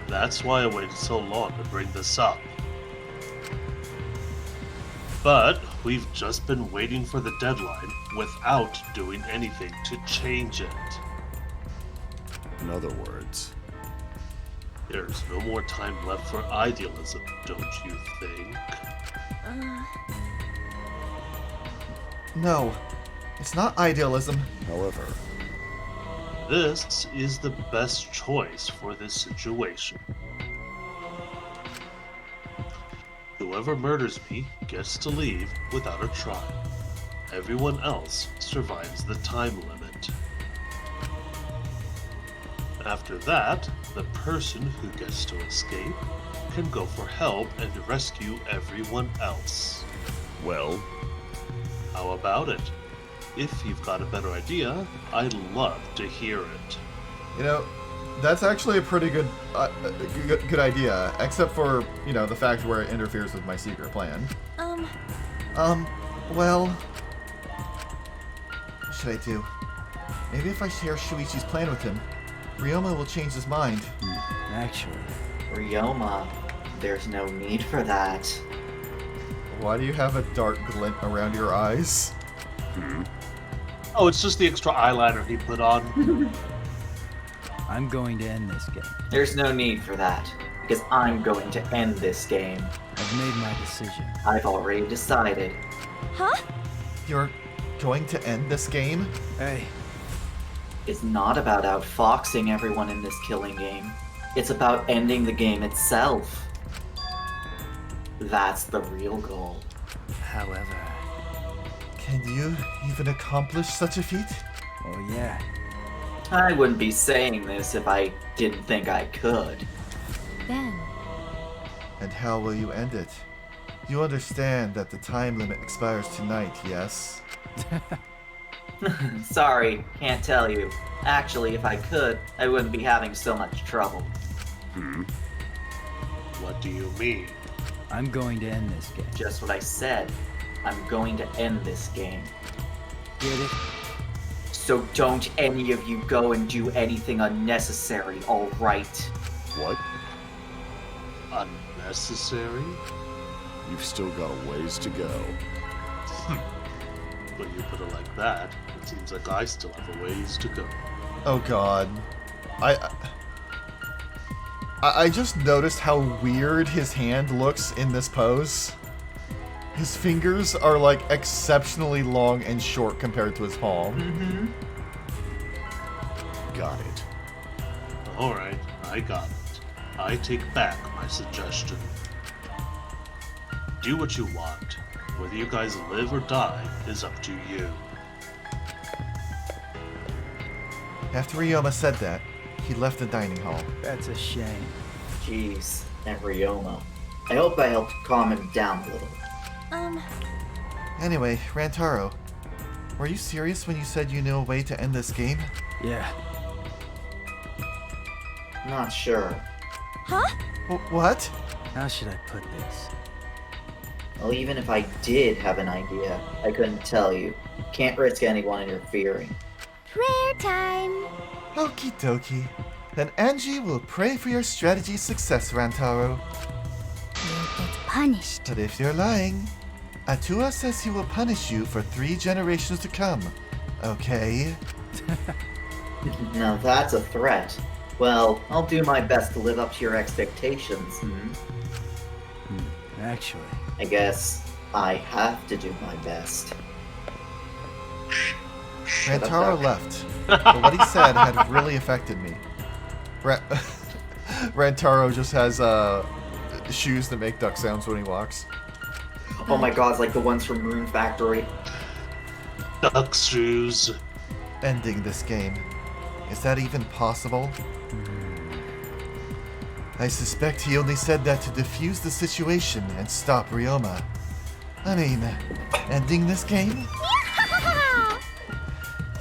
Speaker 3: That's why I waited so long to bring this up. But we've just been waiting for the deadline without doing anything to change it.
Speaker 9: in other words,
Speaker 3: There's no more time left for idealism, don't you think?
Speaker 1: No, it's not idealism.
Speaker 9: however,
Speaker 3: This is the best choice for this situation. Whoever murders me gets to leave without a trial. Everyone else survives the time limit. After that, the person who gets to escape can go for help and rescue everyone else.
Speaker 9: well,
Speaker 3: How about it? If you've got a better idea, I'd love to hear it.
Speaker 1: You know, that's actually a pretty good idea, except for, you know, the fact where it interferes with my secret plan. Well, what should I do? Maybe if I share Shuichi's plan with him, Ryoma will change his mind.
Speaker 5: Actually,
Speaker 2: Ryoma, there's no need for that.
Speaker 1: Why do you have a dark glint around your eyes?
Speaker 3: Oh, it's just the extra eyeliner he put on.
Speaker 11: I'm going to end this game.
Speaker 2: There's no need for that, because I'm going to end this game.
Speaker 11: I've made my decision.
Speaker 2: I've already decided.
Speaker 6: Huh?
Speaker 1: You're going to end this game?
Speaker 11: Hey,
Speaker 2: It's not about outfoxing everyone in this killing game. It's about ending the game itself. That's the real goal.
Speaker 11: however,
Speaker 1: Can you even accomplish such a feat?
Speaker 11: oh yeah,
Speaker 2: I wouldn't be saying this if I didn't think I could.
Speaker 12: Then,
Speaker 1: And how will you end it? You understand that the time limit expires tonight, yes?
Speaker 2: Sorry, can't tell you. Actually, if I could, I wouldn't be having so much trouble.
Speaker 3: What do you mean?
Speaker 11: I'm going to end this game.
Speaker 2: Just what I said. I'm going to end this game.
Speaker 11: Get it?
Speaker 2: So don't any of you go and do anything unnecessary, alright?
Speaker 9: what?
Speaker 3: Unnecessary?
Speaker 9: You've still got a ways to go.
Speaker 3: When you put it like that, it seems like I still have a ways to go.
Speaker 1: Oh god. I just noticed how weird his hand looks in this pose. His fingers are like exceptionally long and short compared to his palm.
Speaker 2: Mm-hmm.
Speaker 9: Got it.
Speaker 3: Alright, I got it. I take back my suggestion. Do what you want. Whether you guys live or die is up to you.
Speaker 1: After Ryoma said that, he left the dining hall.
Speaker 11: That's a shame.
Speaker 2: Jeez, and Ryoma. I hope I helped calm him down a little.
Speaker 1: Anyway, Rantaro, were you serious when you said you knew a way to end this game?
Speaker 11: Yeah,
Speaker 2: Not sure.
Speaker 6: Huh?
Speaker 1: What?
Speaker 11: how should I put this?
Speaker 2: Well, even if I did have an idea, I couldn't tell you. Can't risk anyone interfering.
Speaker 12: prayer time.
Speaker 1: Okie dokie. Then Angie will pray for your strategy's success, Rantaro.
Speaker 12: You'll get punished.
Speaker 1: But if you're lying, Atua says he will punish you for 3 generations to come. Okay?
Speaker 2: Now that's a threat. Well, I'll do my best to live up to your expectations.
Speaker 11: Actually,
Speaker 2: I guess I have to do my best.
Speaker 1: Rantaro left, but what he said had really affected me. Rantaro just has shoes that make duck sounds when he walks.
Speaker 2: Oh my god, it's like the ones from Moon Factory.
Speaker 3: Duck shoes.
Speaker 1: Ending this game. Is that even possible? I suspect he only said that to defuse the situation and stop Ryoma. I mean, ending this game?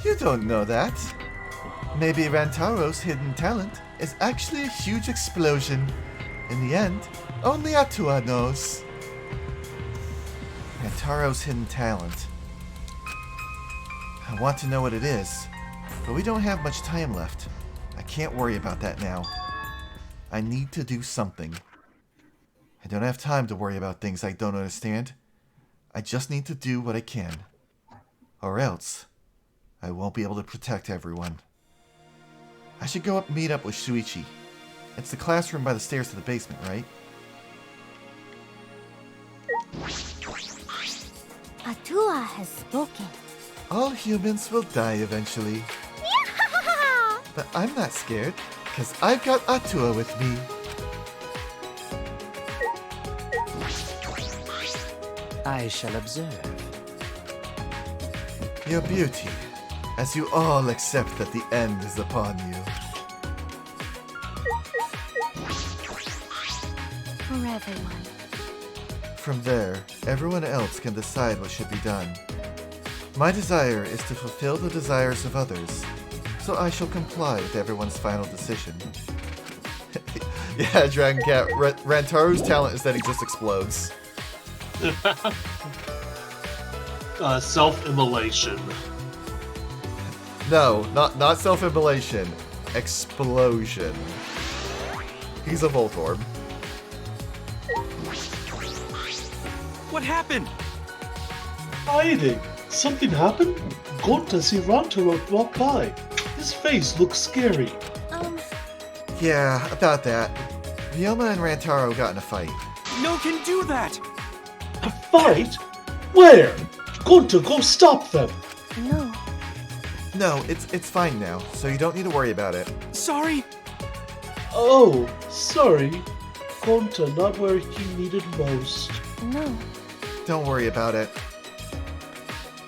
Speaker 1: You don't know that. Maybe Rantaro's hidden talent is actually a huge explosion. In the end, only Atua knows. Rantaro's hidden talent. I want to know what it is, but we don't have much time left. I can't worry about that now. I need to do something. I don't have time to worry about things I don't understand. I just need to do what I can. Or else, I won't be able to protect everyone. I should go meet up with Shuichi. It's the classroom by the stairs to the basement, right?
Speaker 12: Atua has spoken.
Speaker 1: All humans will die eventually. But I'm not scared, because I've got Atua with me.
Speaker 5: I shall observe.
Speaker 1: Your beauty, as you all accept that the end is upon you.
Speaker 12: For everyone.
Speaker 1: From there, everyone else can decide what should be done. My desire is to fulfill the desires of others, so I shall comply with everyone's final decision. Yeah, Dragon Cat, Rantaro's talent is that he just explodes.
Speaker 3: Self-immolation.
Speaker 1: No, not self-immolation. Explosion. He's a Voltorb.
Speaker 10: What happened?
Speaker 3: Hiding. Something happened? Gonta see Rantaro walk by. His face looks scary.
Speaker 1: Yeah, about that. Ryoma and Rantaro got in a fight.
Speaker 10: No can do that!
Speaker 3: A fight? Where? Gonta, go stop them!
Speaker 12: No.
Speaker 1: No, it's fine now, so you don't need to worry about it.
Speaker 10: Sorry!
Speaker 3: Oh, sorry. Gonta not where he needed most.
Speaker 12: No.
Speaker 1: Don't worry about it.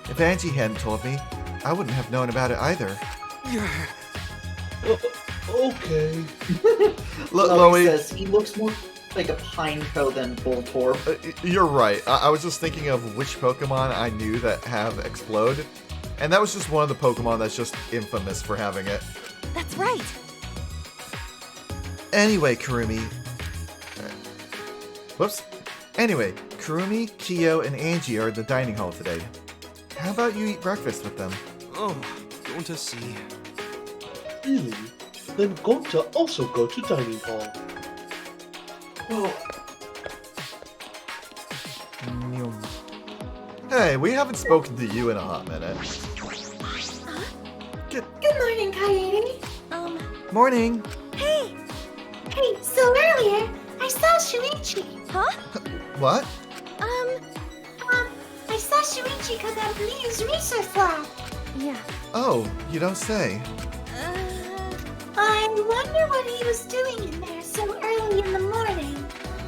Speaker 1: If Angie hadn't told me, I wouldn't have known about it either.
Speaker 3: Okay.
Speaker 1: Loey
Speaker 2: says he looks more like a Pineco than Voltorb.
Speaker 1: You're right. I was just thinking of which Pokemon I knew that have Explode, and that was just one of the Pokemon that's just infamous for having it.
Speaker 6: That's right.
Speaker 1: Anyway, Kurumi. Whoops. Anyway, Kurumi, Kyo, and Angie are in the dining hall today. How about you eat breakfast with them?
Speaker 10: Oh, going to see.
Speaker 3: Really? Then Gonta also go to dining hall.
Speaker 1: Hey, we haven't spoken to you in a hot minute.
Speaker 13: Good morning, Kaede.
Speaker 1: Morning.
Speaker 13: Hey! Hey, so earlier, I saw Shuichi.
Speaker 6: Huh?
Speaker 1: What?
Speaker 13: I saw Shuichi come out of Ryu's research lab.
Speaker 6: Yeah.
Speaker 1: Oh, you don't say.
Speaker 13: I wonder what he was doing in there so early in the morning.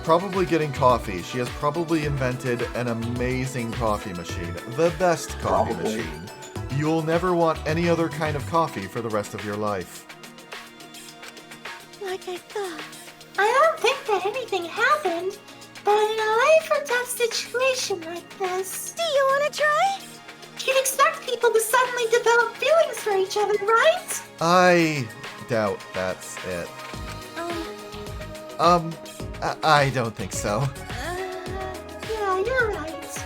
Speaker 1: Probably getting coffee. She has probably invented an amazing coffee machine. The best coffee machine. You'll never want any other kind of coffee for the rest of your life.
Speaker 13: Like I thought. I don't think that anything happened, but in a life or death situation like this...
Speaker 6: Do you want to try?
Speaker 13: You'd expect people to suddenly develop feelings for each other, right?
Speaker 1: I doubt that's it. I don't think so.
Speaker 13: Yeah, you're right.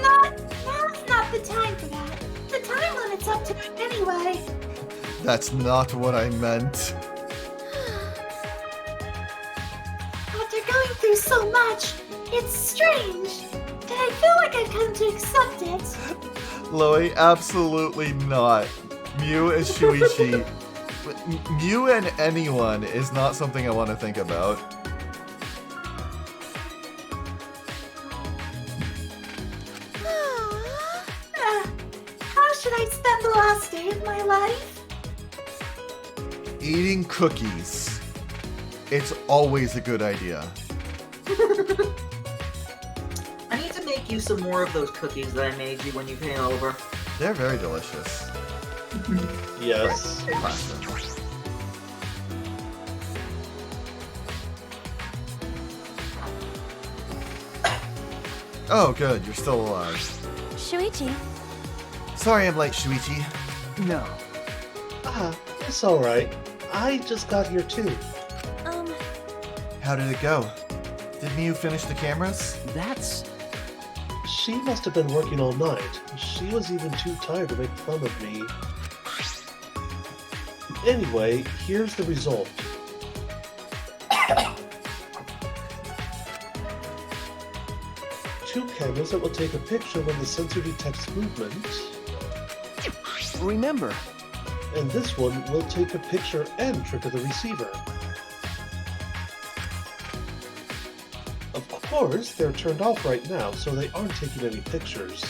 Speaker 13: Now's not the time for that. The time limit's up to it anyway.
Speaker 1: That's not what I meant.
Speaker 13: After going through so much, it's strange. And I feel like I've come to accept it.
Speaker 1: Loey, absolutely not. Mew and Shuichi You and anyone is not something I want to think about.
Speaker 13: How should I spend the last day of my life?
Speaker 1: Eating cookies. It's always a good idea.
Speaker 2: I need to make you some more of those cookies that I made you when you came over.
Speaker 1: They're very delicious.
Speaker 3: Yes.
Speaker 1: Pasta. Oh, good. You're still alive.
Speaker 6: Shuichi,
Speaker 1: Sorry I'm late, Shuichi.
Speaker 11: No.
Speaker 3: Ah, it's alright. I just got here too.
Speaker 1: How did it go? Did Miu finish the cameras?
Speaker 11: That's...
Speaker 3: She must have been working all night. She was even too tired to make fun of me. Anyway, here's the result. Two cameras that will take a picture when the sensor detects movement.
Speaker 5: Remember,
Speaker 3: And this one will take a picture and trigger the receiver. Of course, they're turned off right now, so they aren't taking any pictures.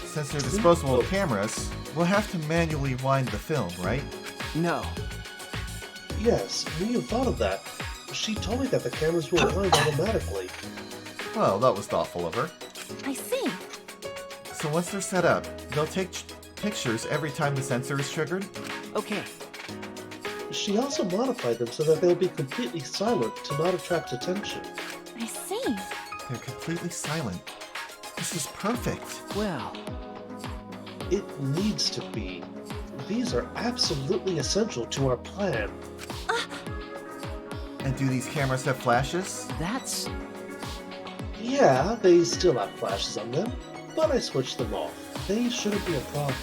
Speaker 1: Since they're disposable cameras, we'll have to manually wind the film, right?
Speaker 5: no.
Speaker 3: Yes, Miu thought of that. She told me that the cameras will wind automatically.
Speaker 1: Well, that was thoughtful of her.
Speaker 6: I see.
Speaker 1: So once they're set up, they'll take pictures every time the sensor is triggered?
Speaker 5: Okay.
Speaker 3: She also modified them so that they'll be completely silent to not attract attention.
Speaker 6: I see.
Speaker 1: They're completely silent. This is perfect.
Speaker 5: Well,
Speaker 3: It needs to be. These are absolutely essential to our plan.
Speaker 1: And do these cameras have flashes?
Speaker 5: that's...
Speaker 3: Yeah, they still have flashes on them, but I switched them off. They shouldn't be a problem.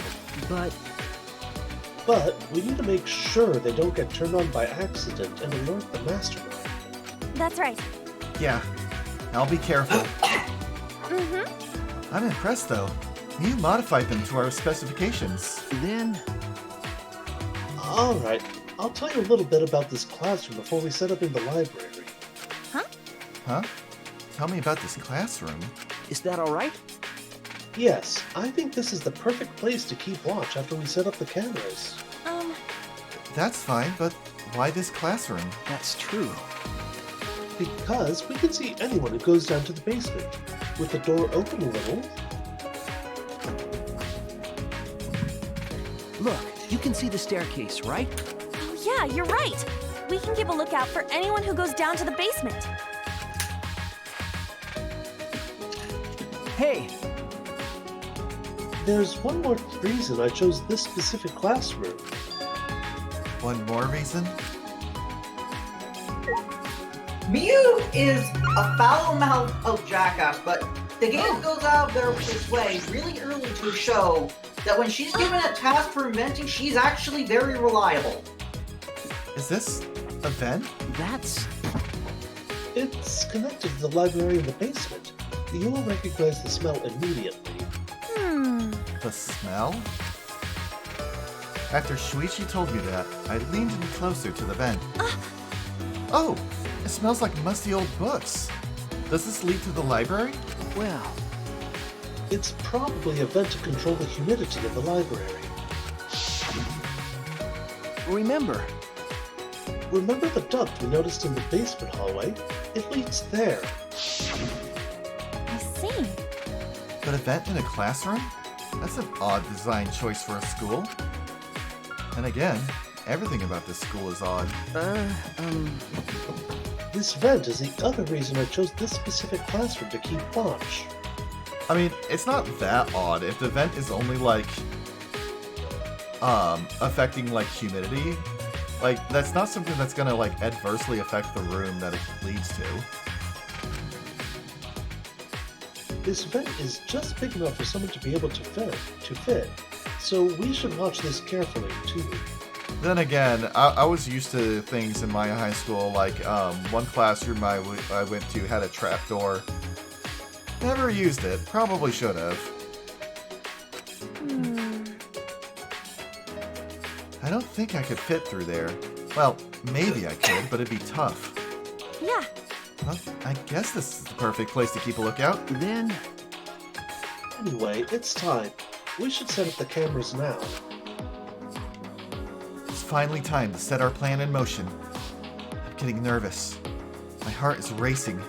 Speaker 3: But we need to make sure they don't get turned on by accident and alert the mastermind.
Speaker 6: That's right.
Speaker 1: Yeah. I'll be careful.
Speaker 6: Mm-hmm.
Speaker 1: I'm impressed, though. You modified them to our specifications.
Speaker 5: Then...
Speaker 3: Alright, I'll tell you a little bit about this classroom before we set up in the library.
Speaker 1: Huh? Tell me about this classroom.
Speaker 5: Is that alright?
Speaker 3: Yes, I think this is the perfect place to keep watch after we set up the cameras.
Speaker 1: That's fine, but why this classroom?
Speaker 5: That's true.
Speaker 3: Because we can see anyone who goes down to the basement. With the door open a little,
Speaker 5: Look, you can see the staircase, right?
Speaker 6: Oh, yeah, you're right. We can keep a lookout for anyone who goes down to the basement.
Speaker 5: Hey,
Speaker 3: there's one more reason I chose this specific classroom.
Speaker 1: One more reason?
Speaker 2: Miu is a foul-mouthed jackass, but the game goes out of its way really early to show that when she's given a task for inventing, she's actually very reliable.
Speaker 1: Is this a vent?
Speaker 5: that's...
Speaker 3: It's connected to the library in the basement. You'll recognize the smell immediately.
Speaker 1: The smell? After Shuichi told me that, I leaned in closer to the vent. Oh! It smells like musty old books. Does this lead to the library?
Speaker 5: well...
Speaker 3: It's probably a vent to control the humidity in the library.
Speaker 5: Remember,
Speaker 3: Remember the duct we noticed in the basement hallway? It leads there.
Speaker 6: I see.
Speaker 1: But a vent in a classroom? That's an odd design choice for a school. And again, everything about this school is odd.
Speaker 3: This vent is the other reason I chose this specific classroom to keep watch.
Speaker 1: I mean, it's not that odd if the vent is only like, affecting like humidity. Like, that's not something that's gonna like adversely affect the room that it leads to.
Speaker 3: This vent is just big enough for someone to be able to fit. So we should watch this carefully too.
Speaker 1: Then again, I was used to things in my high school, like, one classroom I went to had a trapdoor. Never used it. Probably should have. I don't think I could fit through there. Well, maybe I could, but it'd be tough.
Speaker 6: Yeah.
Speaker 1: Well, I guess this is the perfect place to keep a lookout.
Speaker 5: Then...
Speaker 3: Anyway, it's time. We should set up the cameras now.
Speaker 1: It's finally time to set our plan in motion. I'm getting nervous. My heart is racing.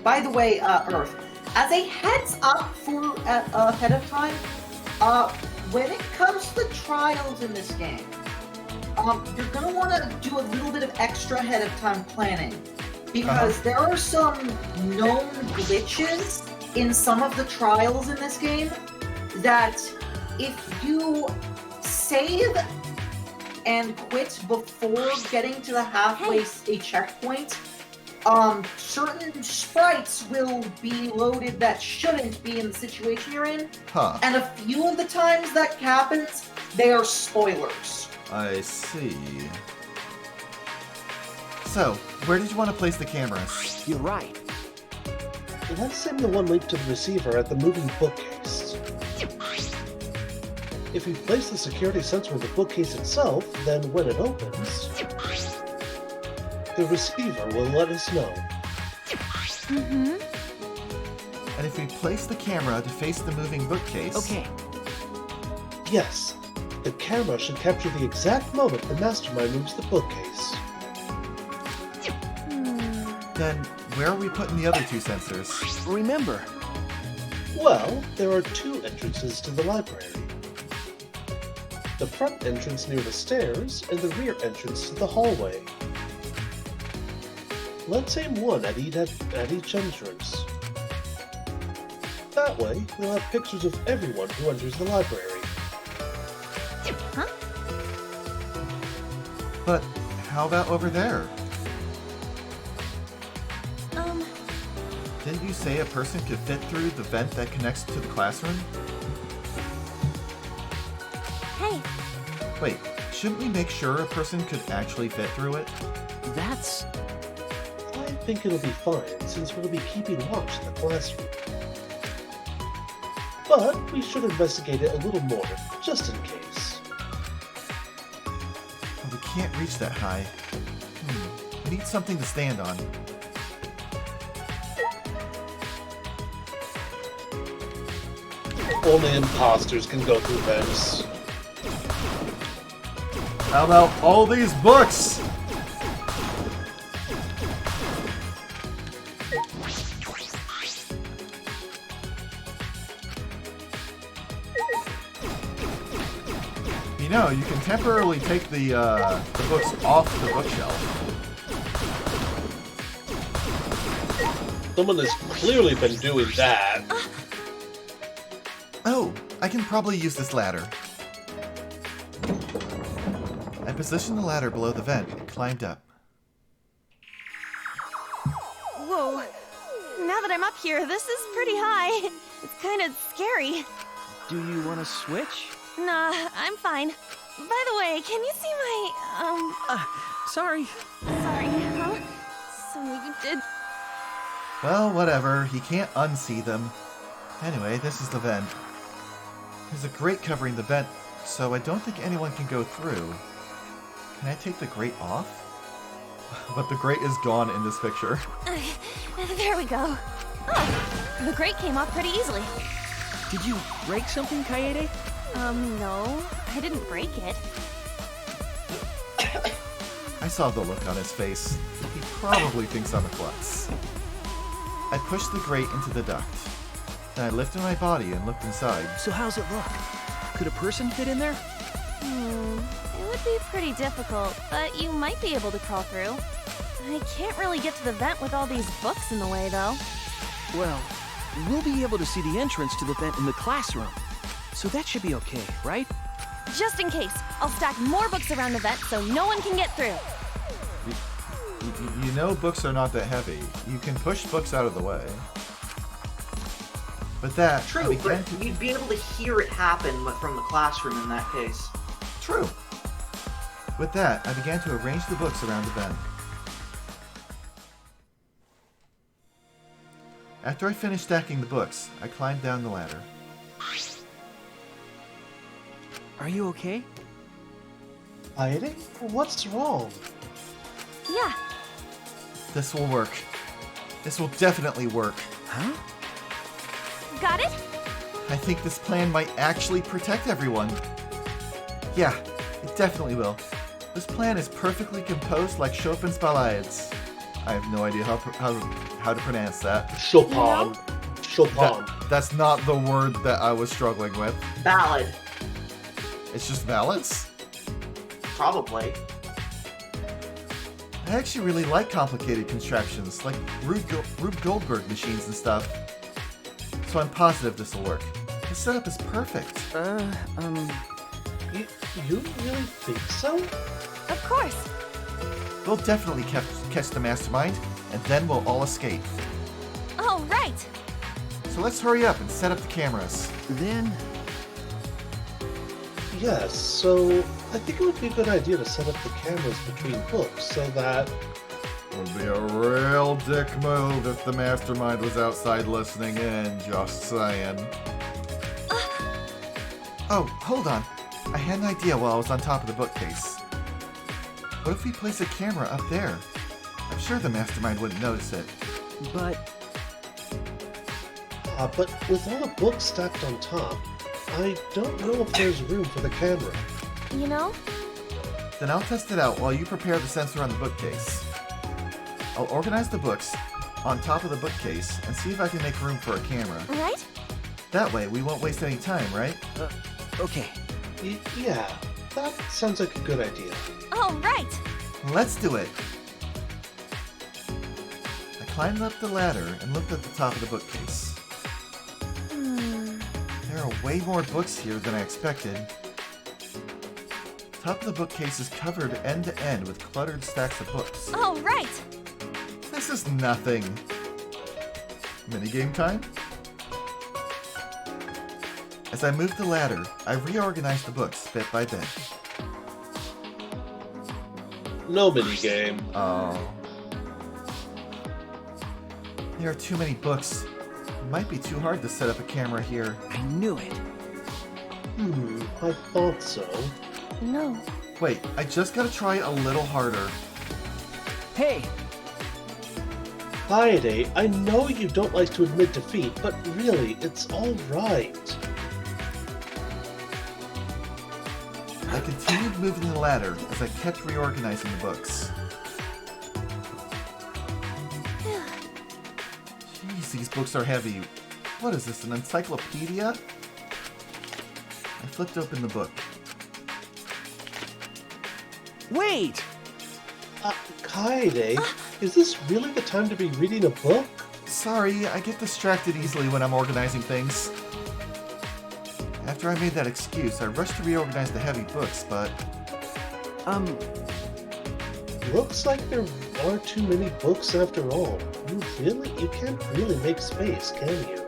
Speaker 2: By the way, Earth, as a heads up for ahead of time, when it comes to the trials in this game, you're gonna want to do a little bit of extra ahead of time planning, because there are some known glitches in some of the trials in this game that if you save and quit before getting to the halfway checkpoint, certain sprites will be loaded that shouldn't be in the situation you're in.
Speaker 1: Huh.
Speaker 2: And a few of the times that happens, they are spoilers.
Speaker 1: I see. So, where did you want to place the cameras?
Speaker 5: You're right.
Speaker 3: Let's aim the one linked to the receiver at the moving bookcase. If we place the security sensor in the bookcase itself, then when it opens, the receiver will let us know.
Speaker 1: And if we place the camera to face the moving bookcase...
Speaker 5: Okay.
Speaker 3: Yes, the camera should capture the exact moment the mastermind moves the bookcase.
Speaker 1: Then, where are we putting the other two sensors?
Speaker 5: Remember.
Speaker 3: Well, there are two entrances to the library. The front entrance near the stairs, and the rear entrance to the hallway. Let's aim one at each entrance. That way, we'll have pictures of everyone who enters the library.
Speaker 6: Huh?
Speaker 1: But how about over there? Didn't you say a person could fit through the vent that connects to the classroom?
Speaker 6: Hey.
Speaker 1: Wait, shouldn't we make sure a person could actually fit through it?
Speaker 5: That's...
Speaker 3: I think it'll be fine, since we'll be keeping watch in the classroom. But we should investigate it a little more, just in case.
Speaker 1: Well, we can't reach that high. We need something to stand on.
Speaker 3: Only imposters can go through vents.
Speaker 1: How about all these books? You know, you can temporarily take the books off the bookshelf.
Speaker 3: Someone has clearly been doing that.
Speaker 1: Oh, I can probably use this ladder. I positioned the ladder below the vent and climbed up.
Speaker 6: Whoa. Now that I'm up here, this is pretty high. It's kind of scary.
Speaker 5: Do you want to switch?
Speaker 6: Nah, I'm fine. By the way, can you see my,
Speaker 5: Sorry.
Speaker 6: Sorry, huh? So you did...
Speaker 1: Well, whatever. He can't unsee them. Anyway, this is the vent. There's a grate covering the vent, so I don't think anyone can go through. Can I take the grate off? But the grate is gone in this picture.
Speaker 6: There we go. Oh, the grate came off pretty easily.
Speaker 5: Did you break something, Kaede?
Speaker 6: No. I didn't break it.
Speaker 1: I saw the look on his face. He probably thinks I'm a klutz. I pushed the grate into the duct. Then I lifted my body and looked inside.
Speaker 5: So how's it look? Could a person fit in there?
Speaker 6: It would be pretty difficult, but you might be able to crawl through. I can't really get to the vent with all these books in the way, though.
Speaker 5: Well, we'll be able to see the entrance to the vent in the classroom. So that should be okay, right?
Speaker 6: Just in case, I'll stack more books around the vent so no one can get through.
Speaker 1: You know books are not that heavy. You can push books out of the way. But that...
Speaker 2: True, but you'd be able to hear it happen from the classroom in that case.
Speaker 1: True. With that, I began to arrange the books around the vent. After I finished stacking the books, I climbed down the ladder.
Speaker 5: Are you okay?
Speaker 3: Hiding? What's wrong?
Speaker 6: Yeah.
Speaker 1: This will work. This will definitely work.
Speaker 5: Huh?
Speaker 6: Got it?
Speaker 1: I think this plan might actually protect everyone. Yeah, it definitely will. This plan is perfectly composed like Chopin's ballades. I have no idea how to pronounce that.
Speaker 3: Chopin. Chopin.
Speaker 1: That's not the word that I was struggling with.
Speaker 2: Ballad.
Speaker 1: It's just ballads?
Speaker 2: Probably.
Speaker 1: I actually really like complicated contraptions, like Rube Goldberg machines and stuff. So I'm positive this will work. The setup is perfect.
Speaker 3: You really think so?
Speaker 6: Of course.
Speaker 1: We'll definitely catch the mastermind, and then we'll all escape.
Speaker 6: Oh, right.
Speaker 1: So let's hurry up and set up the cameras.
Speaker 5: Then,
Speaker 3: Yes, so I think it would be a good idea to set up the cameras between books so that...
Speaker 1: It would be a real dick move if the mastermind was outside listening in, just saying. Oh, hold on. I had an idea while I was on top of the bookcase. What if we place a camera up there? I'm sure the mastermind wouldn't notice it.
Speaker 5: but
Speaker 3: But with all the books stacked on top, I don't know if there's room for the camera.
Speaker 6: You know?
Speaker 1: Then I'll test it out while you prepare the sensor on the bookcase. I'll organize the books on top of the bookcase and see if I can make room for a camera.
Speaker 6: Right?
Speaker 1: That way, we won't waste any time, right?
Speaker 5: okay.
Speaker 3: Yeah, that sounds like a good idea.
Speaker 6: Oh, right.
Speaker 1: Let's do it! I climbed up the ladder and looked at the top of the bookcase. There are way more books here than I expected. Top of the bookcase is covered end to end with cluttered stacks of books.
Speaker 6: Oh, right.
Speaker 1: This is nothing. Minigame time? As I moved the ladder, I reorganized the books bit by bit.
Speaker 3: No minigame.
Speaker 1: Oh. There are too many books. It might be too hard to set up a camera here.
Speaker 5: I knew it.
Speaker 3: I thought so.
Speaker 12: No.
Speaker 1: Wait, I just gotta try a little harder.
Speaker 5: Hey,
Speaker 3: Hayate, I know you don't like to admit defeat, but really, it's alright.
Speaker 1: I continued moving the ladder as I kept reorganizing the books. Jeez, these books are heavy. What is this, an encyclopedia? I flipped open the book.
Speaker 5: wait!
Speaker 3: Kaede, is this really the time to be reading a book?
Speaker 1: Sorry, I get distracted easily when I'm organizing things. After I made that excuse, I rushed to reorganize the heavy books, but...
Speaker 3: Looks like there are too many books after all. You can't really make space, can you?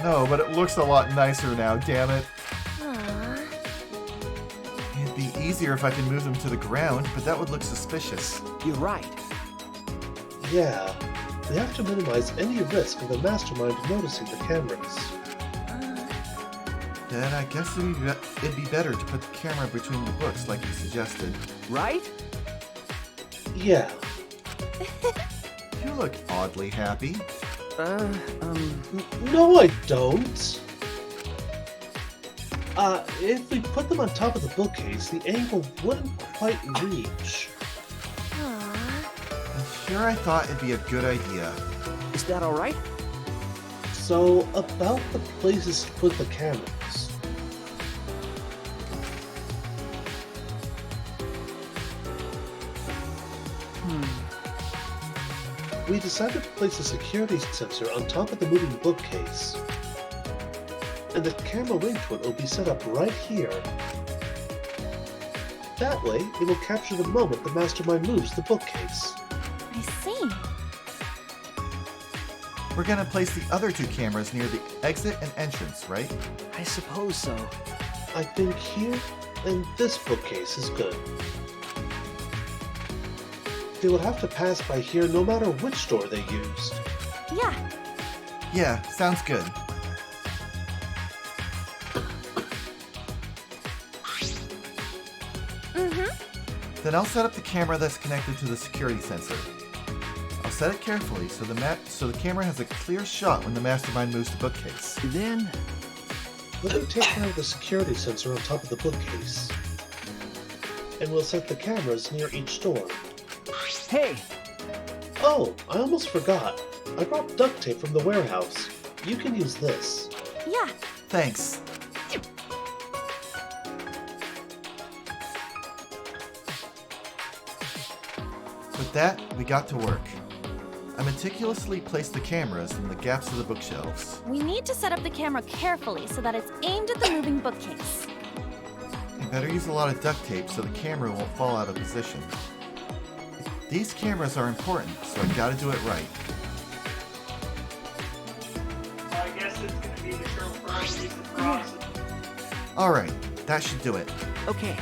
Speaker 1: No, but it looks a lot nicer now, damn it.
Speaker 12: Aww.
Speaker 1: It'd be easier if I could move them to the ground, but that would look suspicious.
Speaker 5: You're right.
Speaker 3: Yeah, we have to minimize any risk of the mastermind noticing the cameras.
Speaker 1: Then I guess it'd be better to put the camera between the books like you suggested.
Speaker 5: Right?
Speaker 3: Yeah.
Speaker 1: You look oddly happy.
Speaker 3: No, I don't. If we put them on top of the bookcase, the angle wouldn't quite reach.
Speaker 1: I'm sure I thought it'd be a good idea.
Speaker 5: Is that alright?
Speaker 3: So, about the places to put the cameras. We decided to place a security sensor on top of the moving bookcase. And the camera linked to it will be set up right here. That way, it will capture the moment the mastermind moves the bookcase.
Speaker 6: I see.
Speaker 1: We're gonna place the other two cameras near the exit and entrance, right?
Speaker 5: I suppose so.
Speaker 3: I think here and this bookcase is good. They will have to pass by here no matter which door they used.
Speaker 6: Yeah.
Speaker 1: Yeah, sounds good. Then I'll set up the camera that's connected to the security sensor. I'll set it carefully so the camera has a clear shot when the mastermind moves the bookcase.
Speaker 5: Then...
Speaker 3: Let me take care of the security sensor on top of the bookcase. And we'll set the cameras near each door.
Speaker 5: Hey!
Speaker 3: Oh, I almost forgot. I brought duct tape from the warehouse. You can use this.
Speaker 6: Yeah.
Speaker 1: Thanks. With that, we got to work. I meticulously placed the cameras in the gaps of the bookshelves.
Speaker 6: We need to set up the camera carefully so that it's aimed at the moving bookcase.
Speaker 1: I better use a lot of duct tape so the camera won't fall out of position. These cameras are important, so I gotta do it right.
Speaker 2: I guess it's gonna be the show for
Speaker 1: Alright, that should do it.
Speaker 5: Okay.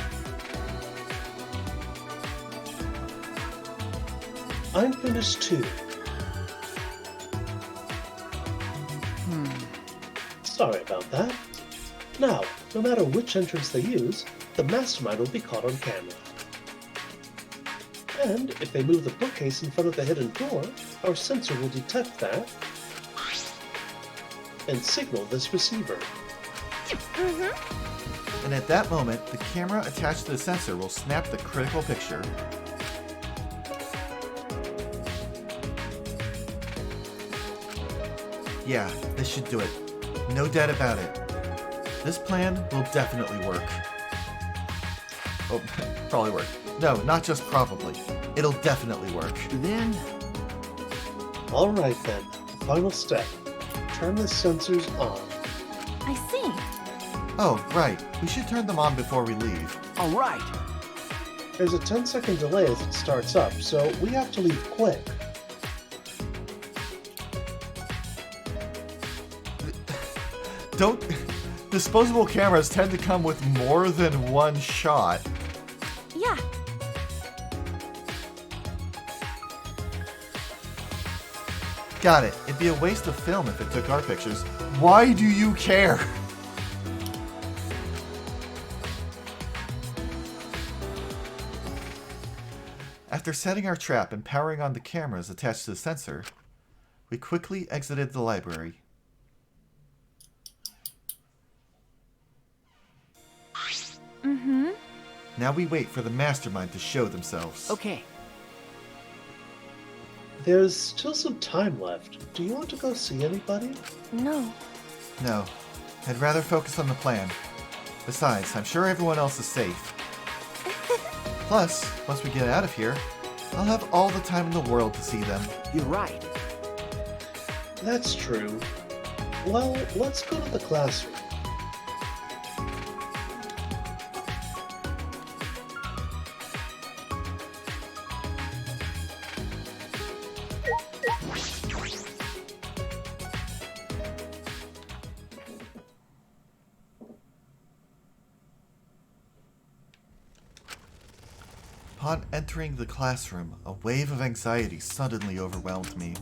Speaker 3: I'm finished too. Sorry about that. Now, no matter which entrance they use, the mastermind will be caught on camera. And if they move the bookcase in front of the hidden door, our sensor will detect that and signal this receiver.
Speaker 1: And at that moment, the camera attached to the sensor will snap the critical picture. Yeah, this should do it. No doubt about it. This plan will definitely work. Oh, probably work. No, not just probably. It'll definitely work.
Speaker 5: Then...
Speaker 3: Alright then, final step. Turn the sensors on.
Speaker 6: I see.
Speaker 1: Oh, right. We should turn them on before we leave.
Speaker 5: Alright.
Speaker 3: There's a 10-second delay as it starts up, so we have to leave quick.
Speaker 1: Don't... Disposable cameras tend to come with more than one shot.
Speaker 6: Yeah.
Speaker 1: Got it. It'd be a waste of film if it took our pictures. Why do you care? After setting our trap and powering on the cameras attached to the sensor, we quickly exited the library. Now we wait for the mastermind to show themselves.
Speaker 5: Okay.
Speaker 3: There's still some time left. Do you want to go see anybody?
Speaker 6: No.
Speaker 1: No. I'd rather focus on the plan. Besides, I'm sure everyone else is safe. Plus, once we get out of here, I'll have all the time in the world to see them.
Speaker 5: You're right.
Speaker 3: That's true. Well, let's go to the classroom.
Speaker 1: Upon entering the classroom, a wave of anxiety suddenly overwhelmed me.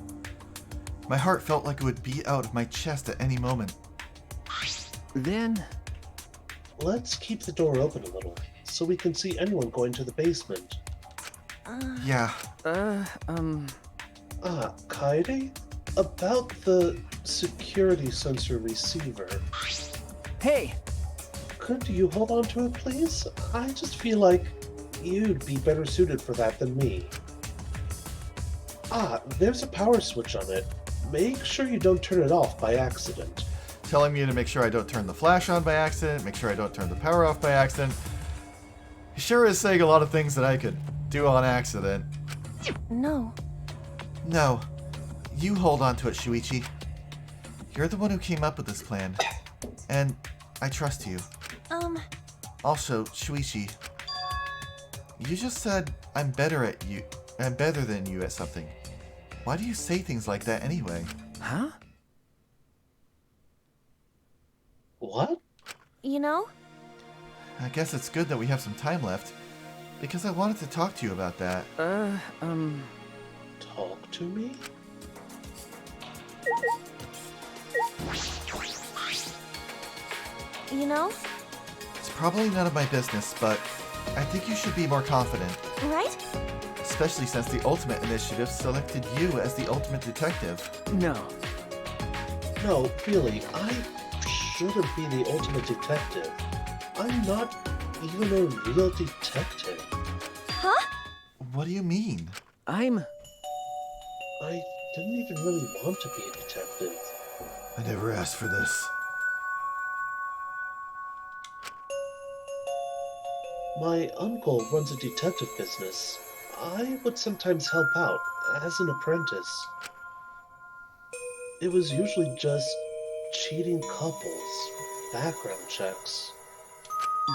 Speaker 1: My heart felt like it would beat out of my chest at any moment.
Speaker 5: Then...
Speaker 3: Let's keep the door open a little, so we can see anyone going to the basement.
Speaker 1: Yeah.
Speaker 3: Kaede? About the security sensor receiver.
Speaker 5: Hey!
Speaker 3: Could you hold on to it, please? I just feel like you'd be better suited for that than me. There's a power switch on it. Make sure you don't turn it off by accident.
Speaker 1: Telling me to make sure I don't turn the flash on by accident, make sure I don't turn the power off by accident. He sure is saying a lot of things that I could do on accident.
Speaker 6: No.
Speaker 1: No. You hold on to it, Shuichi. You're the one who came up with this plan. And I trust you. Also, Shuichi, you just said I'm better than you at something. Why do you say things like that anyway?
Speaker 5: Huh?
Speaker 3: What?
Speaker 6: You know?
Speaker 1: I guess it's good that we have some time left, because I wanted to talk to you about that.
Speaker 3: Talk to me?
Speaker 6: You know?
Speaker 1: It's probably none of my business, but I think you should be more confident.
Speaker 6: right?
Speaker 1: Especially since the Ultimate Initiative selected you as the Ultimate Detective.
Speaker 5: No.
Speaker 3: No, really, I shouldn't be the ultimate detective. I'm not even a real detective.
Speaker 6: Huh?
Speaker 1: What do you mean?
Speaker 3: I didn't even really want to be a detective.
Speaker 1: I never asked for this.
Speaker 3: My uncle runs a detective business. I would sometimes help out as an apprentice. It was usually just cheating couples, background checks.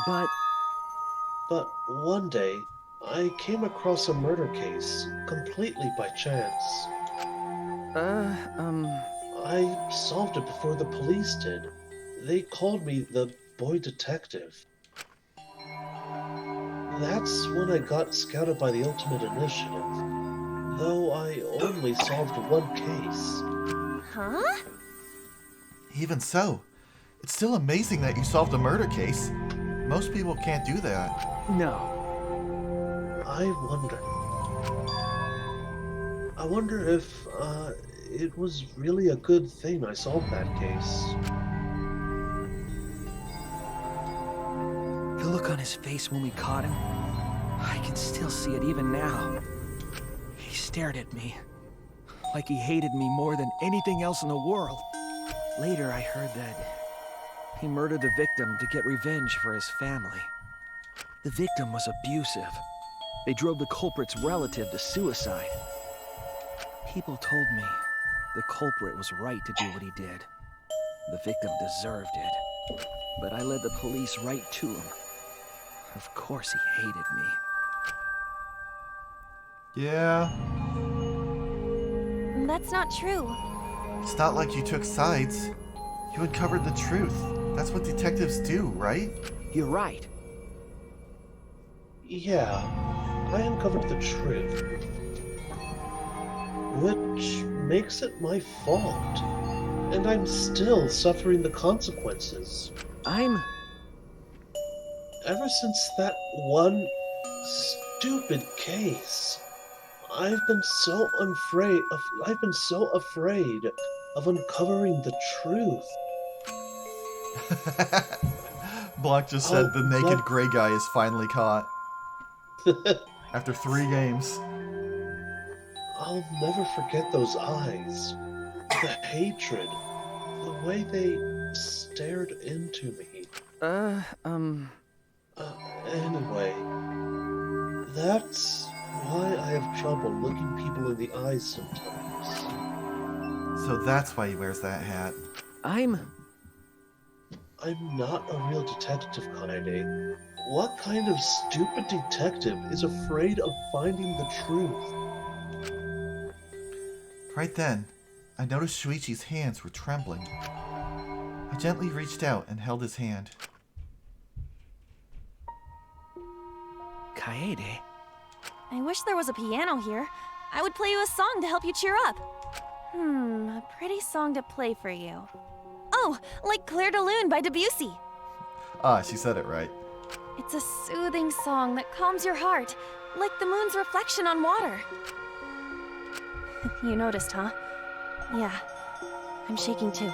Speaker 3: But one day, I came across a murder case completely by chance. I solved it before the police did. They called me the boy detective. That's when I got scouted by the Ultimate Initiative, though I only solved one case.
Speaker 6: Huh?
Speaker 1: Even so, it's still amazing that you solved a murder case. Most people can't do that.
Speaker 5: No.
Speaker 3: I wonder if, it was really a good thing I solved that case.
Speaker 5: The look on his face when we caught him, I can still see it even now. He stared at me, like he hated me more than anything else in the world. Later, I heard that he murdered the victim to get revenge for his family. The victim was abusive. They drove the culprit's relative to suicide. People told me the culprit was right to do what he did. The victim deserved it. But I led the police right to him. Of course he hated me.
Speaker 1: Yeah.
Speaker 6: That's not true.
Speaker 1: It's not like you took sides. You uncovered the truth. That's what detectives do, right?
Speaker 5: You're right.
Speaker 3: Yeah, I uncovered the truth. Which makes it my fault. And I'm still suffering the consequences. Ever since that one stupid case, I've been so afraid of uncovering the truth.
Speaker 1: Blanc just said the naked gray guy is finally caught. After 3 games.
Speaker 3: I'll never forget those eyes. The hatred. The way they stared into me. Anyway, that's why I have trouble looking people in the eyes sometimes.
Speaker 1: So that's why he wears that hat.
Speaker 3: I'm not a real detective, Kaede. What kind of stupid detective is afraid of finding the truth?
Speaker 1: Right then, I noticed Shuichi's hands were trembling. I gently reached out and held his hand.
Speaker 5: Kaede?
Speaker 6: I wish there was a piano here. I would play you a song to help you cheer up. A pretty song to play for you. Oh, like Clair de Lune by Debussy.
Speaker 1: Ah, she said it right.
Speaker 6: It's a soothing song that calms your heart, like the moon's reflection on water. You noticed, huh? Yeah, I'm shaking too.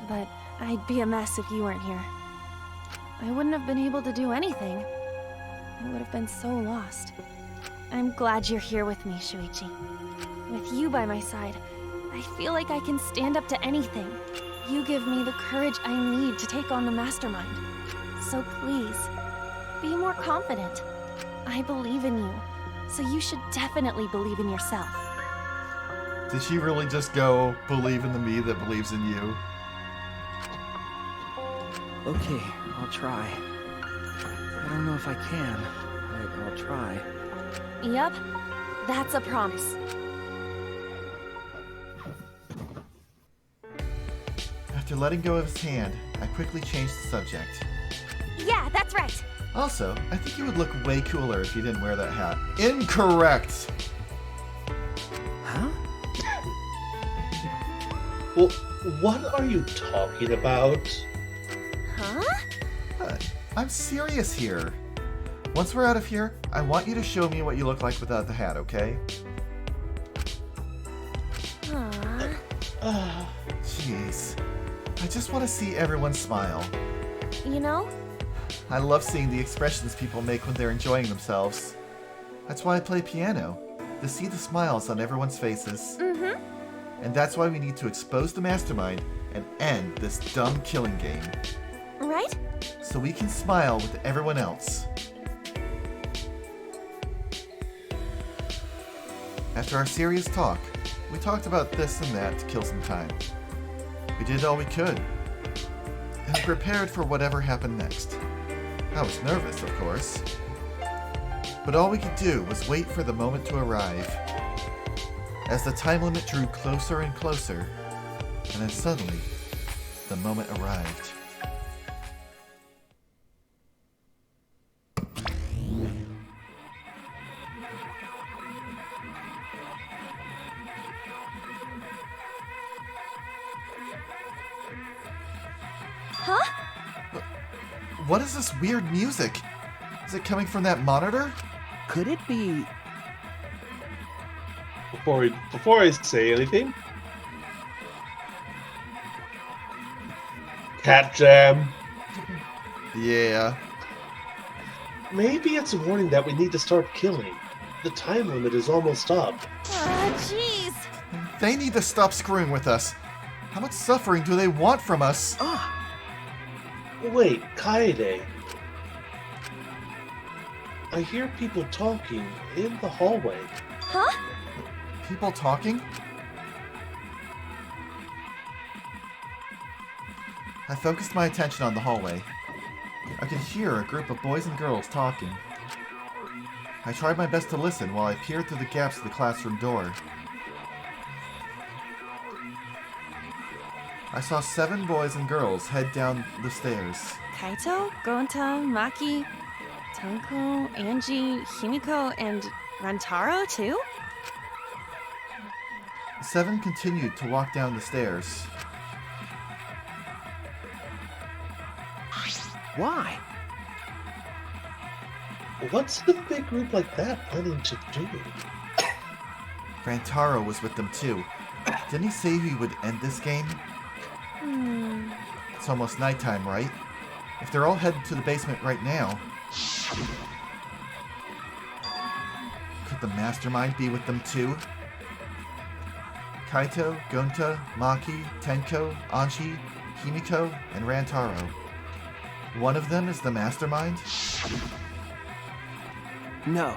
Speaker 6: But I'd be a mess if you weren't here. I wouldn't have been able to do anything. I would have been so lost. I'm glad you're here with me, Shuichi. With you by my side, I feel like I can stand up to anything. You give me the courage I need to take on the Mastermind. So please, be more confident. I believe in you, so you should definitely believe in yourself.
Speaker 1: Did she really just go, believe in the me that believes in you?
Speaker 5: Okay, I'll try. I don't know if I can, but I'll try.
Speaker 6: Yup, that's a promise.
Speaker 1: After letting go of his hand, I quickly changed the subject.
Speaker 6: Yeah, that's right.
Speaker 1: Also, I think you would look way cooler if you didn't wear that hat. Incorrect!
Speaker 5: Huh?
Speaker 3: Well, what are you talking about?
Speaker 6: Huh?
Speaker 1: I'm serious here. Once we're out of here, I want you to show me what you look like without the hat, okay?
Speaker 6: Aww.
Speaker 1: Jeez. I just want to see everyone smile.
Speaker 6: You know,
Speaker 1: I love seeing the expressions people make when they're enjoying themselves. That's why I play piano, to see the smiles on everyone's faces.
Speaker 6: mm-hmm.
Speaker 1: And that's why we need to expose the mastermind and end this dumb killing game.
Speaker 6: Right?
Speaker 1: So we can smile with everyone else. After our serious talk, we talked about this and that to kill some time. We did all we could, and prepared for whatever happened next. I was nervous, of course, but all we could do was wait for the moment to arrive. As the time limit drew closer and closer, and then suddenly, the moment arrived.
Speaker 6: Huh?
Speaker 1: What is this weird music? Is it coming from that monitor?
Speaker 5: Could it be...
Speaker 3: Before I say anything, Cat Jam.
Speaker 1: Yeah.
Speaker 3: Maybe it's a warning that we need to start killing. The time limit is almost up.
Speaker 6: Jeez.
Speaker 1: They need to stop screwing with us. How much suffering do they want from us?
Speaker 3: Wait, Kaede. I hear people talking in the hallway.
Speaker 6: Huh?
Speaker 1: People talking? I focused my attention on the hallway. I could hear a group of boys and girls talking. I tried my best to listen while I peered through the gaps of the classroom door. I saw 7 boys and girls head down the stairs.
Speaker 6: Kaito, Gonta, Maki, Tenko, Angie, Himiko, and Rantaro too?
Speaker 1: 7 continued to walk down the stairs.
Speaker 5: Why?
Speaker 3: What's the big group like that planning to do?
Speaker 1: Rantaro was with them too. Didn't he say he would end this game? It's almost nighttime, right? If they're all headed to the basement right now, could the mastermind be with them too? Kaito, Gonta, Maki, Tenko, Anji, Himiko, and Rantaro. One of them is the mastermind?
Speaker 5: No.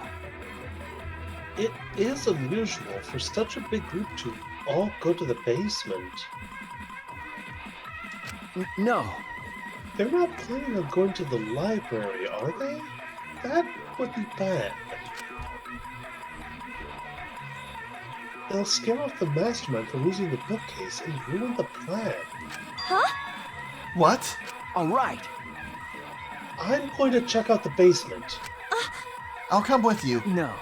Speaker 3: It is unusual for such a big group to all go to the basement.
Speaker 5: No.
Speaker 3: They're not planning on going to the library, are they? That would be bad. They'll scare off the mastermind from using the bookcase and ruin the plan.
Speaker 6: Huh?
Speaker 1: What?
Speaker 5: All right.
Speaker 3: I'm going to check out the basement.
Speaker 1: I'll come with you.
Speaker 5: No.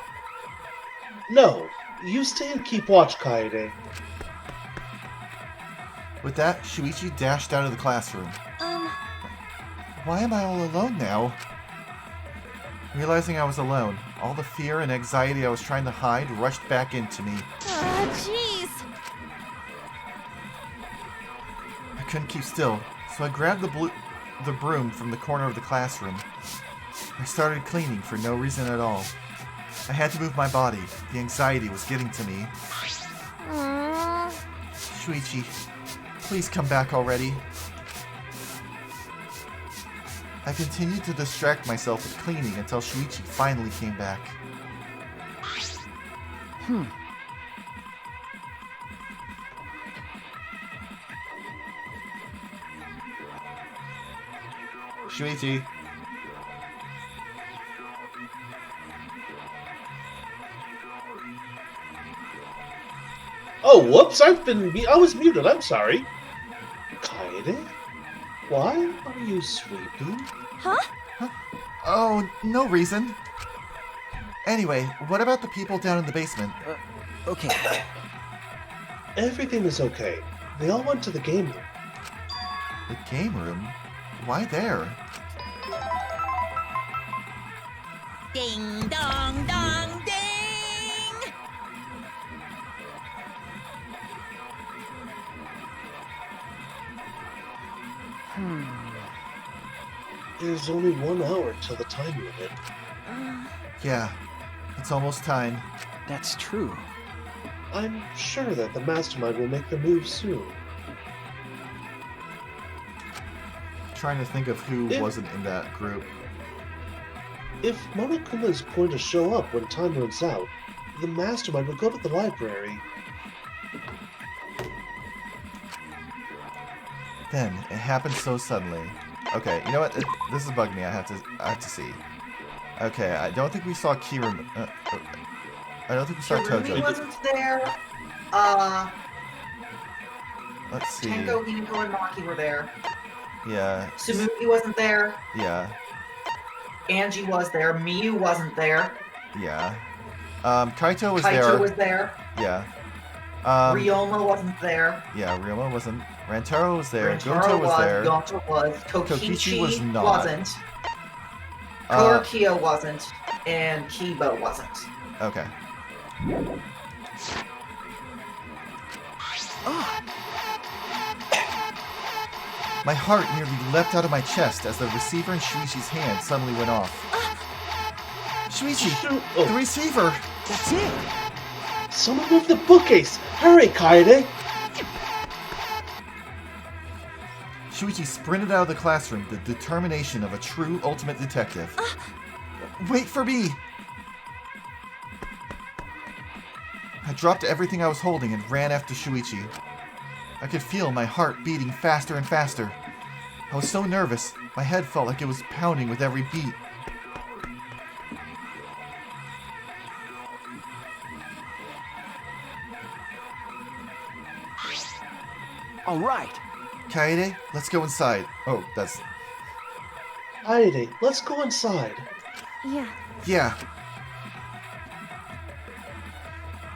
Speaker 3: No, you stay and keep watch, Kaede.
Speaker 1: With that, Shuichi dashed out of the classroom. Why am I all alone now? Realizing I was alone, all the fear and anxiety I was trying to hide rushed back into me.
Speaker 6: Jeez.
Speaker 1: I couldn't keep still, so I grabbed the broom from the corner of the classroom. I started cleaning for no reason at all. I had to move my body. The anxiety was getting to me. Shuichi, please come back already. I continued to distract myself with cleaning until Shuichi finally came back. Shuichi.
Speaker 3: Oh, whoops! I was muted. I'm sorry. Kaede, why are you sweeping?
Speaker 6: Huh?
Speaker 1: Oh, no reason. Anyway, what about the people down in the basement?
Speaker 5: Okay.
Speaker 3: Everything is okay. They all went to the game room.
Speaker 1: The game room? Why there?
Speaker 8: Ding dong dong ding!
Speaker 3: There's only 1 hour till the time limit.
Speaker 1: Yeah, it's almost time.
Speaker 5: That's true.
Speaker 3: I'm sure that the mastermind will make the move soon.
Speaker 1: Trying to think of who wasn't in that group.
Speaker 3: If Monokuma is going to show up when time runs out, the mastermind will go to the library.
Speaker 1: Then it happened so suddenly. Okay, you know what? This is bugging me. I have to see. Okay, I don't think we saw Kirumi. I don't think we saw
Speaker 2: Kirumi
Speaker 1: Tojo.
Speaker 2: wasn't there.
Speaker 1: Let's see.
Speaker 2: Tenko, Hinako, and Maki were there.
Speaker 1: Yeah.
Speaker 2: Sumugi wasn't there.
Speaker 1: Yeah.
Speaker 2: Angie was there. Miyu wasn't there.
Speaker 1: Yeah. Kaito was there.
Speaker 2: Kaito was there.
Speaker 1: Yeah.
Speaker 2: Ryoma wasn't there.
Speaker 1: Yeah, Ryoma wasn't. Rantaro was there.
Speaker 2: Rantaro
Speaker 1: Gonto was there.
Speaker 2: Gonto was.
Speaker 1: Kokichi was not.
Speaker 2: Wasn't. Korokia wasn't. And Kiba wasn't.
Speaker 1: Okay. My heart nearly leapt out of my chest as the receiver in Shuichi's hand suddenly went off. Shuichi! The receiver!
Speaker 5: That's it!
Speaker 3: Someone move the bookcase! Hurry, Kaede!
Speaker 1: Shuichi sprinted out of the classroom, the determination of a true ultimate detective. Wait for me! I dropped everything I was holding and ran after Shuichi. I could feel my heart beating faster and faster. I was so nervous, my head felt like it was pounding with every beat.
Speaker 5: All right.
Speaker 1: Kaede, let's go inside. Oh, that's...
Speaker 3: Kaede, let's go inside.
Speaker 6: Yeah.
Speaker 1: Yeah.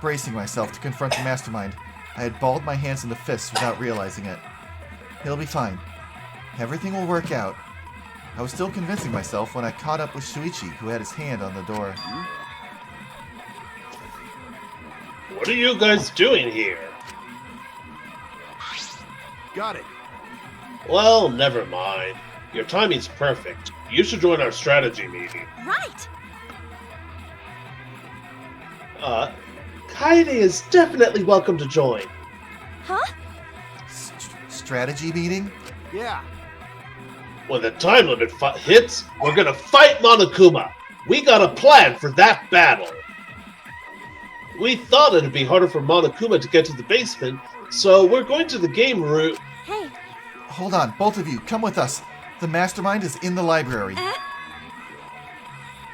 Speaker 1: Bracing myself to confront the mastermind, I had balled my hands into fists without realizing it. He'll be fine. Everything will work out. I was still convincing myself when I caught up with Shuichi, who had his hand on the door.
Speaker 3: What are you guys doing here?
Speaker 10: Got it.
Speaker 3: Well, never mind. Your timing's perfect. You should join our strategy meeting.
Speaker 8: Right!
Speaker 3: Kaede is definitely welcome to join.
Speaker 8: Huh?
Speaker 1: Strategy meeting?
Speaker 10: Yeah.
Speaker 3: When the time limit hits, we're gonna fight Monokuma. We got a plan for that battle. We thought it'd be harder for Monokuma to get to the basement, so we're going to the game route.
Speaker 6: Hey.
Speaker 1: Hold on, both of you, come with us. The mastermind is in the library.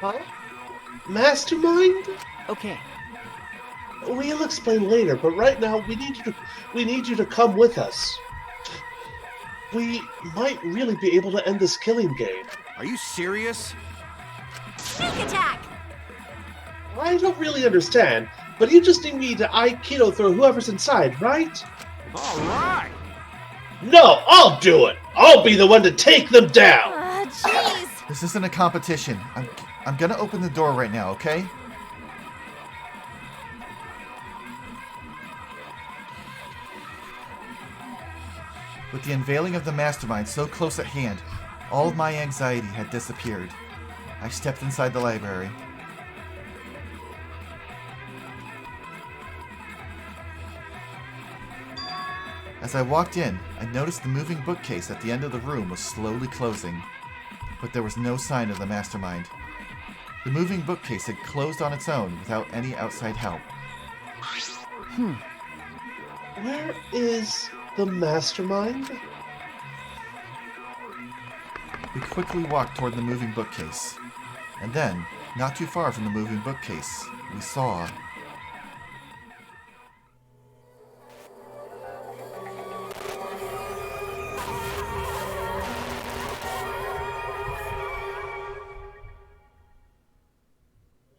Speaker 3: Huh? Mastermind?
Speaker 5: Okay.
Speaker 3: We'll explain later, but right now we need you to come with us. We might really be able to end this killing game.
Speaker 10: Are you serious?
Speaker 8: Sneak attack!
Speaker 3: I don't really understand, but you just need me to Aikido throw whoever's inside, right?
Speaker 10: All right.
Speaker 3: No, I'll do it! I'll be the one to take them down!
Speaker 6: Jeez.
Speaker 1: This isn't a competition. I'm gonna open the door right now, okay? With the unveiling of the mastermind so close at hand, all of my anxiety had disappeared. I stepped inside the library. As I walked in, I noticed the moving bookcase at the end of the room was slowly closing, but there was no sign of the mastermind. The moving bookcase had closed on its own without any outside help.
Speaker 3: Where is the mastermind?
Speaker 1: We quickly walked toward the moving bookcase. And then, not too far from the moving bookcase, we saw...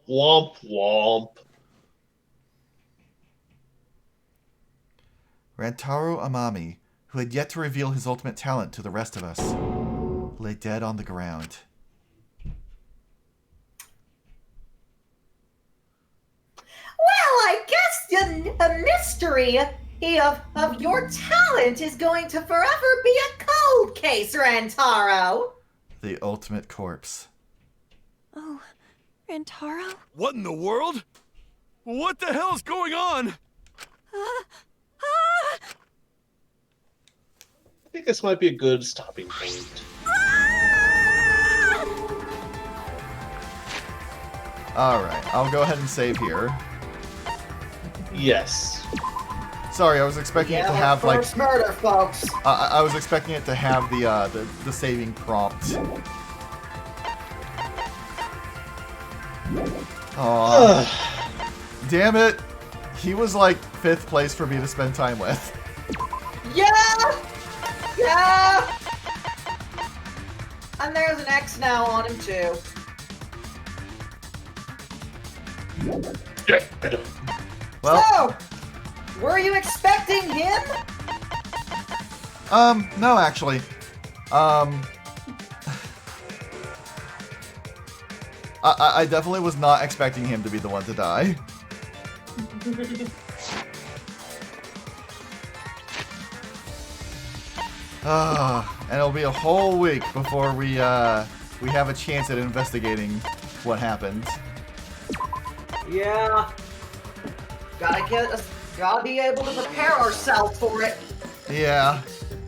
Speaker 3: Womp womp.
Speaker 1: Rantaro Amami, who had yet to reveal his ultimate talent to the rest of us, lay dead on the ground.
Speaker 2: I guess a mystery of your talent is going to forever be a cold case, Rantaro.
Speaker 1: The ultimate corpse.
Speaker 6: Oh, Rantaro?
Speaker 10: What in the world? What the hell's going on?
Speaker 3: I think this might be a good stopping point.
Speaker 1: Alright, I'll go ahead and save here.
Speaker 3: Yes.
Speaker 1: Sorry, I was expecting it to have like
Speaker 2: first murder, folks.
Speaker 1: I was expecting it to have the saving prompt. Aw. Damn it. He was like 5th place for me to spend time with.
Speaker 2: Yeah! Yeah! And there's an X now on him, too.
Speaker 1: Well,
Speaker 2: So, were you expecting him?
Speaker 1: No, actually. I definitely was not expecting him to be the one to die. And it'll be a whole week before we have a chance at investigating what happened.
Speaker 2: Yeah. Gotta be able to prepare ourselves for it.
Speaker 1: Yeah.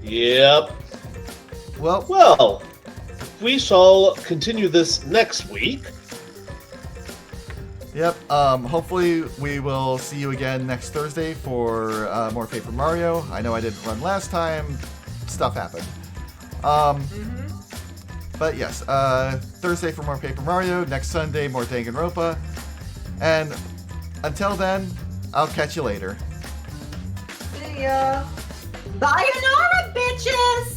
Speaker 3: Yep.
Speaker 1: Well,
Speaker 3: we shall continue this next week.
Speaker 1: Yep. Hopefully we will see you again next Thursday for more Paper Mario. I know I didn't run last time. Stuff happened. But yes, Thursday for more Paper Mario. Next Sunday, more Danganronpa. And until then, I'll catch you later.
Speaker 2: See ya. Sayonara, bitches!